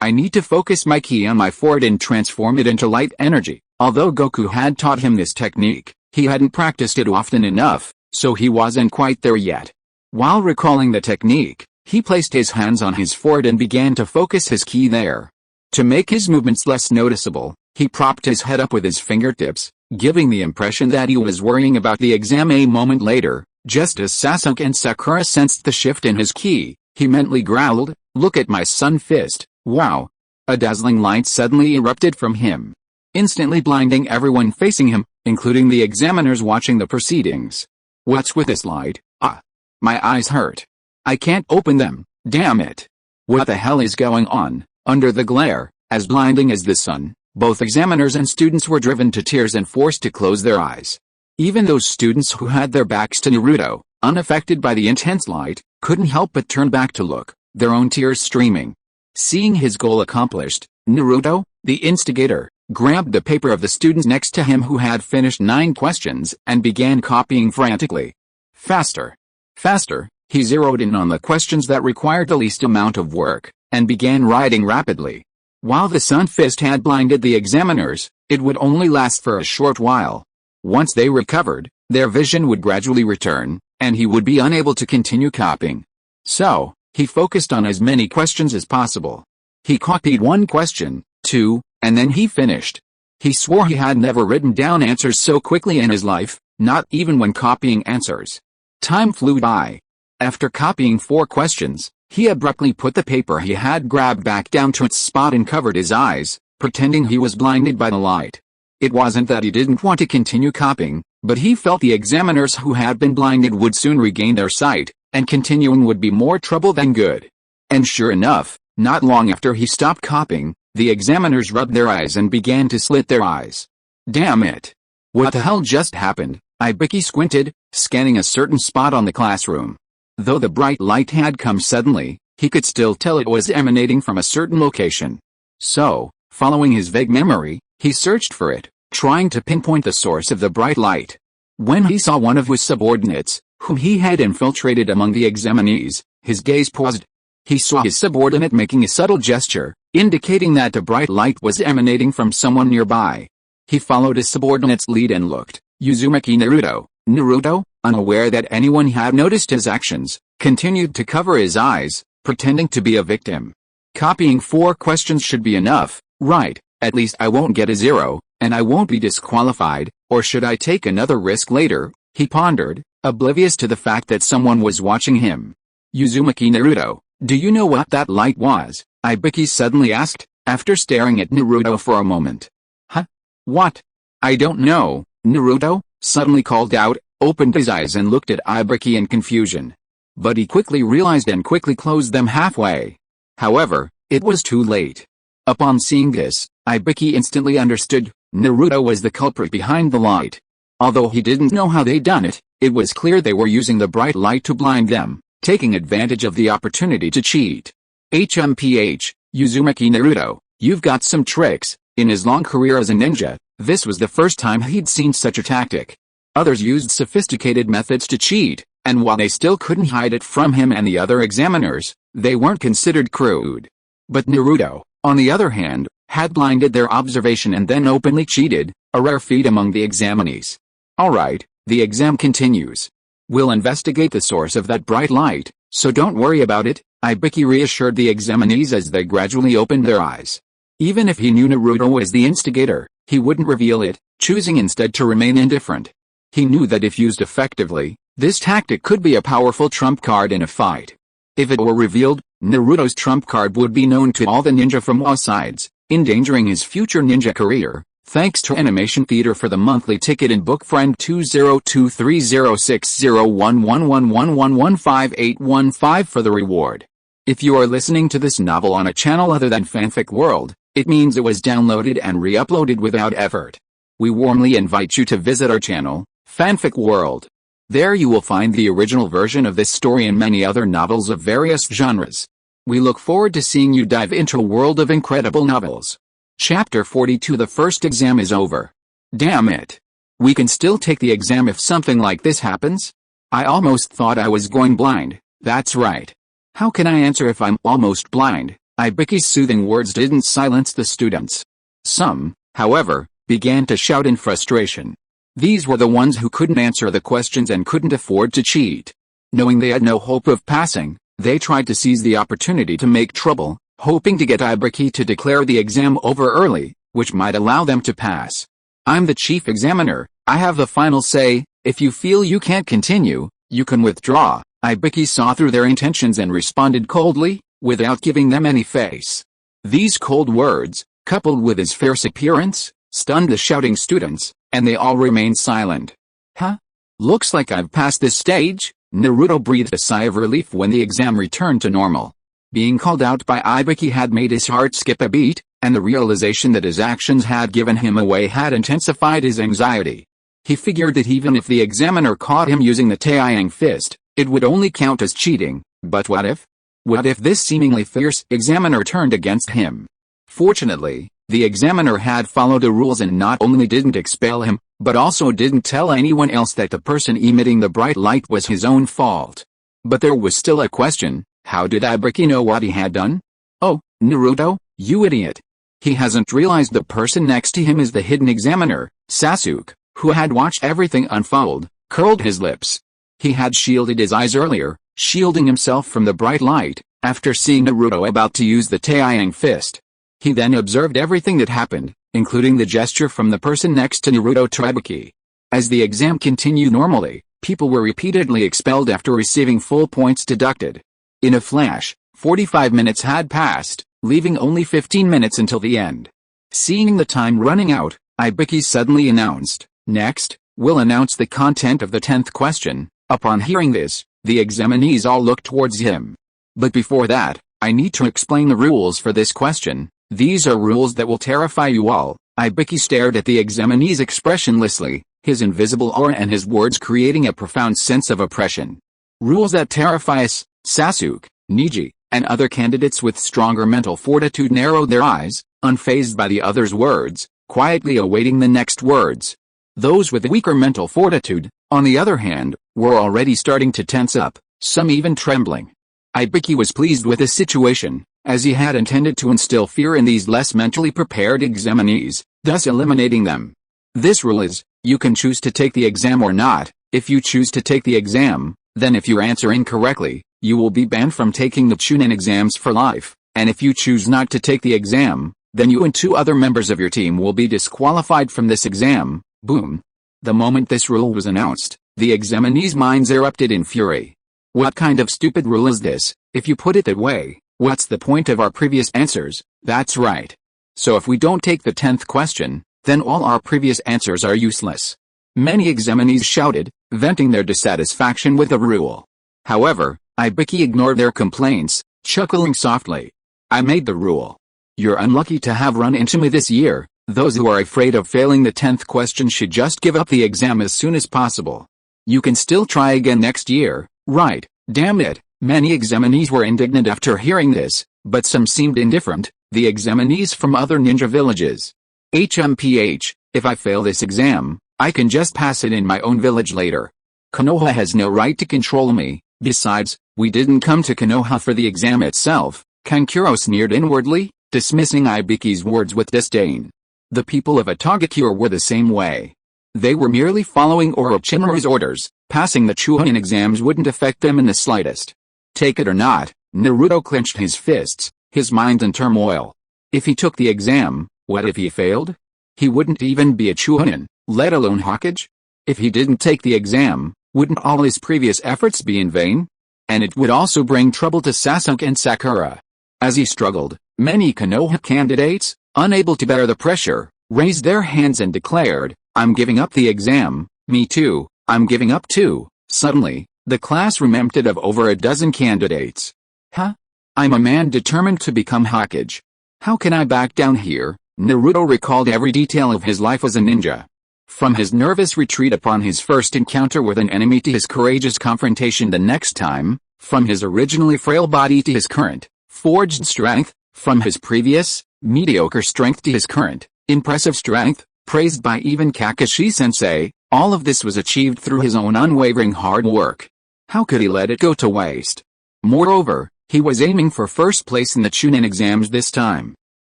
I need to focus my ki on my forehead and transform it into light energy." Although Goku had taught him this technique, he hadn't practiced it often enough, so he wasn't quite there yet. While recalling the technique, he placed his hands on his forehead and began to focus his ki there. To make his movements less noticeable, he propped his head up with his fingertips, giving the impression that he was worrying about the exam. A moment later, just as Sasuke and Sakura sensed the shift in his ki, he mentally growled, "Look at my sun fist, wow!" A dazzling light suddenly erupted from him, instantly blinding everyone facing him, including the examiners watching the proceedings. "What's with this light? Ah! My eyes hurt. I can't open them, damn it! What the hell is going on?" Under the glare, as blinding as the sun, both examiners and students were driven to tears and forced to close their eyes. Even those students who had their backs to Naruto, unaffected by the intense light, couldn't help but turn back to look, their own tears streaming. Seeing his goal accomplished, Naruto, the instigator, grabbed the paper of the students next to him who had finished 9 questions and began copying frantically. Faster. Faster, he zeroed in on the questions that required the least amount of work, and began writing rapidly. While the sun fist had blinded the examiners, it would only last for a short while. Once they recovered, their vision would gradually return, and he would be unable to continue copying. So, he focused on as many questions as possible. He copied 1 question, 2, and then he finished. He swore he had never written down answers so quickly in his life, not even when copying answers. Time flew by. After copying 4 questions, he abruptly put the paper he had grabbed back down to its spot and covered his eyes, pretending he was blinded by the light. It wasn't that he didn't want to continue copying, but he felt the examiners who had been blinded would soon regain their sight, and continuing would be more trouble than good. And sure enough, not long after he stopped copying, the examiners rubbed their eyes and began to slit their eyes. Damn it! What the hell just happened? Ibiki squinted, scanning a certain spot on the classroom. Though the bright light had come suddenly, he could still tell it was emanating from a certain location. So, following his vague memory, he searched for it, trying to pinpoint the source of the bright light. When he saw one of his subordinates, whom he had infiltrated among the examinees, his gaze paused. He saw his subordinate making a subtle gesture, indicating that the bright light was emanating from someone nearby. He followed his subordinate's lead and looked. Uzumaki Naruto. Naruto, unaware that anyone had noticed his actions, continued to cover his eyes, pretending to be a victim. Copying 4 questions should be enough, right? At least I won't get a 0, and I won't be disqualified, or should I take another risk later? He pondered, oblivious to the fact that someone was watching him. Uzumaki Naruto, do you know what that light was? Ibiki suddenly asked, after staring at Naruto for a moment. Huh? What? I don't know, Naruto suddenly called out, opened his eyes and looked at Ibiki in confusion. But he quickly realized and quickly closed them halfway. However, it was too late. Upon seeing this, Ibiki instantly understood, Naruto was the culprit behind the light. Although he didn't know how they'd done it, it was clear they were using the bright light to blind them, taking advantage of the opportunity to cheat. HMPH, Uzumaki Naruto, you've got some tricks. In his long career as a ninja, this was the first time he'd seen such a tactic. Others used sophisticated methods to cheat, and while they still couldn't hide it from him and the other examiners, they weren't considered crude. But Naruto, on the other hand, had blinded their observation and then openly cheated, a rare feat among the examinees. Alright, the exam continues. We'll investigate the source of that bright light, so don't worry about it, Ibiki reassured the examinees as they gradually opened their eyes. Even if he knew Naruto was the instigator, he wouldn't reveal it, choosing instead to remain indifferent. He knew that if used effectively, this tactic could be a powerful trump card in a fight. If it were revealed, Naruto's trump card would be known to all the ninja from all sides, endangering his future ninja career. Thanks to Animation Theater for the monthly ticket and book friend 202306011111115 for the reward. If you are listening to this novel on a channel other than Fanfic World, it means it was downloaded and re-uploaded without effort. We warmly invite you to visit our channel, Fanfic World. There you will find the original version of this story and many other novels of various genres. We look forward to seeing you dive into a world of incredible novels. Chapter 42. The first exam is over. Damn it. We can still take the exam if something like this happens? I almost thought I was going blind. That's right. How can I answer if I'm almost blind? Ibiki's soothing words didn't silence the students. Some, however, began to shout in frustration. These were the ones who couldn't answer the questions and couldn't afford to cheat. Knowing they had no hope of passing, they tried to seize the opportunity to make trouble, hoping to get Ibiki to declare the exam over early, which might allow them to pass. I'm the chief examiner, I have the final say. If you feel you can't continue, you can withdraw. Ibiki saw through their intentions and responded coldly, without giving them any face. These cold words, coupled with his fierce appearance, stunned the shouting students, and they all remained silent. Huh? Looks like I've passed this stage. Naruto breathed a sigh of relief when the exam returned to normal. Being called out by Ibiki had made his heart skip a beat, and the realization that his actions had given him away had intensified his anxiety. He figured that even if the examiner caught him using the Taiyang fist, it would only count as cheating, but what if? What if this seemingly fierce examiner turned against him? Fortunately, the examiner had followed the rules and not only didn't expel him, but also didn't tell anyone else that the person emitting the bright light was his own fault. But there was still a question. How did Ibiki know what he had done? Oh, Naruto, you idiot. He hasn't realized the person next to him is the hidden examiner. Sasuke, who had watched everything unfold, curled his lips. He had shielded his eyes earlier, shielding himself from the bright light, after seeing Naruto about to use the Taiyang fist. He then observed everything that happened, including the gesture from the person next to Naruto to Ibiki. As the exam continued normally, people were repeatedly expelled after receiving full points deducted. In a flash, 45 minutes had passed, leaving only 15 minutes until the end. Seeing the time running out, Ibiki suddenly announced, "Next, we'll announce the content of the 10th question." Upon hearing this, the examinees all looked towards him. But before that, I need to explain the rules for this question. These are rules that will terrify you all. Ibiki stared at the examinees expressionlessly, his invisible aura and his words creating a profound sense of oppression. Rules that terrify us. Sasuke, Niji, and other candidates with stronger mental fortitude narrowed their eyes, unfazed by the other's words, quietly awaiting the next words. Those with weaker mental fortitude, on the other hand, were already starting to tense up, some even trembling. Ibiki was pleased with the situation, as he had intended to instill fear in these less mentally prepared examinees, thus eliminating them. This rule is, you can choose to take the exam or not. If you choose to take the exam, then if you answer incorrectly, you will be banned from taking the Chunin exams for life, and if you choose not to take the exam, then you and 2 other members of your team will be disqualified from this exam. Boom. The moment this rule was announced, the examinees' minds erupted in fury. What kind of stupid rule is this? If you put it that way, what's the point of our previous answers? That's right. So if we don't take the 10th question, then all our previous answers are useless. Many examinees shouted, venting their dissatisfaction with the rule. However, Ibiki ignored their complaints, chuckling softly. I made the rule. You're unlucky to have run into me this year. Those who are afraid of failing the 10th question should just give up the exam as soon as possible. You can still try again next year, right? Damn it. Many examinees were indignant after hearing this, but some seemed indifferent, the examinees from other ninja villages. HMPH, if I fail this exam, I can just pass it in my own village later. Konoha has no right to control me. Besides, we didn't come to Konoha for the exam itself. Kankuro sneered inwardly, dismissing Ibiki's words with disdain. The people of Atagakure were the same way. They were merely following Orochimaru's orders. Passing the Chunin exams wouldn't affect them in the slightest. Take it or not, Naruto clenched his fists, his mind in turmoil. If he took the exam, what if he failed? He wouldn't even be a Chunin, let alone Hokage. If he didn't take the exam, wouldn't all his previous efforts be in vain? And it would also bring trouble to Sasuke and Sakura. As he struggled, many Konoha candidates, unable to bear the pressure, raised their hands and declared, "I'm giving up the exam." "Me too, I'm giving up too." Suddenly, the classroom emptied of over a dozen candidates. "Huh? I'm a man determined to become Hokage. How can I back down here?" Naruto recalled every detail of his life as a ninja. From his nervous retreat upon his first encounter with an enemy to his courageous confrontation the next time, from his originally frail body to his current, forged strength, from his previous, mediocre strength to his current, impressive strength, praised by even Kakashi-sensei, all of this was achieved through his own unwavering hard work. How could he let it go to waste? Moreover, he was aiming for first place in the Chunin exams this time.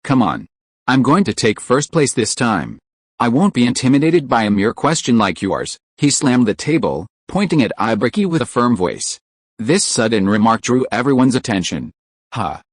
"Come on. I'm going to take first place this time. I won't be intimidated by a mere question like yours." He slammed the table, pointing at Ibiki with a firm voice. This sudden remark drew everyone's attention.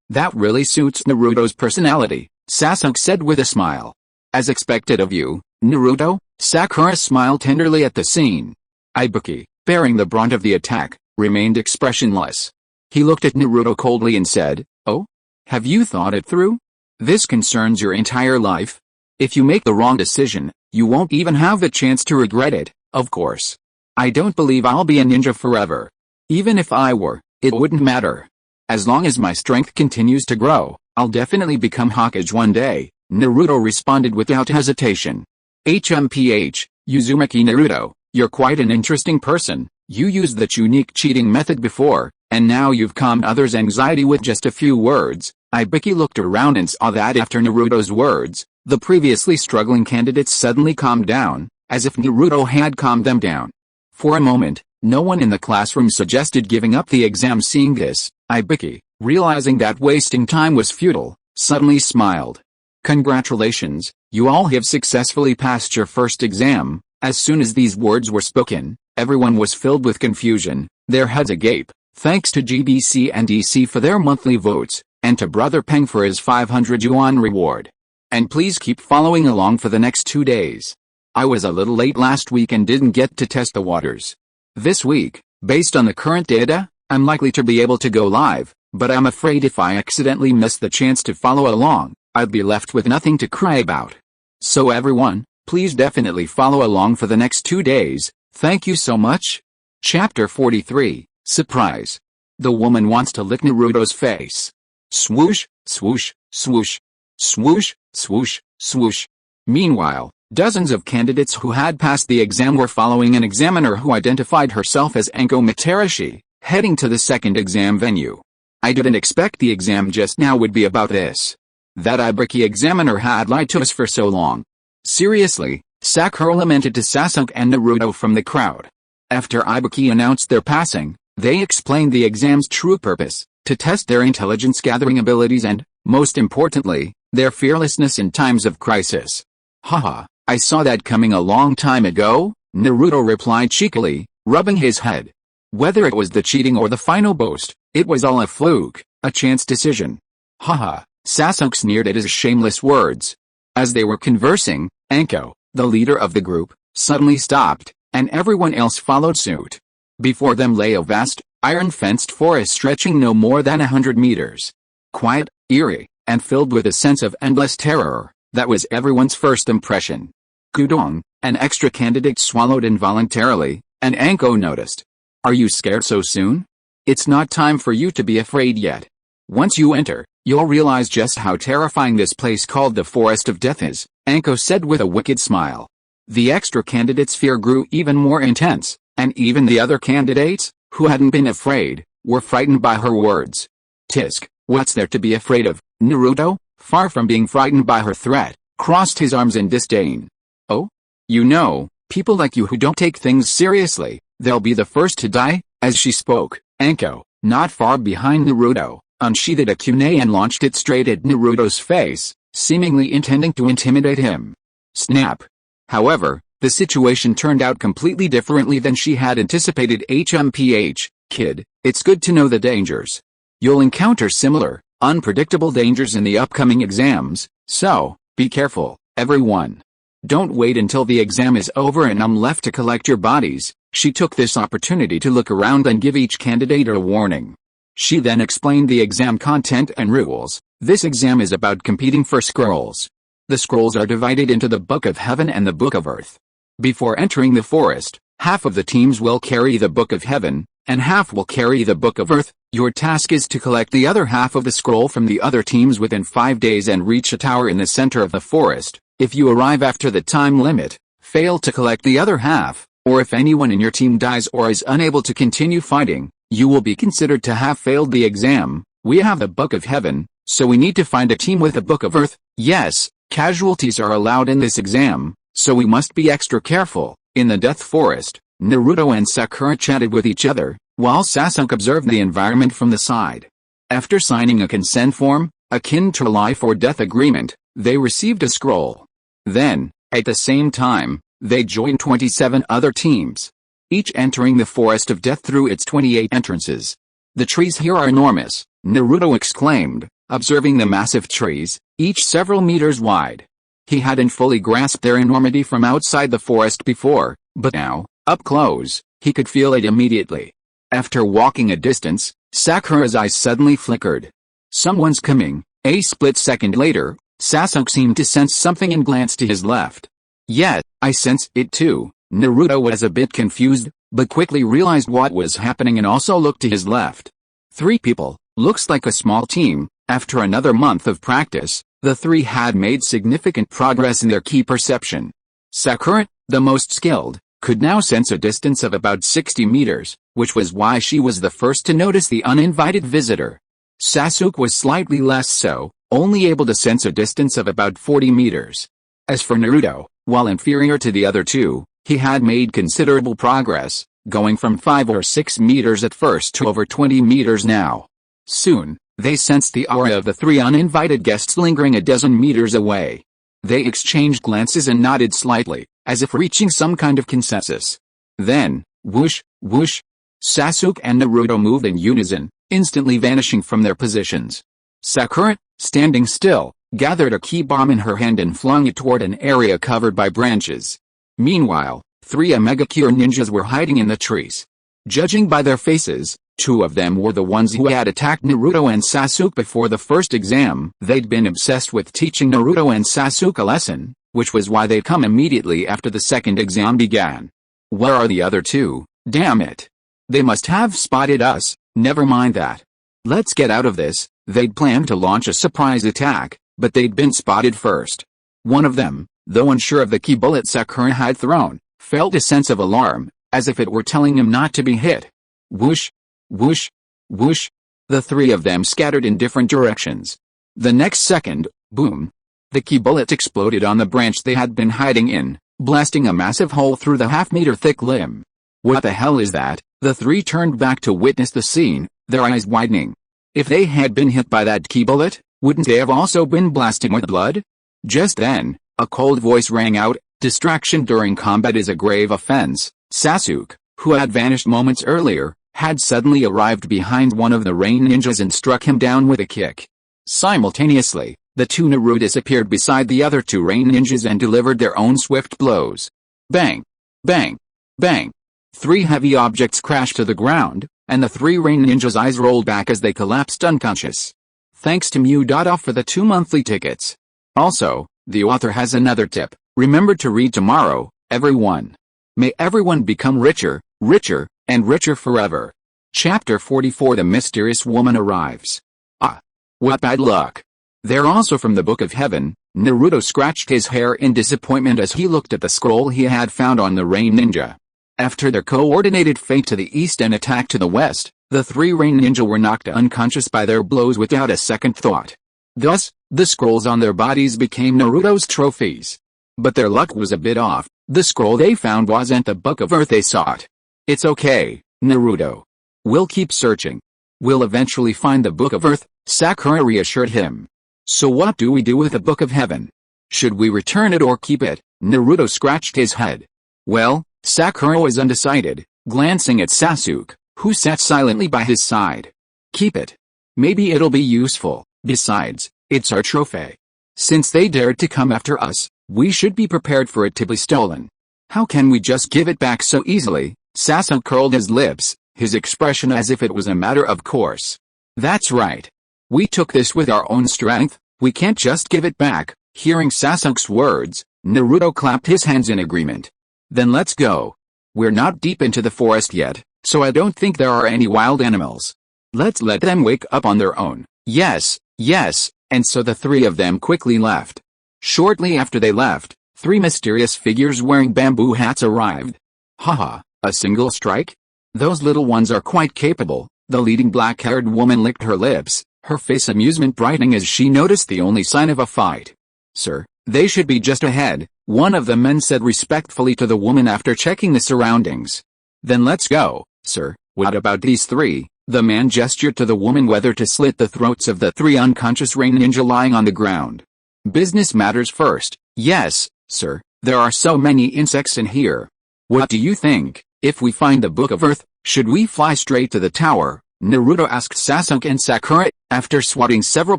That really suits Naruto's personality," Sasuke said with a smile. "As expected of you, Naruto." Sakura smiled tenderly at the scene. Ibiki, bearing the brunt of the attack, remained expressionless. He looked at Naruto coldly and said, "Oh? Have you thought it through? This concerns your entire life. If you make the wrong decision, you won't even have the chance to regret it, of course. I don't believe I'll be a ninja forever. Even if I were, it wouldn't matter. As long as my strength continues to grow, I'll definitely become Hokage one day," Naruto responded without hesitation. "HMPH, Uzumaki Naruto, you're quite an interesting person. You used that unique cheating method before, and now you've calmed others' anxiety with just a few words." Ibiki looked around and saw that after Naruto's words, the previously struggling candidates suddenly calmed down, as if Naruto had calmed them down. For a moment, no one in the classroom suggested giving up the exam. Seeing this, Ibiki, realizing that wasting time was futile, suddenly smiled. "Congratulations, you all have successfully passed your first exam." As soon as these words were spoken, everyone was filled with confusion, their heads agape. Thanks to GBC and DC for their monthly votes, and to Brother Peng for his 500 yuan reward. And please keep following along for the next 2 days. I was a little late last week and didn't get to test the waters. This week, based on the current data, I'm likely to be able to go live, but I'm afraid if I accidentally miss the chance to follow along, I'd be left with nothing to cry about. So everyone, please definitely follow along for the next 2 days. Thank you so much." Chapter 43, Surprise. The woman wants to lick Naruto's face. Swoosh, swoosh, swoosh. Swoosh, swoosh, swoosh. Meanwhile, dozens of candidates who had passed the exam were following an examiner who identified herself as Anko Materashi, heading to the second exam venue. "I didn't expect the exam just now would be about this. That Ibiki examiner had lied to us for so long. Seriously," Sakura lamented to Sasuke and Naruto from the crowd. After Ibiki announced their passing, they explained the exam's true purpose, to test their intelligence-gathering abilities and, most importantly, their fearlessness in times of crisis. "Haha, I saw that coming a long time ago," Naruto replied cheekily, rubbing his head. Whether it was the cheating or the final boast, it was all a fluke, a chance decision. "Haha," Sasuke sneered at his shameless words. As they were conversing, Anko, the leader of the group, suddenly stopped, and everyone else followed suit. Before them lay a vast, iron-fenced forest stretching no more than 100 meters. Quiet, eerie, and filled with a sense of endless terror, that was everyone's first impression. Gudong, an extra candidate, swallowed involuntarily, and Anko noticed. "Are you scared so soon? It's not time for you to be afraid yet. Once you enter, you'll realize just how terrifying this place called the Forest of Death is," Anko said with a wicked smile. The extra candidate's fear grew even more intense, and even the other candidates, who hadn't been afraid, were frightened by her words. "Tisk, what's there to be afraid of?" Naruto, far from being frightened by her threat, crossed his arms in disdain. "Oh? You know, people like you who don't take things seriously, they'll be the first to die." As she spoke, Anko, not far behind Naruto, unsheathed a kunai and launched it straight at Naruto's face, seemingly intending to intimidate him. Snap! However, the situation turned out completely differently than she had anticipated. HMPH, kid, it's good to know the dangers. You'll encounter similar, unpredictable dangers in the upcoming exams, so, be careful, everyone. Don't wait until the exam is over and I'm left to collect your bodies. She took this opportunity to look around and give each candidate a warning. She then explained the exam content and rules. This exam is about competing for scrolls. The scrolls are divided into the Book of Heaven and the Book of Earth. Before entering the forest, half of the teams will carry the Book of Heaven, and half will carry the Book of Earth. Your task is to collect the other half of the scroll from the other teams within 5 days and reach a tower in the center of the forest. If you arrive after the time limit, fail to collect the other half, or if anyone in your team dies or is unable to continue fighting, you will be considered to have failed the exam. We have the Book of Heaven, so we need to find a team with the Book of Earth. Yes, casualties are allowed in this exam, so we must be extra careful. In the Death Forest, Naruto and Sakura chatted with each other, while Sasuke observed the environment from the side. After signing a consent form, akin to a life or death agreement, they received a scroll. Then, at the same time, they joined 27 other teams, each entering the Forest of Death through its 28 entrances. The trees here are enormous, Naruto exclaimed, observing the massive trees, each several meters wide. He hadn't fully grasped their enormity from outside the forest before, but now, up close, he could feel it immediately. After walking a distance, Sakura's eyes suddenly flickered. Someone's coming. A split second later, Sasuke seemed to sense something and glanced to his left. Yes, I sense it too. Naruto was a bit confused, but quickly realized what was happening and also looked to his left. 3 people, looks like a small team. After another month of practice, the 3 had made significant progress in their key perception. Sakura, the most skilled, could now sense a distance of about 60 meters, which was why she was the first to notice the uninvited visitor. Sasuke was slightly less so, only able to sense a distance of about 40 meters. As for Naruto, while inferior to the other 2, he had made considerable progress, going from 5 or 6 meters at first to over 20 meters now. Soon, they sensed the aura of the 3 uninvited guests lingering a dozen meters away. They exchanged glances and nodded slightly, as if reaching some kind of consensus. Then, whoosh, whoosh, Sasuke and Naruto moved in unison, instantly vanishing from their positions. Sakura, standing still, gathered a key bomb in her hand and flung it toward an area covered by branches. Meanwhile, 3 Omega Cure ninjas were hiding in the trees. Judging by their faces, 2 of them were the ones who had attacked Naruto and Sasuke before the first exam. They'd been obsessed with teaching Naruto and Sasuke a lesson, which was why they'd come immediately after the second exam began. Where are the other 2? Damn it. They must have spotted us. Never mind that. Let's get out of this. They'd planned to launch a surprise attack, but they'd been spotted first. One of them, though unsure of the key bullet Sakura had thrown, felt a sense of alarm, as if it were telling him not to be hit. Whoosh, whoosh, whoosh. The 3 of them scattered in different directions. The next second, boom. The key bullet exploded on the branch they had been hiding in, blasting a massive hole through the half-meter-thick limb. What the hell is that? The 3 turned back to witness the scene, their eyes widening. If they had been hit by that key bullet, wouldn't they have also been blasted with blood? Just then, a cold voice rang out, "Distraction during combat is a grave offense." Sasuke, who had vanished moments earlier, had suddenly arrived behind one of the rain ninjas and struck him down with a kick. Simultaneously, the 2 Narutos appeared beside the other 2 rain ninjas and delivered their own swift blows. Bang! Bang! Bang! 3 heavy objects crashed to the ground, and the 3 rain ninjas' eyes rolled back as they collapsed unconscious. Thanks to Mu.off for the 2 monthly tickets. Also, the author has another tip. Remember to read tomorrow, everyone. May everyone become richer, richer, and richer forever. Chapter 44. The mysterious woman arrives. Ah! What bad luck. They're also from the Book of Heaven. Naruto scratched his hair in disappointment as he looked at the scroll he had found on the rain ninja. After their coordinated feint to the east and attack to the west, the 3 rain ninja were knocked unconscious by their blows without a second thought. Thus, the scrolls on their bodies became Naruto's trophies. But their luck was a bit off. The scroll they found wasn't the Book of Earth they sought. It's okay, Naruto. We'll keep searching. We'll eventually find the Book of Earth, Sakura reassured him. So what do we do with the Book of Heaven? Should we return it or keep it? Naruto scratched his head. Well, Sakura was undecided, glancing at Sasuke, who sat silently by his side. Keep it. Maybe it'll be useful. Besides, it's our trophy. Since they dared to come after us, we should be prepared for it to be stolen. How can we just give it back so easily? Sasuke curled his lips, his expression as if it was a matter of course. That's right. We took this with our own strength, we can't just give it back. Hearing Sasuke's words, Naruto clapped his hands in agreement. Then let's go. We're not deep into the forest yet, so I don't think there are any wild animals. Let's let them wake up on their own. Yes, yes, and so the three of them quickly left. Shortly after they left, three mysterious figures wearing bamboo hats arrived. Haha, a single strike? Those little ones are quite capable. The leading black-haired woman licked her lips, her face amusement brightening as she noticed the only sign of a fight. Sir, they should be just ahead, one of the men said respectfully to the woman after checking the surroundings. Then let's go, sir. What about these three? The man gestured to the woman whether to slit the throats of the three unconscious rain ninja lying on the ground. Business matters first. Yes, sir, there are so many insects in here. What do you think? If we find the Book of Earth, should we fly straight to the tower? Naruto asked Sasuke and Sakura, after swatting several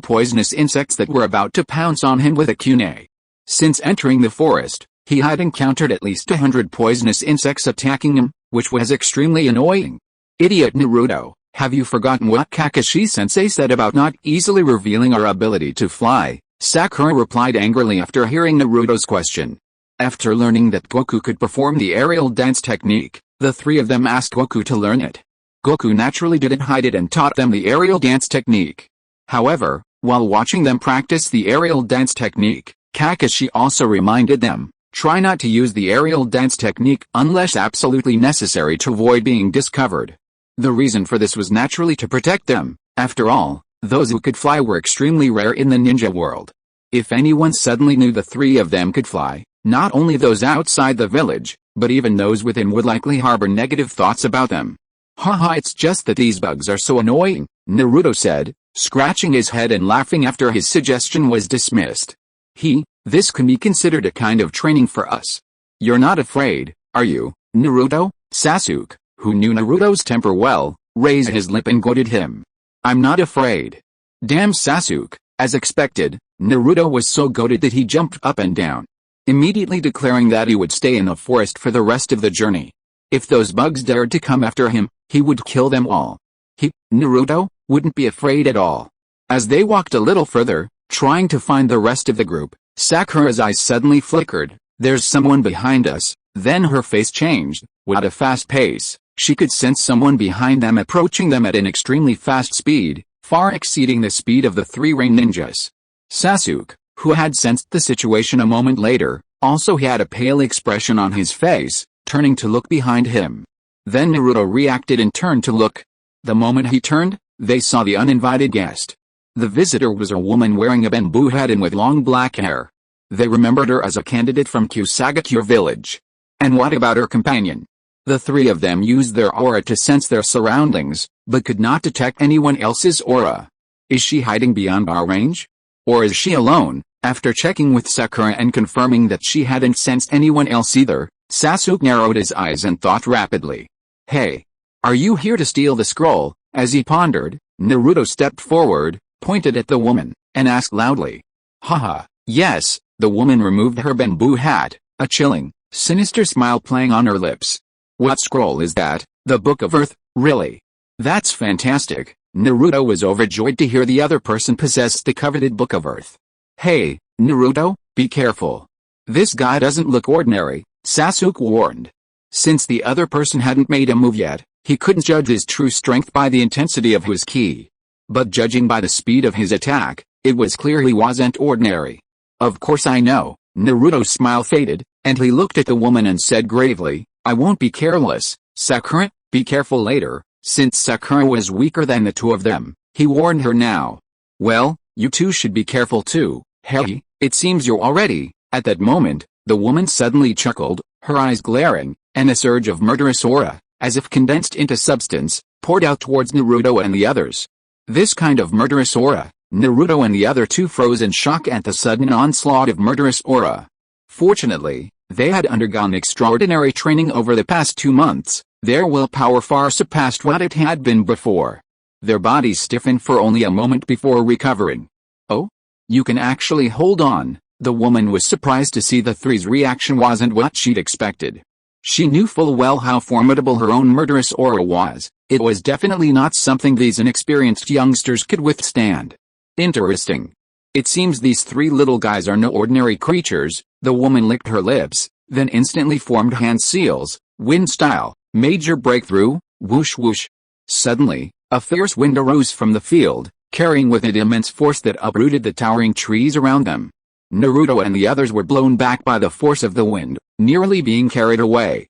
poisonous insects that were about to pounce on him with a kunai. Since entering the forest, he had encountered at least 100 poisonous insects attacking him, which was extremely annoying. Idiot Naruto, have you forgotten what Kakashi-sensei said about not easily revealing our ability to fly? Sakura replied angrily after hearing Naruto's question. After learning that Goku could perform the aerial dance technique, the three of them asked Goku to learn it. Goku naturally didn't hide it and taught them the aerial dance technique. However, while watching them practice the aerial dance technique, Kakashi also reminded them, try not to use the aerial dance technique unless absolutely necessary to avoid being discovered. The reason for this was naturally to protect them. After all, those who could fly were extremely rare in the ninja world. If anyone suddenly knew the three of them could fly, not only those outside the village, but even those within would likely harbor negative thoughts about them. Haha, it's just that these bugs are so annoying, Naruto said, scratching his head and laughing after his suggestion was dismissed. This can be considered a kind of training for us. You're not afraid, are you, Naruto? Sasuke, who knew Naruto's temper well, raised his lip and goaded him. I'm not afraid. Damn Sasuke, as expected, Naruto was so goaded that he jumped up and down, immediately declaring that he would stay in the forest for the rest of the journey. If those bugs dared to come after him, he would kill them all. Naruto, wouldn't be afraid at all. As they walked a little further, trying to find the rest of the group, Sakura's eyes suddenly flickered. There's someone behind us. Then her face changed. At a fast pace, she could sense someone behind them approaching them at an extremely fast speed, far exceeding the speed of the three rain ninjas. Sasuke, who had sensed the situation a moment later, also had a pale expression on his face, turning to look behind him. Then Naruto reacted and turned to look. The moment he turned, they saw the uninvited guest. The visitor was a woman wearing a bamboo hat and with long black hair. They remembered her as a candidate from Kusagakure village. And what about her companion? The three of them used their aura to sense their surroundings, but could not detect anyone else's aura. Is she hiding beyond our range? Or is she alone? After checking with Sakura and confirming that she hadn't sensed anyone else either, Sasuke narrowed his eyes and thought rapidly. Hey! Are you here to steal the scroll? As he pondered, Naruto stepped forward, pointed at the woman, and asked loudly. Haha, yes. The woman removed her bamboo hat, a chilling, sinister smile playing on her lips. What scroll is that? The Book of Earth, really? That's fantastic. Naruto was overjoyed to hear the other person possessed the coveted Book of Earth. Hey, Naruto, be careful. This guy doesn't look ordinary, Sasuke warned. Since the other person hadn't made a move yet, he couldn't judge his true strength by the intensity of his ki. But judging by the speed of his attack, it was clear he wasn't ordinary. Of course I know. Naruto's smile faded, and he looked at the woman and said gravely, I won't be careless. Sakura, be careful later. Since Sakura was weaker than the two of them, he warned her now. Well, you two should be careful too. Hey, it seems you're already. At that moment, the woman suddenly chuckled, her eyes glaring, and a surge of murderous aura, as if condensed into substance, poured out towards Naruto and the others. This kind of murderous aura, Naruto and the other two froze in shock at the sudden onslaught of murderous aura. Fortunately, they had undergone extraordinary training over the past 2 months. Their willpower far surpassed what it had been before. Their bodies stiffened for only a moment before recovering. Oh? You can actually hold on. The woman was surprised to see the three's reaction wasn't what she'd expected. She knew full well how formidable her own murderous aura was. It was definitely not something these inexperienced youngsters could withstand. Interesting. It seems these three little guys are no ordinary creatures. The woman licked her lips, then instantly formed hand seals, wind style, major breakthrough, whoosh whoosh. Suddenly, a fierce wind arose from the field, carrying with it immense force that uprooted the towering trees around them. Naruto and the others were blown back by the force of the wind, nearly being carried away.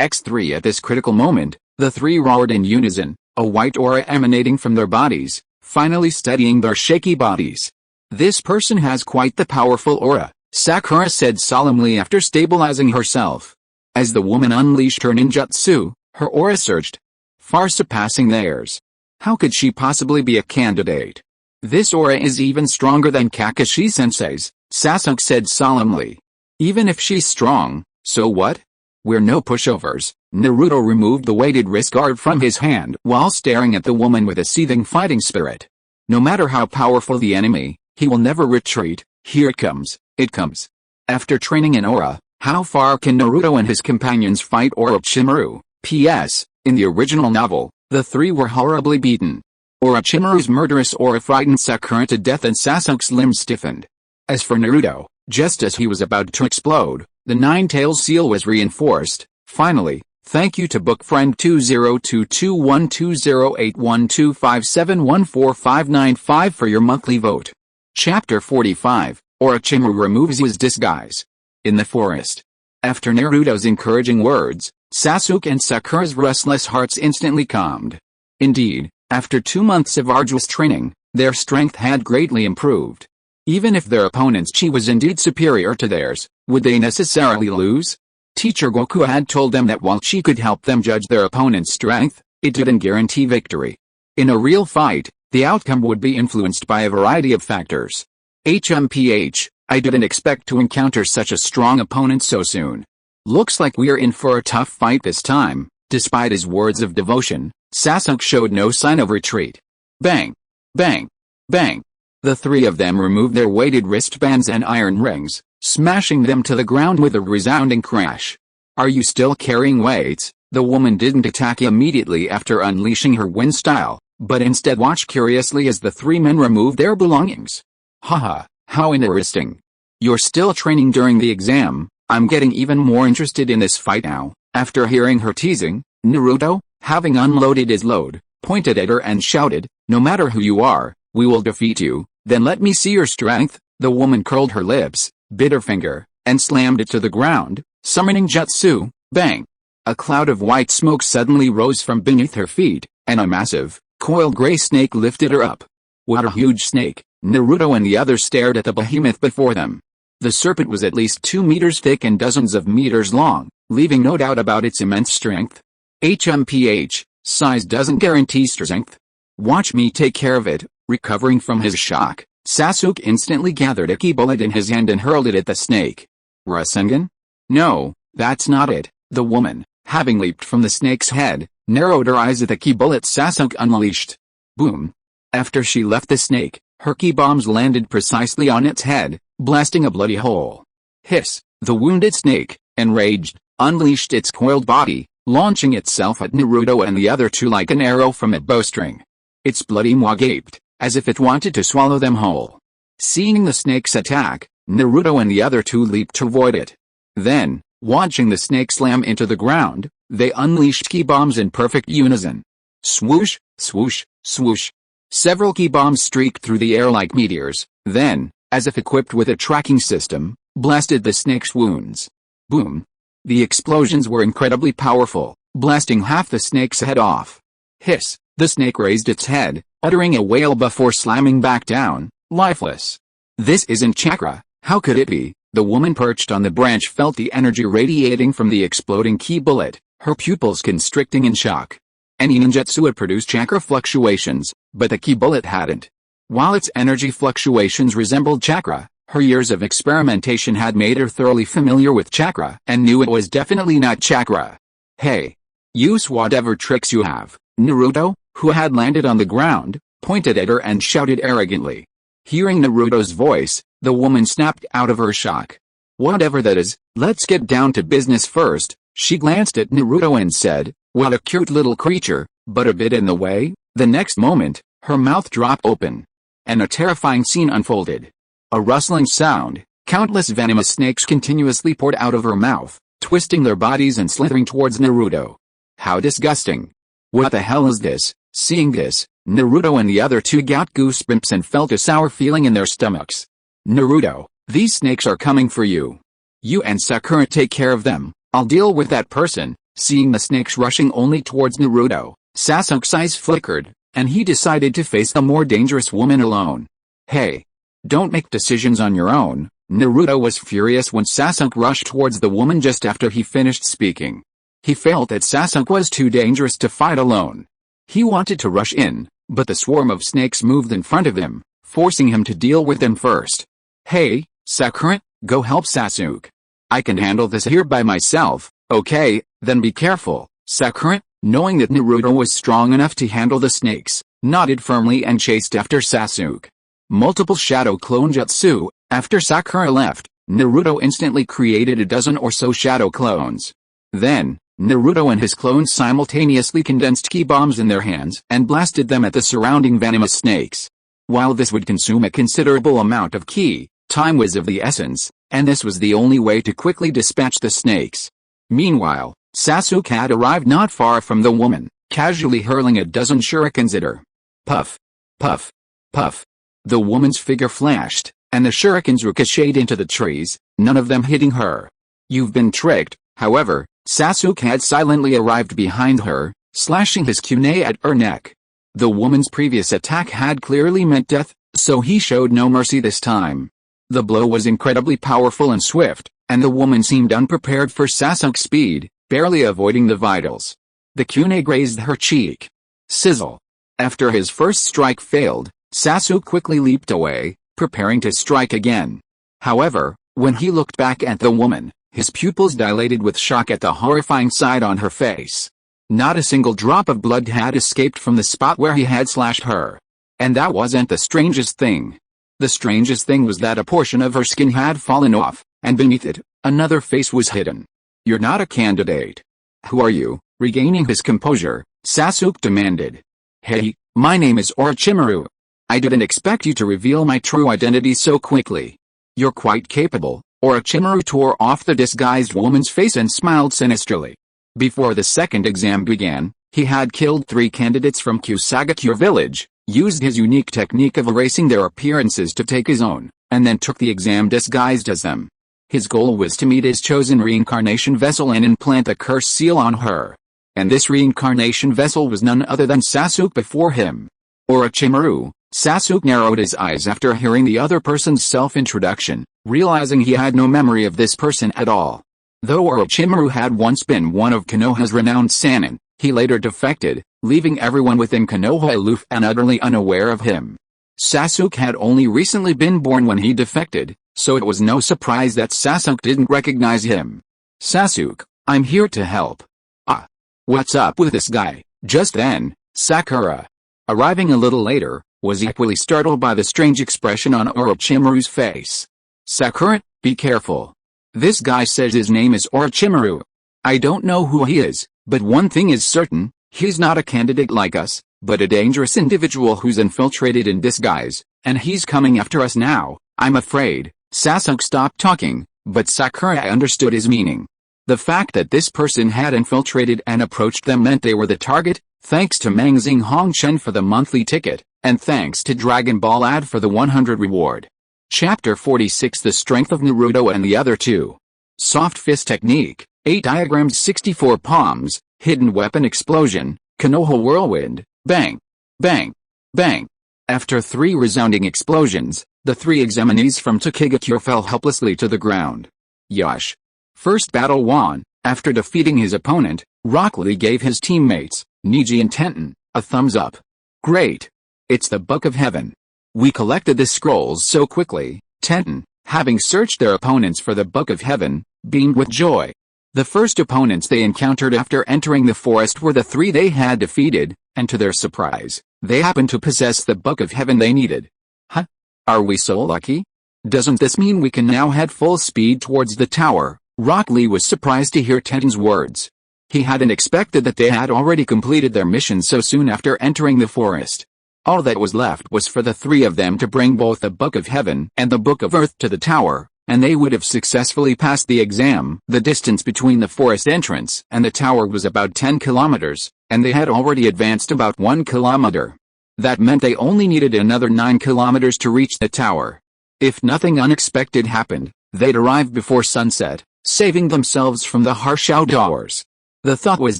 X3 At this critical moment, the three roared in unison, a white aura emanating from their bodies, finally steadying their shaky bodies. This person has quite the powerful aura, Sakura said solemnly after stabilizing herself. As the woman unleashed her ninjutsu, her aura surged, far surpassing theirs. How could she possibly be a candidate? This aura is even stronger than Kakashi-sensei's, Sasuke said solemnly. Even if she's strong, so what? We're no pushovers. Naruto removed the weighted wrist guard from his hand while staring at the woman with a seething fighting spirit. No matter how powerful the enemy, he will never retreat. Here it comes, it comes. After training in aura, how far can Naruto and his companions fight Orochimaru? P.S. In the original novel, the three were horribly beaten. Orochimaru's murderous aura frightened Sakura to death and Sasuke's limbs stiffened. As for Naruto, just as he was about to explode, the nine-tailed seal was reinforced. Finally, thank you to book friend 20221208125714595 for your monthly vote. Chapter 45, Orochimaru removes his disguise. In the forest. After Naruto's encouraging words, Sasuke and Sakura's restless hearts instantly calmed. Indeed, after 2 months of arduous training, their strength had greatly improved. Even if their opponent's chi was indeed superior to theirs, would they necessarily lose? Teacher Goku had told them that while chi could help them judge their opponent's strength, it didn't guarantee victory. In a real fight, the outcome would be influenced by a variety of factors. HMPH, I didn't expect to encounter such a strong opponent so soon. Looks like we're in for a tough fight this time. Despite his words of devotion, Sasuke showed no sign of retreat. Bang! Bang! Bang! The three of them removed their weighted wristbands and iron rings, smashing them to the ground with a resounding crash. Are you still carrying weights? The woman didn't attack immediately after unleashing her wind style, but instead watched curiously as the three men removed their belongings. Haha, how interesting. You're still training during the exam. I'm getting even more interested in this fight now. After hearing her teasing, Naruto, having unloaded his load, pointed at her and shouted, no matter who you are, we will defeat you. Then let me see your strength. The woman curled her lips, bit her finger, and slammed it to the ground, summoning jutsu. Bang! A cloud of white smoke suddenly rose from beneath her feet, and a massive, coiled gray snake lifted her up. What a huge snake! Naruto and the others stared at the behemoth before them. The serpent was at least 2 meters thick and dozens of meters long, leaving no doubt about its immense strength. HMPH, size doesn't guarantee strength. Watch me take care of it. Recovering from his shock, Sasuke instantly gathered a ki bullet in his hand and hurled it at the snake. Rasengan? No, that's not it. The woman, having leaped from the snake's head, narrowed her eyes at the ki bullet Sasuke unleashed. Boom. After she left the snake, her ki bombs landed precisely on its head, blasting a bloody hole. Hiss! The wounded snake, enraged, unleashed its coiled body, launching itself at Naruto and the other two like an arrow from a bowstring. Its bloody maw gaped, as if it wanted to swallow them whole. Seeing the snake's attack, Naruto and the other two leaped to avoid it. Then, watching the snake slam into the ground, they unleashed ki bombs in perfect unison. Swoosh, swoosh, swoosh. Several ki bombs streaked through the air like meteors, then, as if equipped with a tracking system, blasted the snake's wounds. Boom. The explosions were incredibly powerful, blasting half the snake's head off. Hiss! The snake raised its head, uttering a wail before slamming back down, lifeless. This isn't chakra, how could it be? The woman perched on the branch felt the energy radiating from the exploding ki bullet, her pupils constricting in shock. Any ninjutsu would produce chakra fluctuations, but the ki bullet hadn't. While its energy fluctuations resembled chakra, her years of experimentation had made her thoroughly familiar with chakra and knew it was definitely not chakra. Hey! Use whatever tricks you have. Naruto, who had landed on the ground, pointed at her and shouted arrogantly. Hearing Naruto's voice, the woman snapped out of her shock. Whatever that is, let's get down to business first. She glanced at Naruto and said, what a cute little creature, but a bit in the way. The next moment, her mouth dropped open, and a terrifying scene unfolded. A rustling sound, countless venomous snakes continuously poured out of her mouth, twisting their bodies and slithering towards Naruto. How disgusting. What the hell is this? Seeing this, Naruto and the other two got goosebumps and felt a sour feeling in their stomachs. Naruto, these snakes are coming for you. You and Sakura take care of them, I'll deal with that person. Seeing the snakes rushing only towards Naruto, Sasuke's eyes flickered, and he decided to face the more dangerous woman alone. Hey! Don't make decisions on your own. Naruto was furious when Sasuke rushed towards the woman just after he finished speaking. He felt that Sasuke was too dangerous to fight alone. He wanted to rush in, but the swarm of snakes moved in front of him, forcing him to deal with them first. Hey, Sakura, go help Sasuke. I can handle this here by myself. Okay, then be careful. Sakura, knowing that Naruto was strong enough to handle the snakes, nodded firmly and chased after Sasuke. Multiple shadow clone jutsu. After Sakura left, Naruto instantly created a dozen or so shadow clones. Then, Naruto and his clones simultaneously condensed ki bombs in their hands and blasted them at the surrounding venomous snakes. While this would consume a considerable amount of ki, time was of the essence, and this was the only way to quickly dispatch the snakes. Meanwhile, Sasuke had arrived not far from the woman, casually hurling a dozen shurikens at her. Puff! Puff! Puff! The woman's figure flashed, and the shurikens ricocheted into the trees, none of them hitting her. You've been tricked. However, Sasuke had silently arrived behind her, slashing his kunai at her neck. The woman's previous attack had clearly meant death, so he showed no mercy this time. The blow was incredibly powerful and swift, and the woman seemed unprepared for Sasuke's speed, barely avoiding the vitals. The kunai grazed her cheek. Sizzle. After his first strike failed, Sasuke quickly leaped away, preparing to strike again. However, when he looked back at the woman, his pupils dilated with shock at the horrifying sight on her face. Not a single drop of blood had escaped from the spot where he had slashed her. And that wasn't the strangest thing. The strangest thing was that a portion of her skin had fallen off, and beneath it, another face was hidden. You're not a candidate. Who are you? Regaining his composure, Sasuke demanded. Hey, my name is Orochimaru. I didn't expect you to reveal my true identity so quickly. You're quite capable. Orochimaru tore off the disguised woman's face and smiled sinisterly. Before the second exam began, he had killed 3 candidates from Kusagakure village, used his unique technique of erasing their appearances to take his own, and then took the exam disguised as them. His goal was to meet his chosen reincarnation vessel and implant the curse seal on her. And this reincarnation vessel was none other than Sasuke before him. Orochimaru. Sasuke narrowed his eyes after hearing the other person's self-introduction, realizing he had no memory of this person at all. Though Orochimaru had once been one of Konoha's renowned Sannin, he later defected, leaving everyone within Konoha aloof and utterly unaware of him. Sasuke had only recently been born when he defected, so it was no surprise that Sasuke didn't recognize him. Sasuke, I'm here to help. Ah. What's up with this guy? Just then, Sakura, arriving a little later, was equally startled by the strange expression on Orochimaru's face. Sakura, be careful. This guy says his name is Orochimaru. I don't know who he is, but one thing is certain, he's not a candidate like us, but a dangerous individual who's infiltrated in disguise, and he's coming after us now, I'm afraid. Sasuke stopped talking, but Sakura understood his meaning. The fact that this person had infiltrated and approached them meant they were the target, thanks to Mangxing Hongchen for the monthly ticket, and thanks to Dragon Ball ad for the 100 reward. Chapter 46 The Strength of Naruto and the Other Two. Soft Fist Technique, 8 diagrams 64 palms, Hidden Weapon Explosion, Konoha Whirlwind, Bang! Bang! Bang! After 3 resounding explosions, the 3 examinees from Tokigakure fell helplessly to the ground. Yosh. First battle won. After defeating his opponent, Rock Lee gave his teammates, Neji and Tenten, a thumbs up. Great! It's the Book of Heaven. We collected the scrolls so quickly. Tenten, having searched their opponents for the Book of Heaven, beamed with joy. The first opponents they encountered after entering the forest were the 3 they had defeated, and to their surprise, they happened to possess the Book of Heaven they needed. Huh? Are we so lucky? Doesn't this mean we can now head full speed towards the tower? Rock Lee was surprised to hear Titan's words. He hadn't expected that they had already completed their mission so soon after entering the forest. All that was left was for the three of them to bring both the Book of Heaven and the Book of Earth to the tower, and they would have successfully passed the exam. The distance between the forest entrance and the tower was about 10 kilometers, and they had already advanced about 1 kilometer. That meant they only needed another 9 kilometers to reach the tower. If nothing unexpected happened, they'd arrive before sunset, saving themselves from the harsh outdoors. The thought was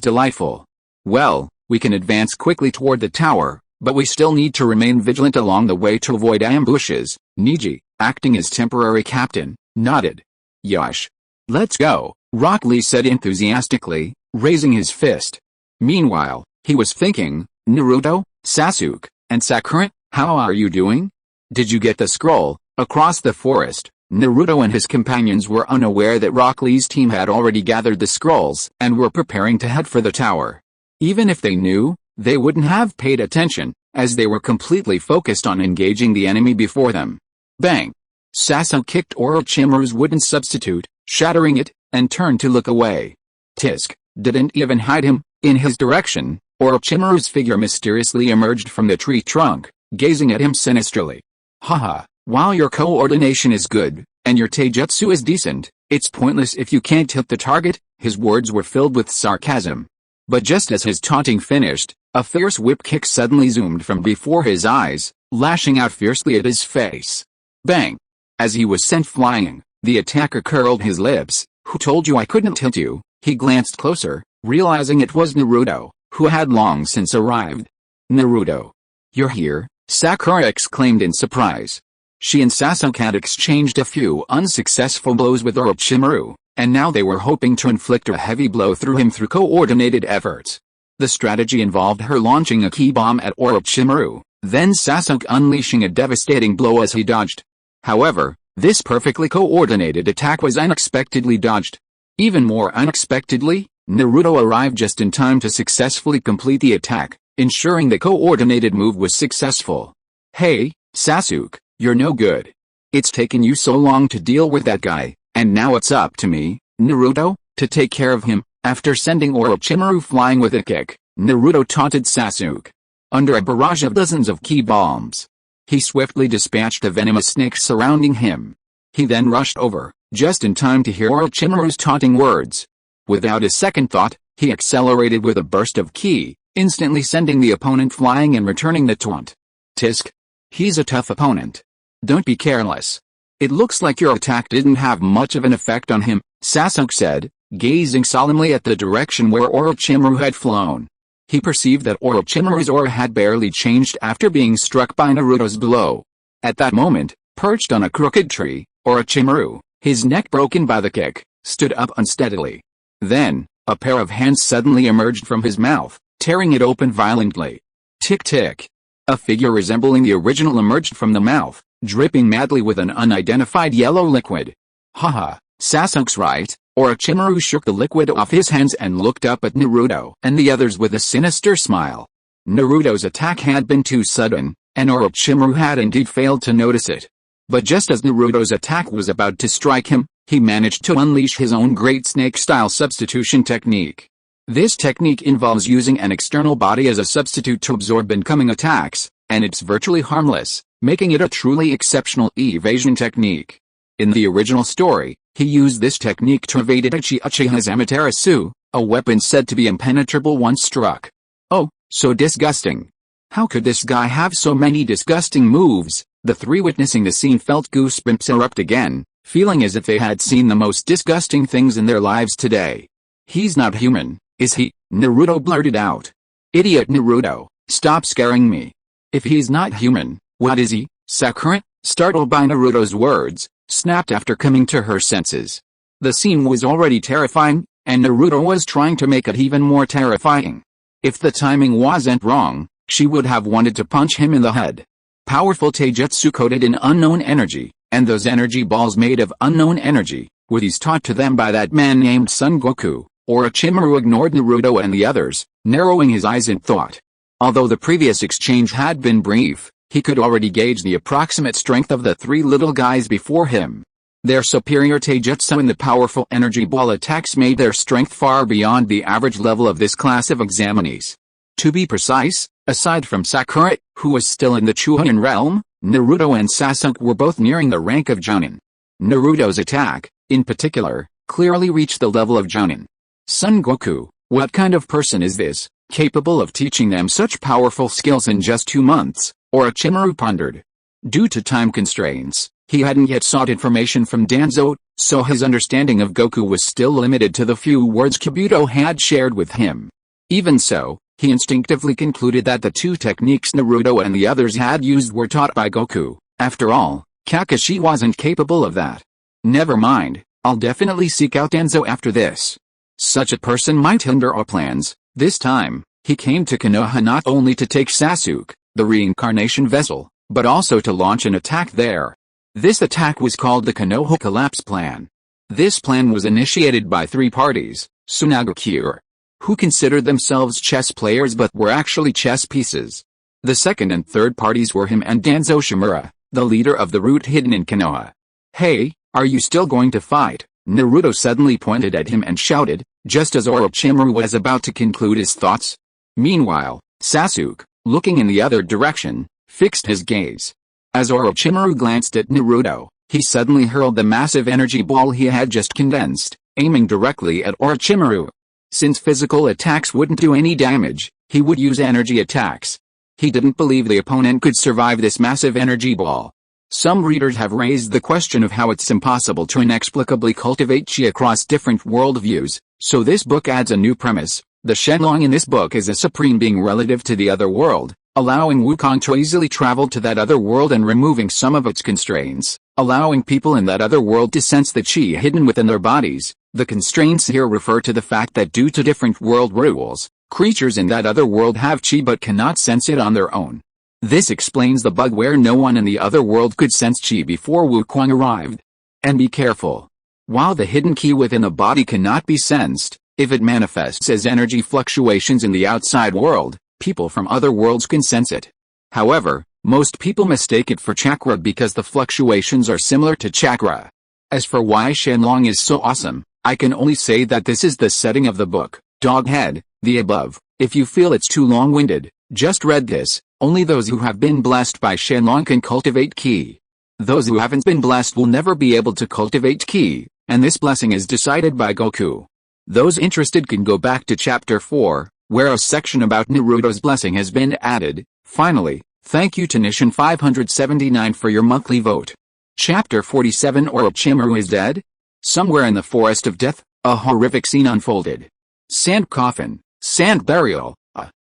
delightful. Well, we can advance quickly toward the tower, but we still need to remain vigilant along the way to avoid ambushes. Niji, acting as temporary captain, nodded. Yosh. Let's go, Rock Lee said enthusiastically, raising his fist. Meanwhile, he was thinking, Naruto, Sasuke, and Sakura, how are you doing? Did you get the scroll? Across the forest, Naruto and his companions were unaware that Rock Lee's team had already gathered the scrolls and were preparing to head for the tower. Even if they knew, they wouldn't have paid attention, as they were completely focused on engaging the enemy before them. Bang! Sasuke kicked Orochimaru's wooden substitute, shattering it, and turned to look away. Tisk didn't even hide him. In his direction, Orochimaru's figure mysteriously emerged from the tree trunk, gazing at him sinisterly. Haha, while your coordination is good, and your taijutsu is decent, it's pointless if you can't hit the target. His words were filled with sarcasm. But just as his taunting finished, a fierce whip kick suddenly zoomed from before his eyes, lashing out fiercely at his face. Bang! As he was sent flying, the attacker curled his lips. Who told you I couldn't hit you? He glanced closer, realizing it was Naruto, who had long since arrived. Naruto. You're here? Sakura exclaimed in surprise. She and Sasuke had exchanged a few unsuccessful blows with Orochimaru, and now they were hoping to inflict a heavy blow through him through coordinated efforts. The strategy involved her launching a ki bomb at Orochimaru, then Sasuke unleashing a devastating blow as he dodged. However, this perfectly coordinated attack was unexpectedly dodged. Even more unexpectedly, Naruto arrived just in time to successfully complete the attack, ensuring the coordinated move was successful. Hey, Sasuke, you're no good. It's taken you so long to deal with that guy, and now it's up to me, Naruto, to take care of him. After sending Orochimaru flying with a kick, Naruto taunted Sasuke. Under a barrage of dozens of ki bombs, he swiftly dispatched the venomous snakes surrounding him. He then rushed over, just in time to hear Orochimaru's taunting words. Without a second thought, he accelerated with a burst of ki, instantly sending the opponent flying and returning the taunt. Tisk. He's a tough opponent. Don't be careless. It looks like your attack didn't have much of an effect on him, Sasuke said, gazing solemnly at the direction where Orochimaru had flown. He perceived that Orochimaru's aura had barely changed after being struck by Naruto's blow. At that moment, perched on a crooked tree, Orochimaru, his neck broken by the kick, stood up unsteadily. Then, a pair of hands suddenly emerged from his mouth, tearing it open violently. Tick-tick. A figure resembling the original emerged from the mouth, dripping madly with an unidentified yellow liquid. Haha, Sasuke's right. Orochimaru shook the liquid off his hands and looked up at Naruto and the others with a sinister smile. Naruto's attack had been too sudden, and Orochimaru had indeed failed to notice it. But just as Naruto's attack was about to strike him, he managed to unleash his own great snake-style substitution technique. This technique involves using an external body as a substitute to absorb incoming attacks, and it's virtually harmless, making it a truly exceptional evasion technique. In the original story, he used this technique to evade Itachi Uchiha's Amaterasu, a weapon said to be impenetrable once struck. Oh, so disgusting. How could this guy have so many disgusting moves? The three witnessing the scene felt goosebumps erupt again, feeling as if they had seen the most disgusting things in their lives today. He's not human, is he? Naruto blurted out. Idiot Naruto, stop scaring me. If he's not human, what is he? Sakura, startled by Naruto's words, snapped after coming to her senses. The scene was already terrifying, and Naruto was trying to make it even more terrifying. If the timing wasn't wrong, she would have wanted to punch him in the head. Powerful taijutsu coated in unknown energy, and those energy balls made of unknown energy, were these taught to them by that man named Son Goku. Orochimaru ignored Naruto and the others, narrowing his eyes in thought. Although the previous exchange had been brief, he could already gauge the approximate strength of the three little guys before him. Their superior taijutsu and the powerful energy ball attacks made their strength far beyond the average level of this class of examinees. To be precise, aside from Sakura, who was still in the Chunin realm, Naruto and Sasuke were both nearing the rank of Jonin. Naruto's attack, in particular, clearly reached the level of Jonin. Son Goku, what kind of person is this, capable of teaching them such powerful skills in just 2 months? Orochimaru pondered. Due to time constraints, he hadn't yet sought information from Danzo, so his understanding of Goku was still limited to the few words Obito had shared with him. Even so, he instinctively concluded that the 2 techniques Naruto and the others had used were taught by Goku. After all, Kakashi wasn't capable of that. Never mind, I'll definitely seek out Danzo after this. Such a person might hinder our plans. This time, he came to Konoha not only to take Sasuke, the reincarnation vessel, but also to launch an attack there. This attack was called the Konoha Collapse Plan. This plan was initiated by 3 parties, Tsunagakure, who considered themselves chess players but were actually chess pieces. The second and third parties were him and Danzo Shimura, the leader of the root hidden in Konoha. Hey, are you still going to fight? Naruto suddenly pointed at him and shouted, just as Orochimaru was about to conclude his thoughts. Meanwhile, Sasuke, looking in the other direction, fixed his gaze. As Orochimaru glanced at Naruto, he suddenly hurled the massive energy ball he had just condensed, aiming directly at Orochimaru. Since physical attacks wouldn't do any damage, he would use energy attacks. He didn't believe the opponent could survive this massive energy ball. Some readers have raised the question of how it's impossible to inexplicably cultivate chi across different worldviews, so this book adds a new premise. The Shenlong in this book is a supreme being relative to the other world, allowing Wukong to easily travel to that other world and removing some of its constraints, allowing people in that other world to sense the chi hidden within their bodies. The constraints here refer to the fact that due to different world rules, creatures in that other world have chi but cannot sense it on their own. This explains the bug where no one in the other world could sense chi before Wukong arrived. And be careful. While the hidden chi within a body cannot be sensed, if it manifests as energy fluctuations in the outside world, people from other worlds can sense it. However, most people mistake it for chakra because the fluctuations are similar to chakra. As for why Shenlong is so awesome, I can only say that this is the setting of the book. Doghead, the above. If you feel it's too long-winded, just read this. Only those who have been blessed by Shenlong can cultivate ki. Those who haven't been blessed will never be able to cultivate ki, and this blessing is decided by Goku. Those interested can go back to chapter 4, where a section about Naruto's blessing has been added. Finally, thank you to Nishan579 for your monthly vote. Chapter 47 Orochimaru is dead? Somewhere in the forest of death, a horrific scene unfolded. Sand coffin, sand burial,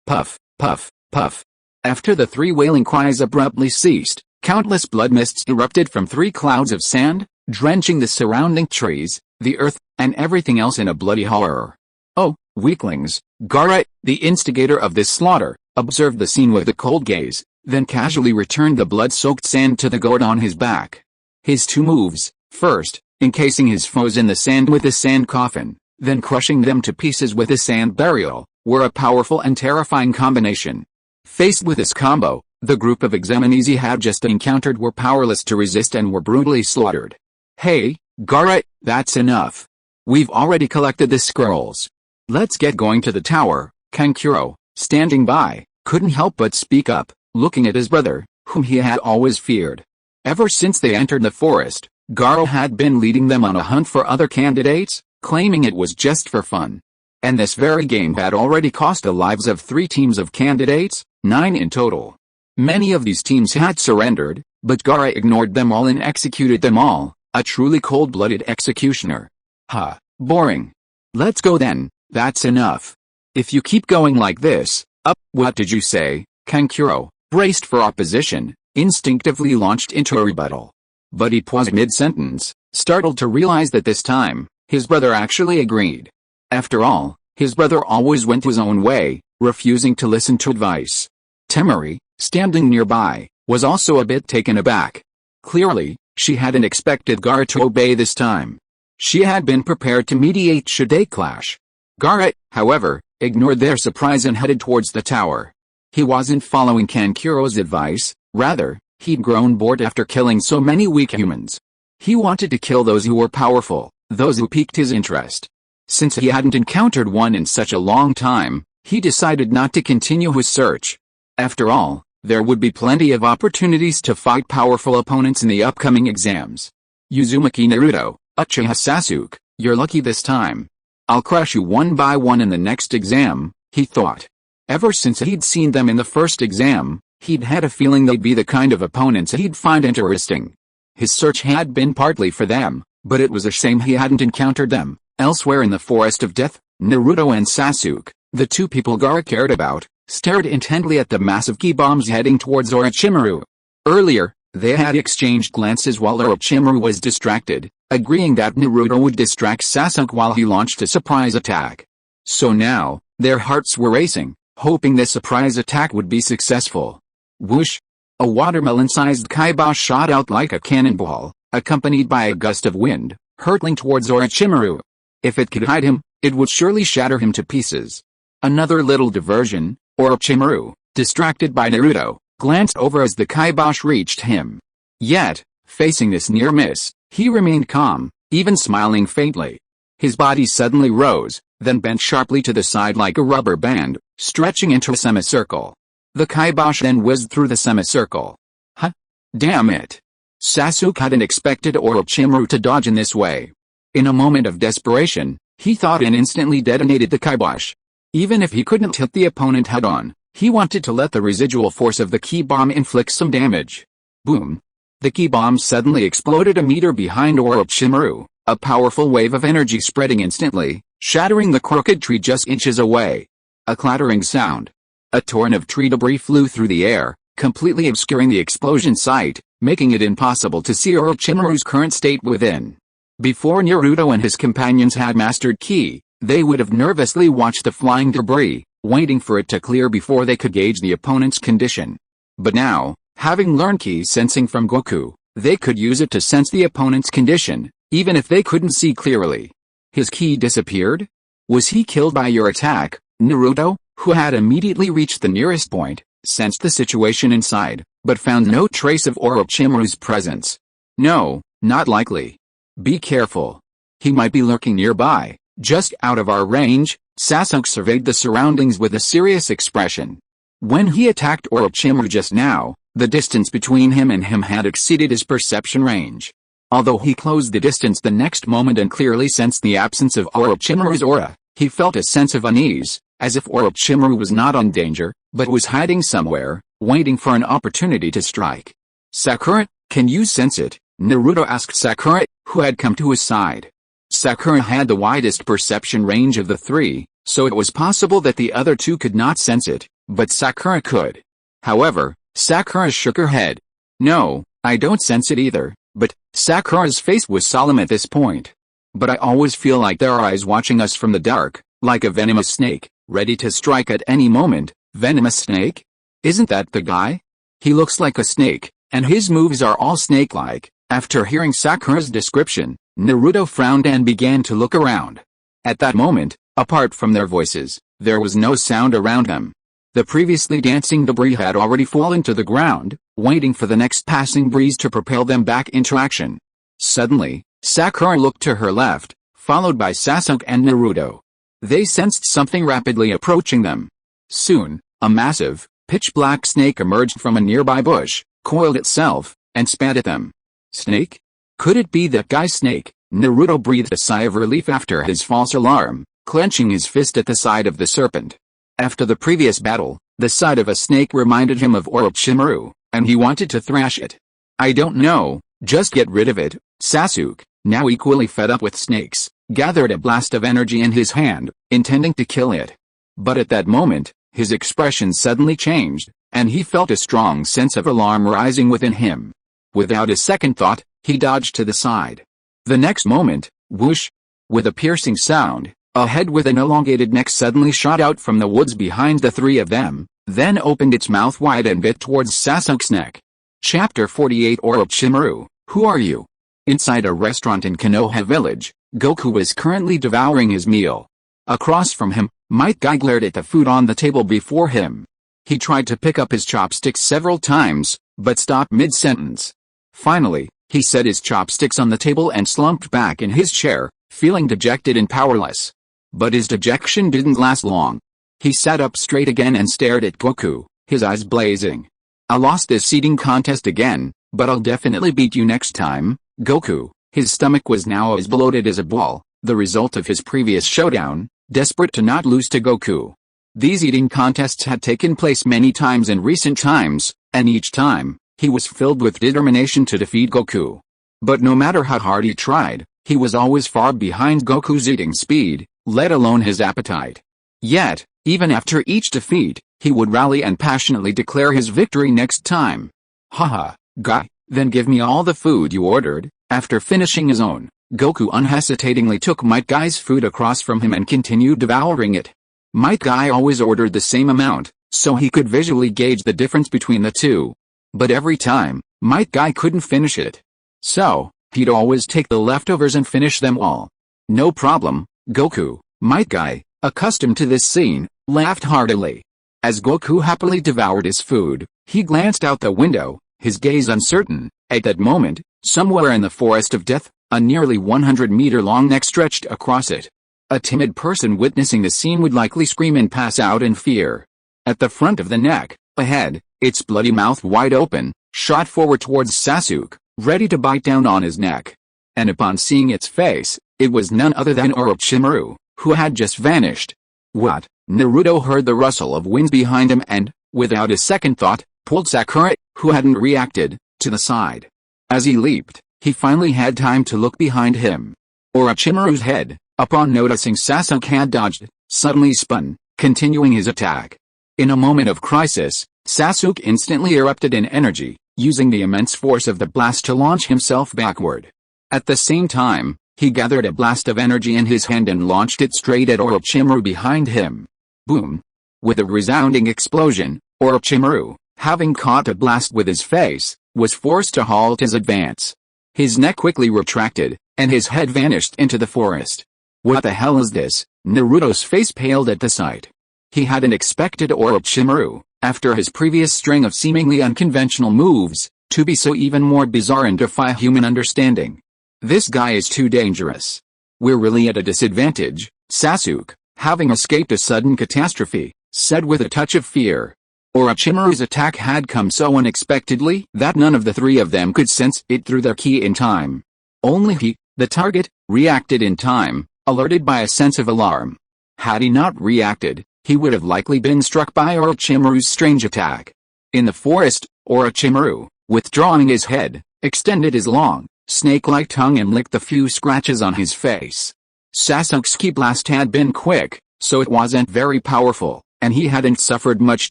puff, puff, puff. After the 3 wailing cries abruptly ceased, countless blood mists erupted from 3 clouds of sand, drenching the surrounding trees, the earth, and everything else in a bloody horror. Oh, weaklings! Gaara, the instigator of this slaughter, observed the scene with a cold gaze, then casually returned the blood-soaked sand to the gourd on his back. His 2 moves, first, encasing his foes in the sand with a sand coffin, then crushing them to pieces with a sand burial, were a powerful and terrifying combination. Faced with this combo, the group of examinees he had just encountered were powerless to resist and were brutally slaughtered. Hey, Gaara, that's enough. We've already collected the scrolls. Let's get going to the tower. Kankuro, standing by, couldn't help but speak up, looking at his brother, whom he had always feared. Ever since they entered the forest, Gaara had been leading them on a hunt for other candidates, claiming it was just for fun. And this very game had already cost the lives of 3 teams of candidates, 9 in total. Many of these teams had surrendered, but Gaara ignored them all and executed them all, a truly cold-blooded executioner. Ha, boring. Let's go then, that's enough. If you keep going like this, what did you say? Kankuro, braced for opposition, instinctively launched into a rebuttal. But he paused mid-sentence, startled to realize that this time, his brother actually agreed. After all, his brother always went his own way, refusing to listen to advice. Temari, standing nearby, was also a bit taken aback. Clearly, she hadn't expected Gaara to obey this time. She had been prepared to mediate should they clash. Gaara, however, ignored their surprise and headed towards the tower. He wasn't following Kankuro's advice, Rather, he'd grown bored after killing so many weak humans. He wanted to kill those who were powerful, those who piqued his interest. Since he hadn't encountered one in such a long time, he decided not to continue his search. After all, there would be plenty of opportunities to fight powerful opponents in the upcoming exams. Uzumaki Naruto, Uchiha Sasuke, you're lucky this time. I'll crush you one by one in the next exam, he thought. Ever since he'd seen them in the first exam, he'd had a feeling they'd be the kind of opponents he'd find interesting. His search had been partly for them, but it was a shame he hadn't encountered them. Elsewhere in the Forest of Death, Naruto and Sasuke, the two people Gaara cared about, stared intently at the massive ki bombs heading towards Orochimaru. Earlier, they had exchanged glances while Orochimaru was distracted, agreeing that Naruto would distract Sasuke while he launched a surprise attack. So now, their hearts were racing, hoping this surprise attack would be successful. Whoosh! A watermelon-sized kaiba shot out like a cannonball, accompanied by a gust of wind, hurtling towards Orochimaru. If it could hide him, it would surely shatter him to pieces. Another little diversion, Orochimaru, distracted by Naruto, glanced over as the kaibash reached him. Yet, facing this near miss, he remained calm, even smiling faintly. His body suddenly rose, then bent sharply to the side like a rubber band, stretching into a semicircle. The kaibash then whizzed through the semicircle. Huh? Damn it! Sasuke hadn't expected Orochimaru to dodge in this way. In a moment of desperation, he thought and instantly detonated the kaibash. Even if he couldn't hit the opponent head-on, he wanted to let the residual force of the ki bomb inflict some damage. Boom! The ki bomb suddenly exploded a meter behind Orochimaru, a powerful wave of energy spreading instantly, shattering the crooked tree just inches away. A clattering sound. A torrent of tree debris flew through the air, completely obscuring the explosion site, making it impossible to see Orochimaru's current state within. Before Naruto and his companions had mastered ki, they would have nervously watched the flying debris, waiting for it to clear before they could gauge the opponent's condition. But now, having learned ki sensing from Goku, they could use it to sense the opponent's condition, even if they couldn't see clearly. His ki disappeared? Was he killed by your attack? Naruto, who had immediately reached the nearest point, sensed the situation inside, but found no trace of Orochimaru's presence. No, not likely. Be careful. He might be lurking nearby, just out of our range. Sasuke surveyed the surroundings with a serious expression. When he attacked Orochimaru just now, the distance between him and him had exceeded his perception range. Although he closed the distance the next moment and clearly sensed the absence of Orochimaru's aura, he felt a sense of unease, as if Orochimaru was not in danger, but was hiding somewhere, waiting for an opportunity to strike. Sakura, can you sense it? Naruto asked Sakura, who had come to his side. Sakura had the widest perception range of the three, so it was possible that the other two could not sense it, but Sakura could. However, Sakura shook her head. No, I don't sense it either, but Sakura's face was solemn at this point. But I always feel like there are eyes watching us from the dark, like a venomous snake, ready to strike at any moment. Venomous snake? Isn't that the guy? He looks like a snake, and his moves are all snake-like. After hearing Sakura's description, Naruto frowned and began to look around. At that moment, apart from their voices, there was no sound around them. The previously dancing debris had already fallen to the ground, waiting for the next passing breeze to propel them back into action. Suddenly, Sakura looked to her left, followed by Sasuke and Naruto. They sensed something rapidly approaching them. Soon, a massive, pitch-black snake emerged from a nearby bush, coiled itself, and spat at them. Snake? Could it be that guy's snake? Naruto breathed a sigh of relief after his false alarm, clenching his fist at the side of the serpent. After the previous battle, the sight of a snake reminded him of Orochimaru, and he wanted to thrash it. I don't know, just get rid of it. Sasuke, now equally fed up with snakes, gathered a blast of energy in his hand, intending to kill it. But at that moment, his expression suddenly changed, and he felt a strong sense of alarm rising within him. Without a second thought, he dodged to the side. The next moment, whoosh! With a piercing sound, a head with an elongated neck suddenly shot out from the woods behind the three of them, then opened its mouth wide and bit towards Sasuke's neck. Chapter 48 Orochimaru, who are you? Inside a restaurant in Konoha village, Goku was currently devouring his meal. Across from him, Might Guy glared at the food on the table before him. He tried to pick up his chopsticks several times, but stopped mid-sentence. Finally, he set his chopsticks on the table and slumped back in his chair, feeling dejected and powerless. But his dejection didn't last long. He sat up straight again and stared at Goku, his eyes blazing. "I lost this eating contest again, but I'll definitely beat you next time, Goku." His stomach was now as bloated as a ball, the result of his previous showdown, desperate to not lose to Goku. These eating contests had taken place many times in recent times, and each time, he was filled with determination to defeat Goku. But no matter how hard he tried, he was always far behind Goku's eating speed, let alone his appetite. Yet, even after each defeat, he would rally and passionately declare his victory next time. "Haha, guy, then give me all the food you ordered." After finishing his own, Goku unhesitatingly took Might Guy's food across from him and continued devouring it. Might Guy always ordered the same amount, so he could visually gauge the difference between the two. But every time, Might Guy couldn't finish it. So, he'd always take the leftovers and finish them all. "No problem, Goku." Might Guy, accustomed to this scene, laughed heartily. As Goku happily devoured his food, he glanced out the window, his gaze uncertain. At that moment, somewhere in the Forest of Death, a nearly 100-meter-long neck stretched across it. A timid person witnessing the scene would likely scream and pass out in fear. At the front of the neck, a head, its bloody mouth wide open, shot forward towards Sasuke, ready to bite down on his neck. And upon seeing its face, it was none other than Orochimaru, who had just vanished. "What?" Naruto heard the rustle of wings behind him and, without a second thought, pulled Sakura, who hadn't reacted, to the side. As he leaped, he finally had time to look behind him. Orochimaru's head, upon noticing Sasuke had dodged, suddenly spun, continuing his attack. In a moment of crisis, Sasuke instantly erupted in energy, using the immense force of the blast to launch himself backward. At the same time, he gathered a blast of energy in his hand and launched it straight at Orochimaru behind him. Boom! With a resounding explosion, Orochimaru, having caught a blast with his face, was forced to halt his advance. His neck quickly retracted, and his head vanished into the forest. "What the hell is this?" Naruto's face paled at the sight. He hadn't expected Orochimaru, after his previous string of seemingly unconventional moves, to be so even more bizarre and defy human understanding. "This guy is too dangerous. We're really at a disadvantage," Sasuke, having escaped a sudden catastrophe, said with a touch of fear. Orochimaru's attack had come so unexpectedly that none of the three of them could sense it through their ki in time. Only he, the target, reacted in time, alerted by a sense of alarm. Had he not reacted, he would have likely been struck by Orochimaru's strange attack. In the forest, Orochimaru, withdrawing his head, extended his long, snake-like tongue and licked the few scratches on his face. Sasuke's ki blast had been quick, so it wasn't very powerful, and he hadn't suffered much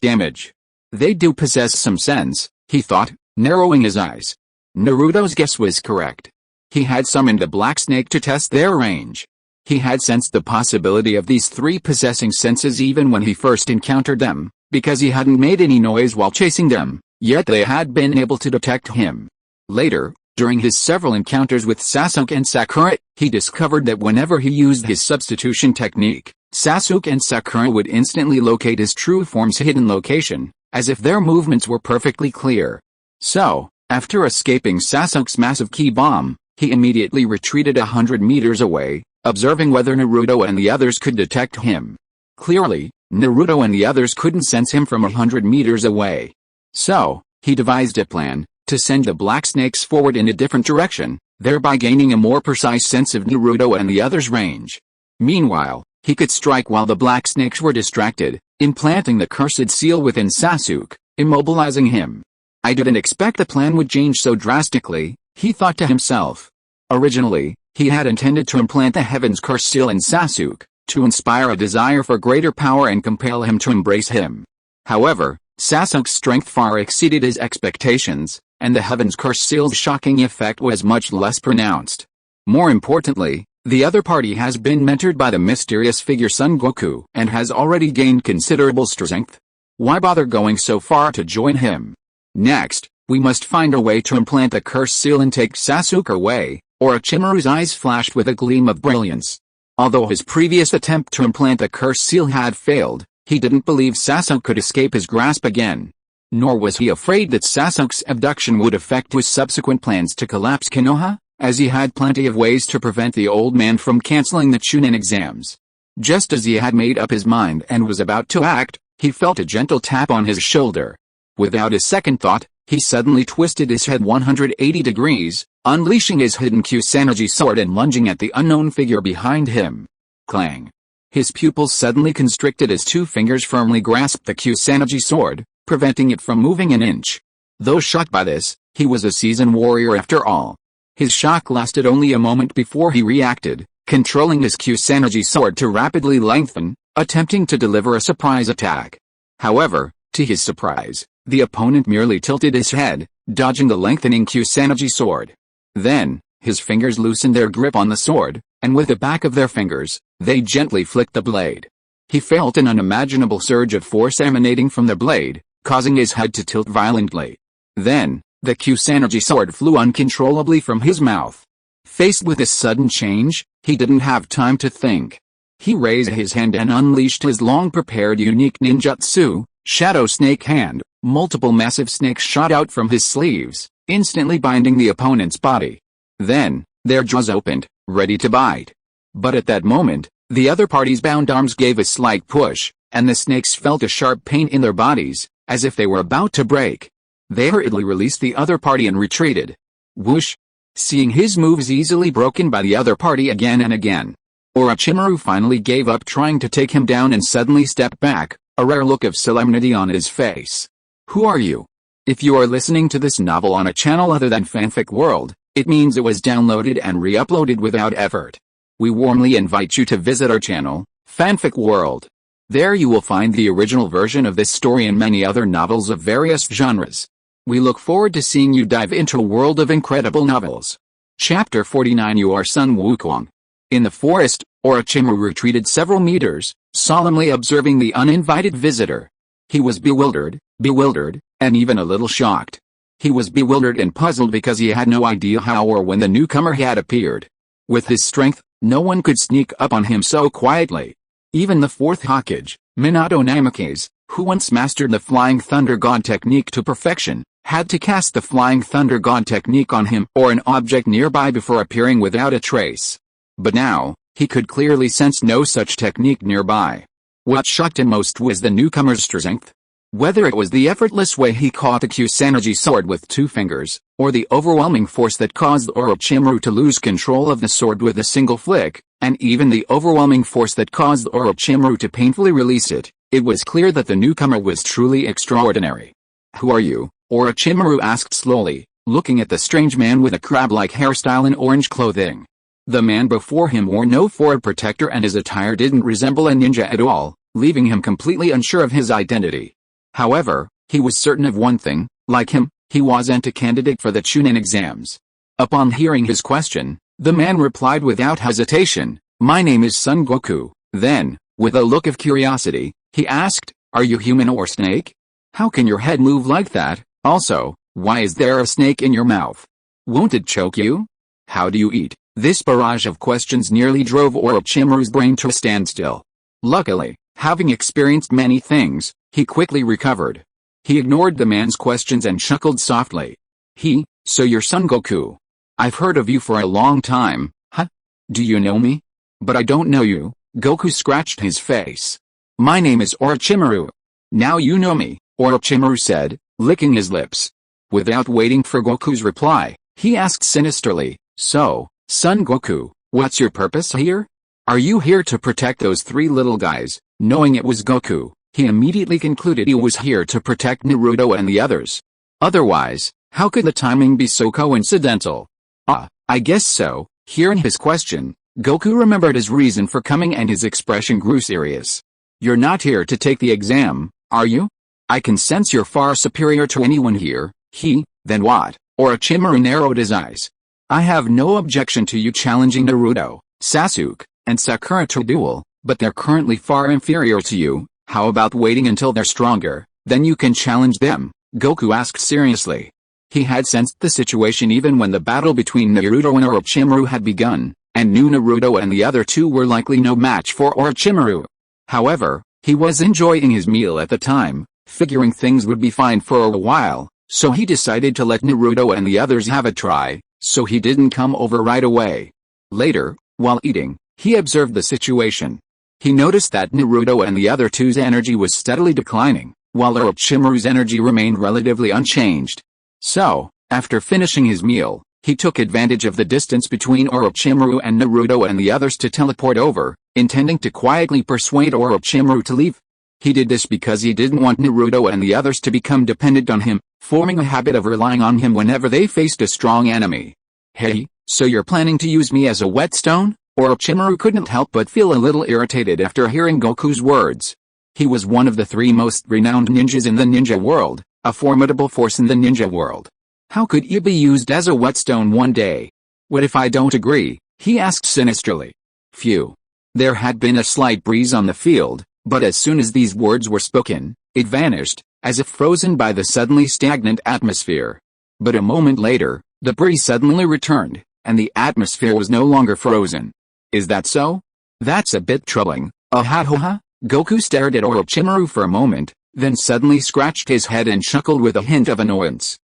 damage. "They do possess some sense," he thought, narrowing his eyes. Naruto's guess was correct. He had summoned the black snake to test their range. He had sensed the possibility of these three possessing senses even when he first encountered them, because he hadn't made any noise while chasing them, yet they had been able to detect him. Later, during his several encounters with Sasuke and Sakura, he discovered that whenever he used his substitution technique, Sasuke and Sakura would instantly locate his true form's hidden location, as if their movements were perfectly clear. So, after escaping Sasuke's massive ki bomb, he immediately retreated 100 meters away, observing whether Naruto and the others could detect him. Clearly, Naruto and the others couldn't sense him from 100 meters away. So, he devised a plan to send the black snakes forward in a different direction, thereby gaining a more precise sense of Naruto and the others' range. Meanwhile, he could strike while the black snakes were distracted, implanting the cursed seal within Sasuke, immobilizing him. "I didn't expect the plan would change so drastically," he thought to himself. Originally, he had intended to implant the Heaven's Curse seal in Sasuke, to inspire a desire for greater power and compel him to embrace him. However, Sasuke's strength far exceeded his expectations, and the Heaven's Curse seal's shocking effect was much less pronounced. More importantly, the other party has been mentored by the mysterious figure Son Goku and has already gained considerable strength. Why bother going so far to join him? Next, we must find a way to implant the curse seal and take Sasuke away. Orochimaru's eyes flashed with a gleam of brilliance. Although his previous attempt to implant the curse seal had failed, He didn't believe Sasuke could escape his grasp again. Nor was he afraid that Sasuke's abduction would affect his subsequent plans to collapse Konoha, as he had plenty of ways to prevent the old man from canceling the Chunin exams. Just as he had made up his mind and was about to act, he felt a gentle tap on his shoulder. Without a second thought, he suddenly twisted his head 180 degrees, unleashing his hidden Kusanagi sword and lunging at the unknown figure behind him. Clang! His pupils suddenly constricted as two fingers firmly grasped the Kusanagi sword, preventing it from moving an inch. Though shocked by this, he was a seasoned warrior after all. His shock lasted only a moment before he reacted, controlling his Kusanagi sword to rapidly lengthen, attempting to deliver a surprise attack. However, to his surprise, the opponent merely tilted his head, dodging the lengthening Kusanagi sword. Then, his fingers loosened their grip on the sword, and with the back of their fingers, they gently flicked the blade. He felt an unimaginable surge of force emanating from the blade, causing his head to tilt violently. Then, the Kusanagi sword flew uncontrollably from his mouth. Faced with this sudden change, he didn't have time to think. He raised his hand and unleashed his long-prepared unique ninjutsu, Shadow Snake Hand. Multiple massive snakes shot out from his sleeves, instantly binding the opponent's body. Then, their jaws opened, ready to bite. But at that moment, the other party's bound arms gave a slight push, and the snakes felt a sharp pain in their bodies, as if they were about to break. They hurriedly released the other party and retreated. Whoosh! Seeing his moves easily broken by the other party again and again, Orochimaru finally gave up trying to take him down and suddenly stepped back, a rare look of solemnity on his face. Who are you? If you are listening to this novel on a channel other than Fanfic World, it means it was downloaded and re-uploaded without effort. We warmly invite you to visit our channel, Fanfic World. There you will find the original version of this story and many other novels of various genres. We look forward to seeing you dive into a world of incredible novels. Chapter 49 You are Sun Wukong. In the forest, Orochimaru retreated several meters, solemnly observing the uninvited visitor. He was bewildered, and even a little shocked. He was bewildered and puzzled because he had no idea how or when the newcomer had appeared. With his strength, no one could sneak up on him so quietly. Even the fourth Hokage, Minato Namikaze, who once mastered the Flying Thunder God technique to perfection, had to cast the Flying Thunder God technique on him or an object nearby before appearing without a trace. But now, he could clearly sense no such technique nearby. What shocked him most was the newcomer's strength. Whether it was the effortless way he caught the Kusanagi sword with two fingers, or the overwhelming force that caused Orochimaru to lose control of the sword with a single flick, and even the overwhelming force that caused Orochimaru to painfully release it, it was clear that the newcomer was truly extraordinary. Who are you? Orochimaru asked slowly, looking at the strange man with a crab-like hairstyle and orange clothing. The man before him wore no forward protector and his attire didn't resemble a ninja at all, leaving him completely unsure of his identity. However, he was certain of one thing: like him, he wasn't a candidate for the Chunin exams. Upon hearing his question, the man replied without hesitation, "My name is Son Goku." Then, with a look of curiosity, he asked, "Are you human or snake? How can your head move like that? Also, why is there a snake in your mouth? Won't it choke you? How do you eat?" This barrage of questions nearly drove Orochimaru's brain to a standstill. Luckily, having experienced many things, he quickly recovered. He ignored the man's questions and chuckled softly. So you're Son Goku. I've heard of you for a long time, huh? Do you know me? But I don't know you. Goku scratched his face. My name is Orochimaru. Now you know me, Orochimaru said, licking his lips. Without waiting for Goku's reply, he asked sinisterly, "So, Son Goku, what's your purpose here? Are you here to protect those three little guys?" Knowing it was Goku, he immediately concluded he was here to protect Naruto and the others. Otherwise, how could the timing be so coincidental? I guess so. Hearing his question, Goku remembered his reason for coming and his expression grew serious. You're not here to take the exam, are you? I can sense you're far superior to anyone here. Then what? Orochimaru narrowed his eyes. I have no objection to you challenging Naruto, Sasuke, and Sakura to duel, but they're currently far inferior to you. How about waiting until they're stronger, then you can challenge them? Goku asked seriously. He had sensed the situation even when the battle between Naruto and Orochimaru had begun, and knew Naruto and the other two were likely no match for Orochimaru. However, He was enjoying his meal at the time, figuring things would be fine for a while, so he decided to let Naruto and the others have a try, so he didn't come over right away. Later, while eating, he observed the situation. He noticed that Naruto and the other two's energy was steadily declining, while Orochimaru's energy remained relatively unchanged. So, after finishing his meal, he took advantage of the distance between Orochimaru and Naruto and the others to teleport over, intending to quietly persuade Orochimaru to leave. He did this because he didn't want Naruto and the others to become dependent on him, forming a habit of relying on him whenever they faced a strong enemy. Hey, so you're planning to use me as a whetstone? Orochimaru couldn't help but feel a little irritated after hearing Goku's words. He was one of the 3 most renowned ninjas in the ninja world, a formidable force in the ninja world. How could he be used as a whetstone one day? What if I don't agree? He asked sinisterly. Phew. There had been a slight breeze on the field, but as soon as these words were spoken, it vanished, as if frozen by the suddenly stagnant atmosphere. But a moment later, the breeze suddenly returned, and the atmosphere was no longer frozen. Is that so? That's a bit troubling. Ahahaha. Goku stared at Orochimaru for a moment, then suddenly scratched his head and chuckled with a hint of annoyance.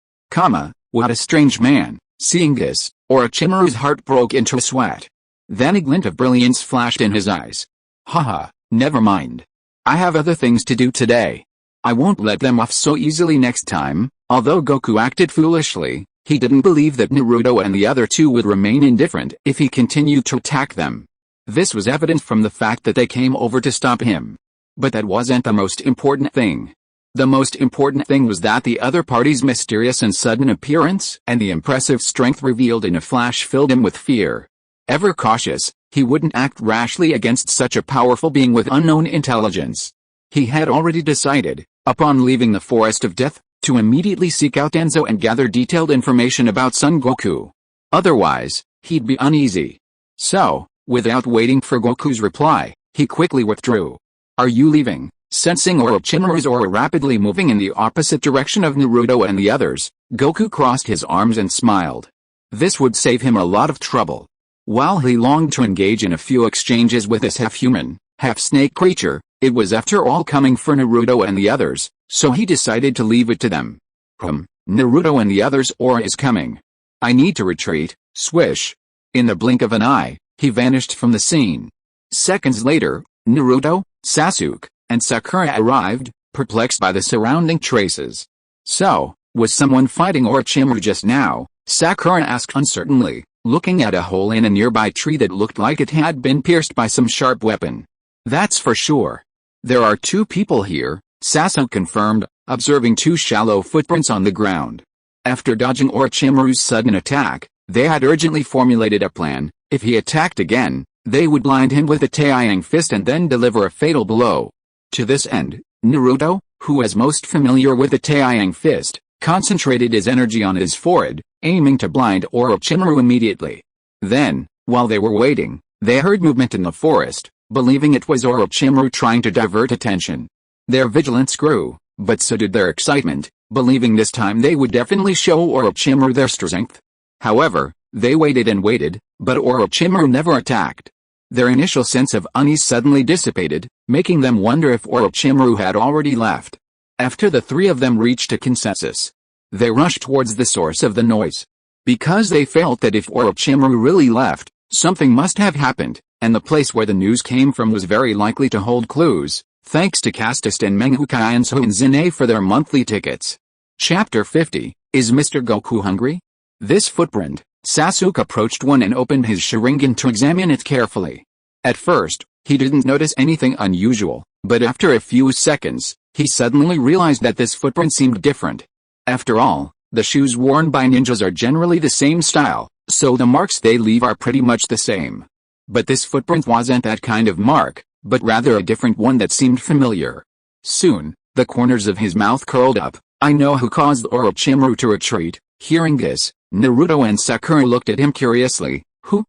What a strange man. Seeing this, Orochimaru's heart broke into a sweat. Then a glint of brilliance flashed in his eyes. Haha, never mind. I have other things to do today. I won't let them off so easily next time. Although Goku acted foolishly, he didn't believe that Naruto and the other 2 would remain indifferent if he continued to attack them. This was evident from the fact that they came over to stop him. But that wasn't the most important thing. The most important thing was that the other party's mysterious and sudden appearance and the impressive strength revealed in a flash filled him with fear. Ever cautious, he wouldn't act rashly against such a powerful being with unknown intelligence. He had already decided, upon leaving the Forest of Death, to immediately seek out Enzo and gather detailed information about Son Goku. Otherwise, he'd be uneasy. So, without waiting for Goku's reply, he quickly withdrew. Are you leaving? Sensing Orochimaru's aura rapidly moving in the opposite direction of Naruto and the others, Goku crossed his arms and smiled. This would save him a lot of trouble. While he longed to engage in a few exchanges with this half-human, half-snake creature, it was after all coming for Naruto and the others, so he decided to leave it to them. Naruto and the others' aura is coming. I need to retreat. Swish. In the blink of an eye, he vanished from the scene. Seconds later, Naruto, Sasuke, and Sakura arrived, perplexed by the surrounding traces. So, was someone fighting Orochimaru just now? Sakura asked uncertainly, looking at a hole in a nearby tree that looked like it had been pierced by some sharp weapon. That's for sure. There are 2 people here, Sasuke confirmed, observing 2 shallow footprints on the ground. After dodging Orochimaru's sudden attack, they had urgently formulated a plan. If he attacked again, they would blind him with a Taiyang fist and then deliver a fatal blow. To this end, Naruto, who was most familiar with the Taiyang fist, concentrated his energy on his forehead, aiming to blind Orochimaru immediately. Then, while they were waiting, they heard movement in the forest, believing it was Orochimaru trying to divert attention. Their vigilance grew, but so did their excitement, believing this time they would definitely show Orochimaru their strength. However, they waited and waited, but Orochimaru never attacked. Their initial sense of unease suddenly dissipated, making them wonder if Orochimaru had already left. After the 3 of them reached a consensus, they rushed towards the source of the noise. Because they felt that if Orochimaru really left, something must have happened, and the place where the news came from was very likely to hold clues. Thanks to Castist and Mengukai and Soinzine for their monthly tickets. Chapter 50, Is Mr. Goku hungry? This footprint. Sasuke approached one and opened his Sharingan to examine it carefully. At first, he didn't notice anything unusual, but after a few seconds, he suddenly realized that this footprint seemed different. After all, the shoes worn by ninjas are generally the same style, so the marks they leave are pretty much the same. But this footprint wasn't that kind of mark, but rather a different one that seemed familiar. Soon, the corners of his mouth curled up. I know who caused Orochimaru to retreat. Hearing this, Naruto and Sakura looked at him curiously. Who?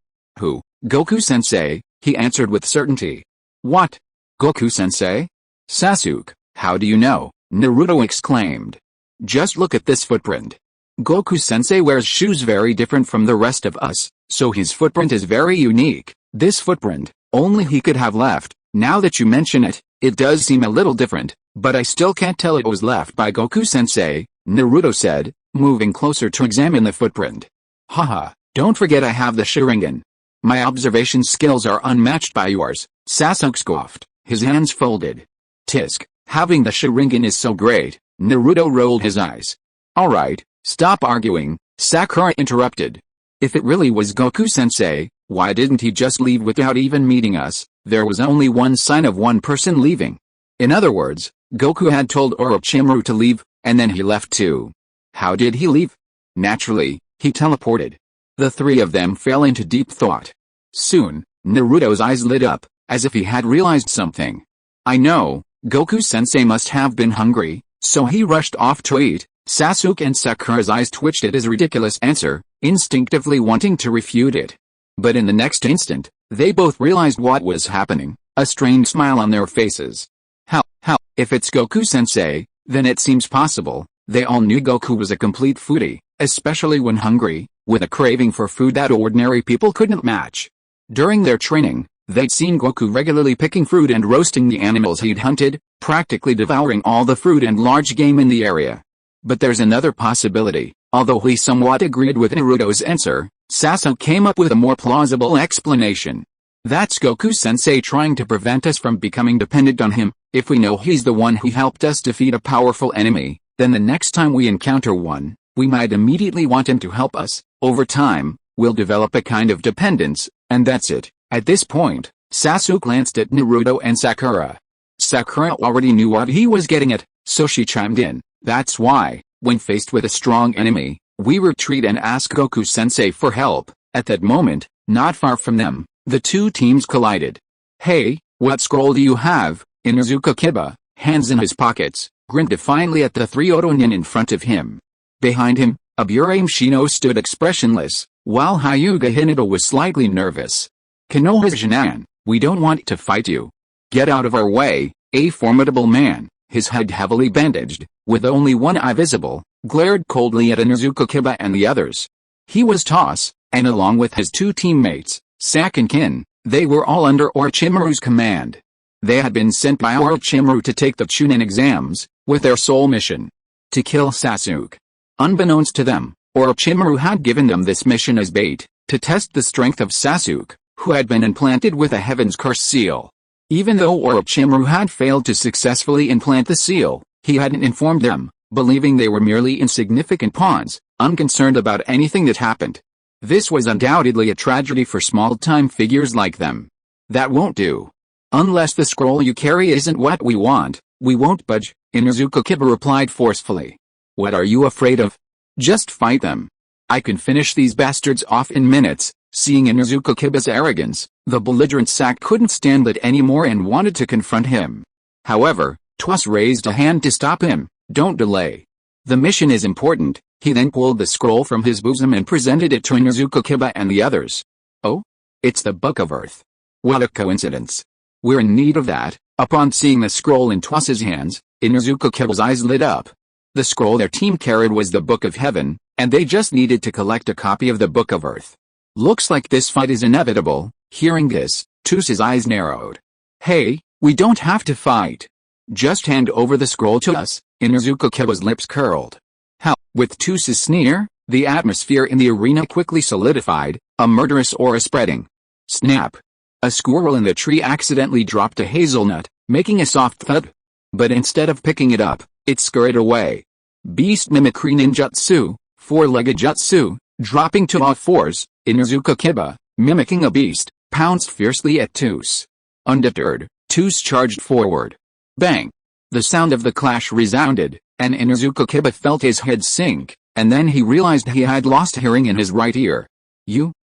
Goku-sensei, he answered with certainty. What? Goku-sensei? Sasuke, how do you know? Naruto exclaimed. Just look at this footprint. Goku-sensei wears shoes very different from the rest of us, so his footprint is very unique. This footprint, only he could have left. Now that you mention it, It does seem a little different, but I still can't tell it was left by Goku-sensei, Naruto said, moving closer to examine the footprint. Haha, don't forget I have the Sharingan. My observation skills are unmatched by yours, Sasuke scoffed, his hands folded. Tisk, having the Sharingan is so great, Naruto rolled his eyes. Alright, stop arguing, Sakura interrupted. If it really was Goku-sensei, why didn't he just leave without even meeting us? There was only one sign of one person leaving. In other words, Goku had told Orochimaru to leave, and then he left too. How did he leave? Naturally, he teleported. The three of them fell into deep thought. Soon, Naruto's eyes lit up, as if he had realized something. I know, Goku-sensei must have been hungry, so he rushed off to eat. Sasuke and Sakura's eyes twitched at his ridiculous answer, instinctively wanting to refute it. But in the next instant, they both realized what was happening, a strained smile on their faces. How, if it's Goku-sensei, then it seems possible. They all knew Goku was a complete foodie, especially when hungry, with a craving for food that ordinary people couldn't match. During their training, they'd seen Goku regularly picking fruit and roasting the animals he'd hunted, practically devouring all the fruit and large game in the area. But there's another possibility. Although he somewhat agreed with Naruto's answer, Sasuke came up with a more plausible explanation. That's Goku-sensei trying to prevent us from becoming dependent on him. If we know he's the one who helped us defeat a powerful enemy, then the next time we encounter one, we might immediately want him to help us. Over time, we'll develop a kind of dependence, and that's it. At this point, Sasuke glanced at Naruto and Sakura. Sakura already knew what he was getting at, so she chimed in. That's why, when faced with a strong enemy, we retreat and ask Goku-sensei for help. At that moment, not far from them, the two teams collided. Hey, what scroll do you have? Inuzuka Kiba, hands in his pockets, grinned defiantly at the three Otonin in front of him. Behind him, Aburame Shino stood expressionless, while Hyuga Hinata was slightly nervous. Konoha Jinan, we don't want to fight you. Get out of our way. A formidable man, his head heavily bandaged, with only one eye visible, glared coldly at Inuzuka Kiba and the others. He was Toss, and along with his two teammates, Sak and Kin, they were all under Orochimaru's command. They had been sent by Orochimaru to take the Chunin exams, with their sole mission: to kill Sasuke. Unbeknownst to them, Orochimaru had given them this mission as bait, to test the strength of Sasuke, who had been implanted with a Heaven's Curse seal. Even though Orochimaru had failed to successfully implant the seal, he hadn't informed them, believing they were merely insignificant pawns, unconcerned about anything that happened. This was undoubtedly a tragedy for small-time figures like them. That won't do. Unless the scroll you carry isn't what we want, we won't budge, Inuzuka Kiba replied forcefully. What are you afraid of? Just fight them. I can finish these bastards off in minutes. Seeing Inuzuka Kiba's arrogance, the belligerent Sak couldn't stand it anymore and wanted to confront him. However, Twas raised a hand to stop him. Don't delay. The mission is important. He then pulled the scroll from his bosom and presented it to Inuzuka Kiba and the others. Oh? It's the Book of Earth. What a coincidence. We're in need of that. Upon seeing the scroll in Twas's hands, Inuzuka Kiba's eyes lit up. The scroll their team carried was the Book of Heaven, and they just needed to collect a copy of the Book of Earth. Looks like this fight is inevitable. Hearing this, Tus's eyes narrowed. Hey, we don't have to fight. Just hand over the scroll to us. Inuzuka Kiba's lips curled. How? With Tus's sneer, the atmosphere in the arena quickly solidified, a murderous aura spreading. Snap! A squirrel in the tree accidentally dropped a hazelnut, making a soft thud. But instead of picking it up, it scurried away. Beast Mimicry Ninjutsu, four-legged jutsu, dropping to all fours, Inuzuka Kiba, mimicking a beast, pounced fiercely at Tus. Undeterred, Tus charged forward. Bang! The sound of the clash resounded, and Inuzuka Kiba felt his head sink, and then he realized he had lost hearing in his right ear.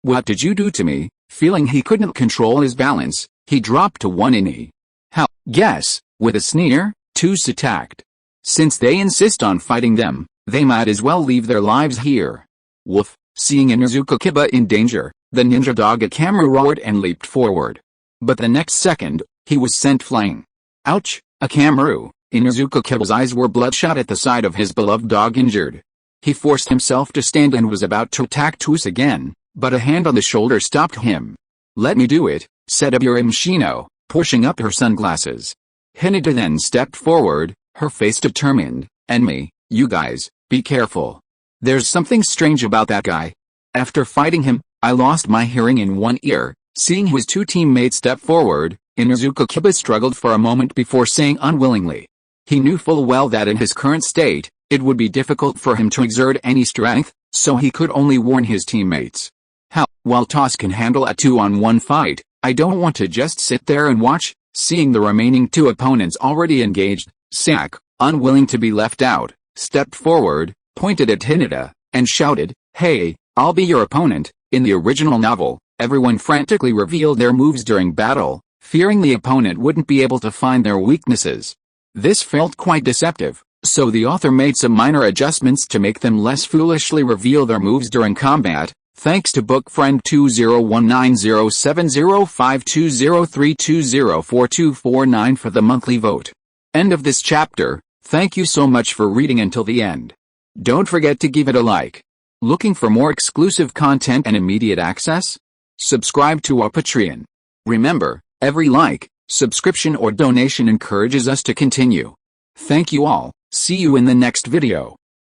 What did you do to me? Feeling he couldn't control his balance, he dropped to one knee. How? Guess, with a sneer, Tus attacked. Since they insist on fighting them, they might as well leave their lives here. Woof! Seeing Inuzuka Kiba in danger, the ninja dog Akamaru roared and leaped forward. But the next second, he was sent flying. Ouch! Akamaru! Inuzuka Kiba's eyes were bloodshot at the sight of his beloved dog injured. He forced himself to stand and was about to attack Tus again, but a hand on the shoulder stopped him. Let me do it, said Aburame Shino, pushing up her sunglasses. Hinata then stepped forward, her face determined, and me, you guys, be careful. There's something strange about that guy. After fighting him, I lost my hearing in one ear. Seeing his two teammates step forward, Inuzuka Kiba struggled for a moment before saying unwillingly. He knew full well that in his current state, it would be difficult for him to exert any strength, so he could only warn his teammates. Hell, while Toss can handle a 2-on-1 fight, I don't want to just sit there and watch. Seeing the remaining two opponents already engaged, Sak, unwilling to be left out, stepped forward, pointed at Hinata, and shouted, "Hey, I'll be your opponent." In the original novel, everyone frantically revealed their moves during battle, fearing the opponent wouldn't be able to find their weaknesses. This felt quite deceptive, so the author made some minor adjustments to make them less foolishly reveal their moves during combat. Thanks to book friend 20190705203204249 for the monthly vote. End of this chapter. Thank you so much for reading until the end. Don't forget to give it a like. Looking for more exclusive content and immediate access? Subscribe to our Patreon. Remember, every like, subscription or donation encourages us to continue. Thank you all. See you in the next video.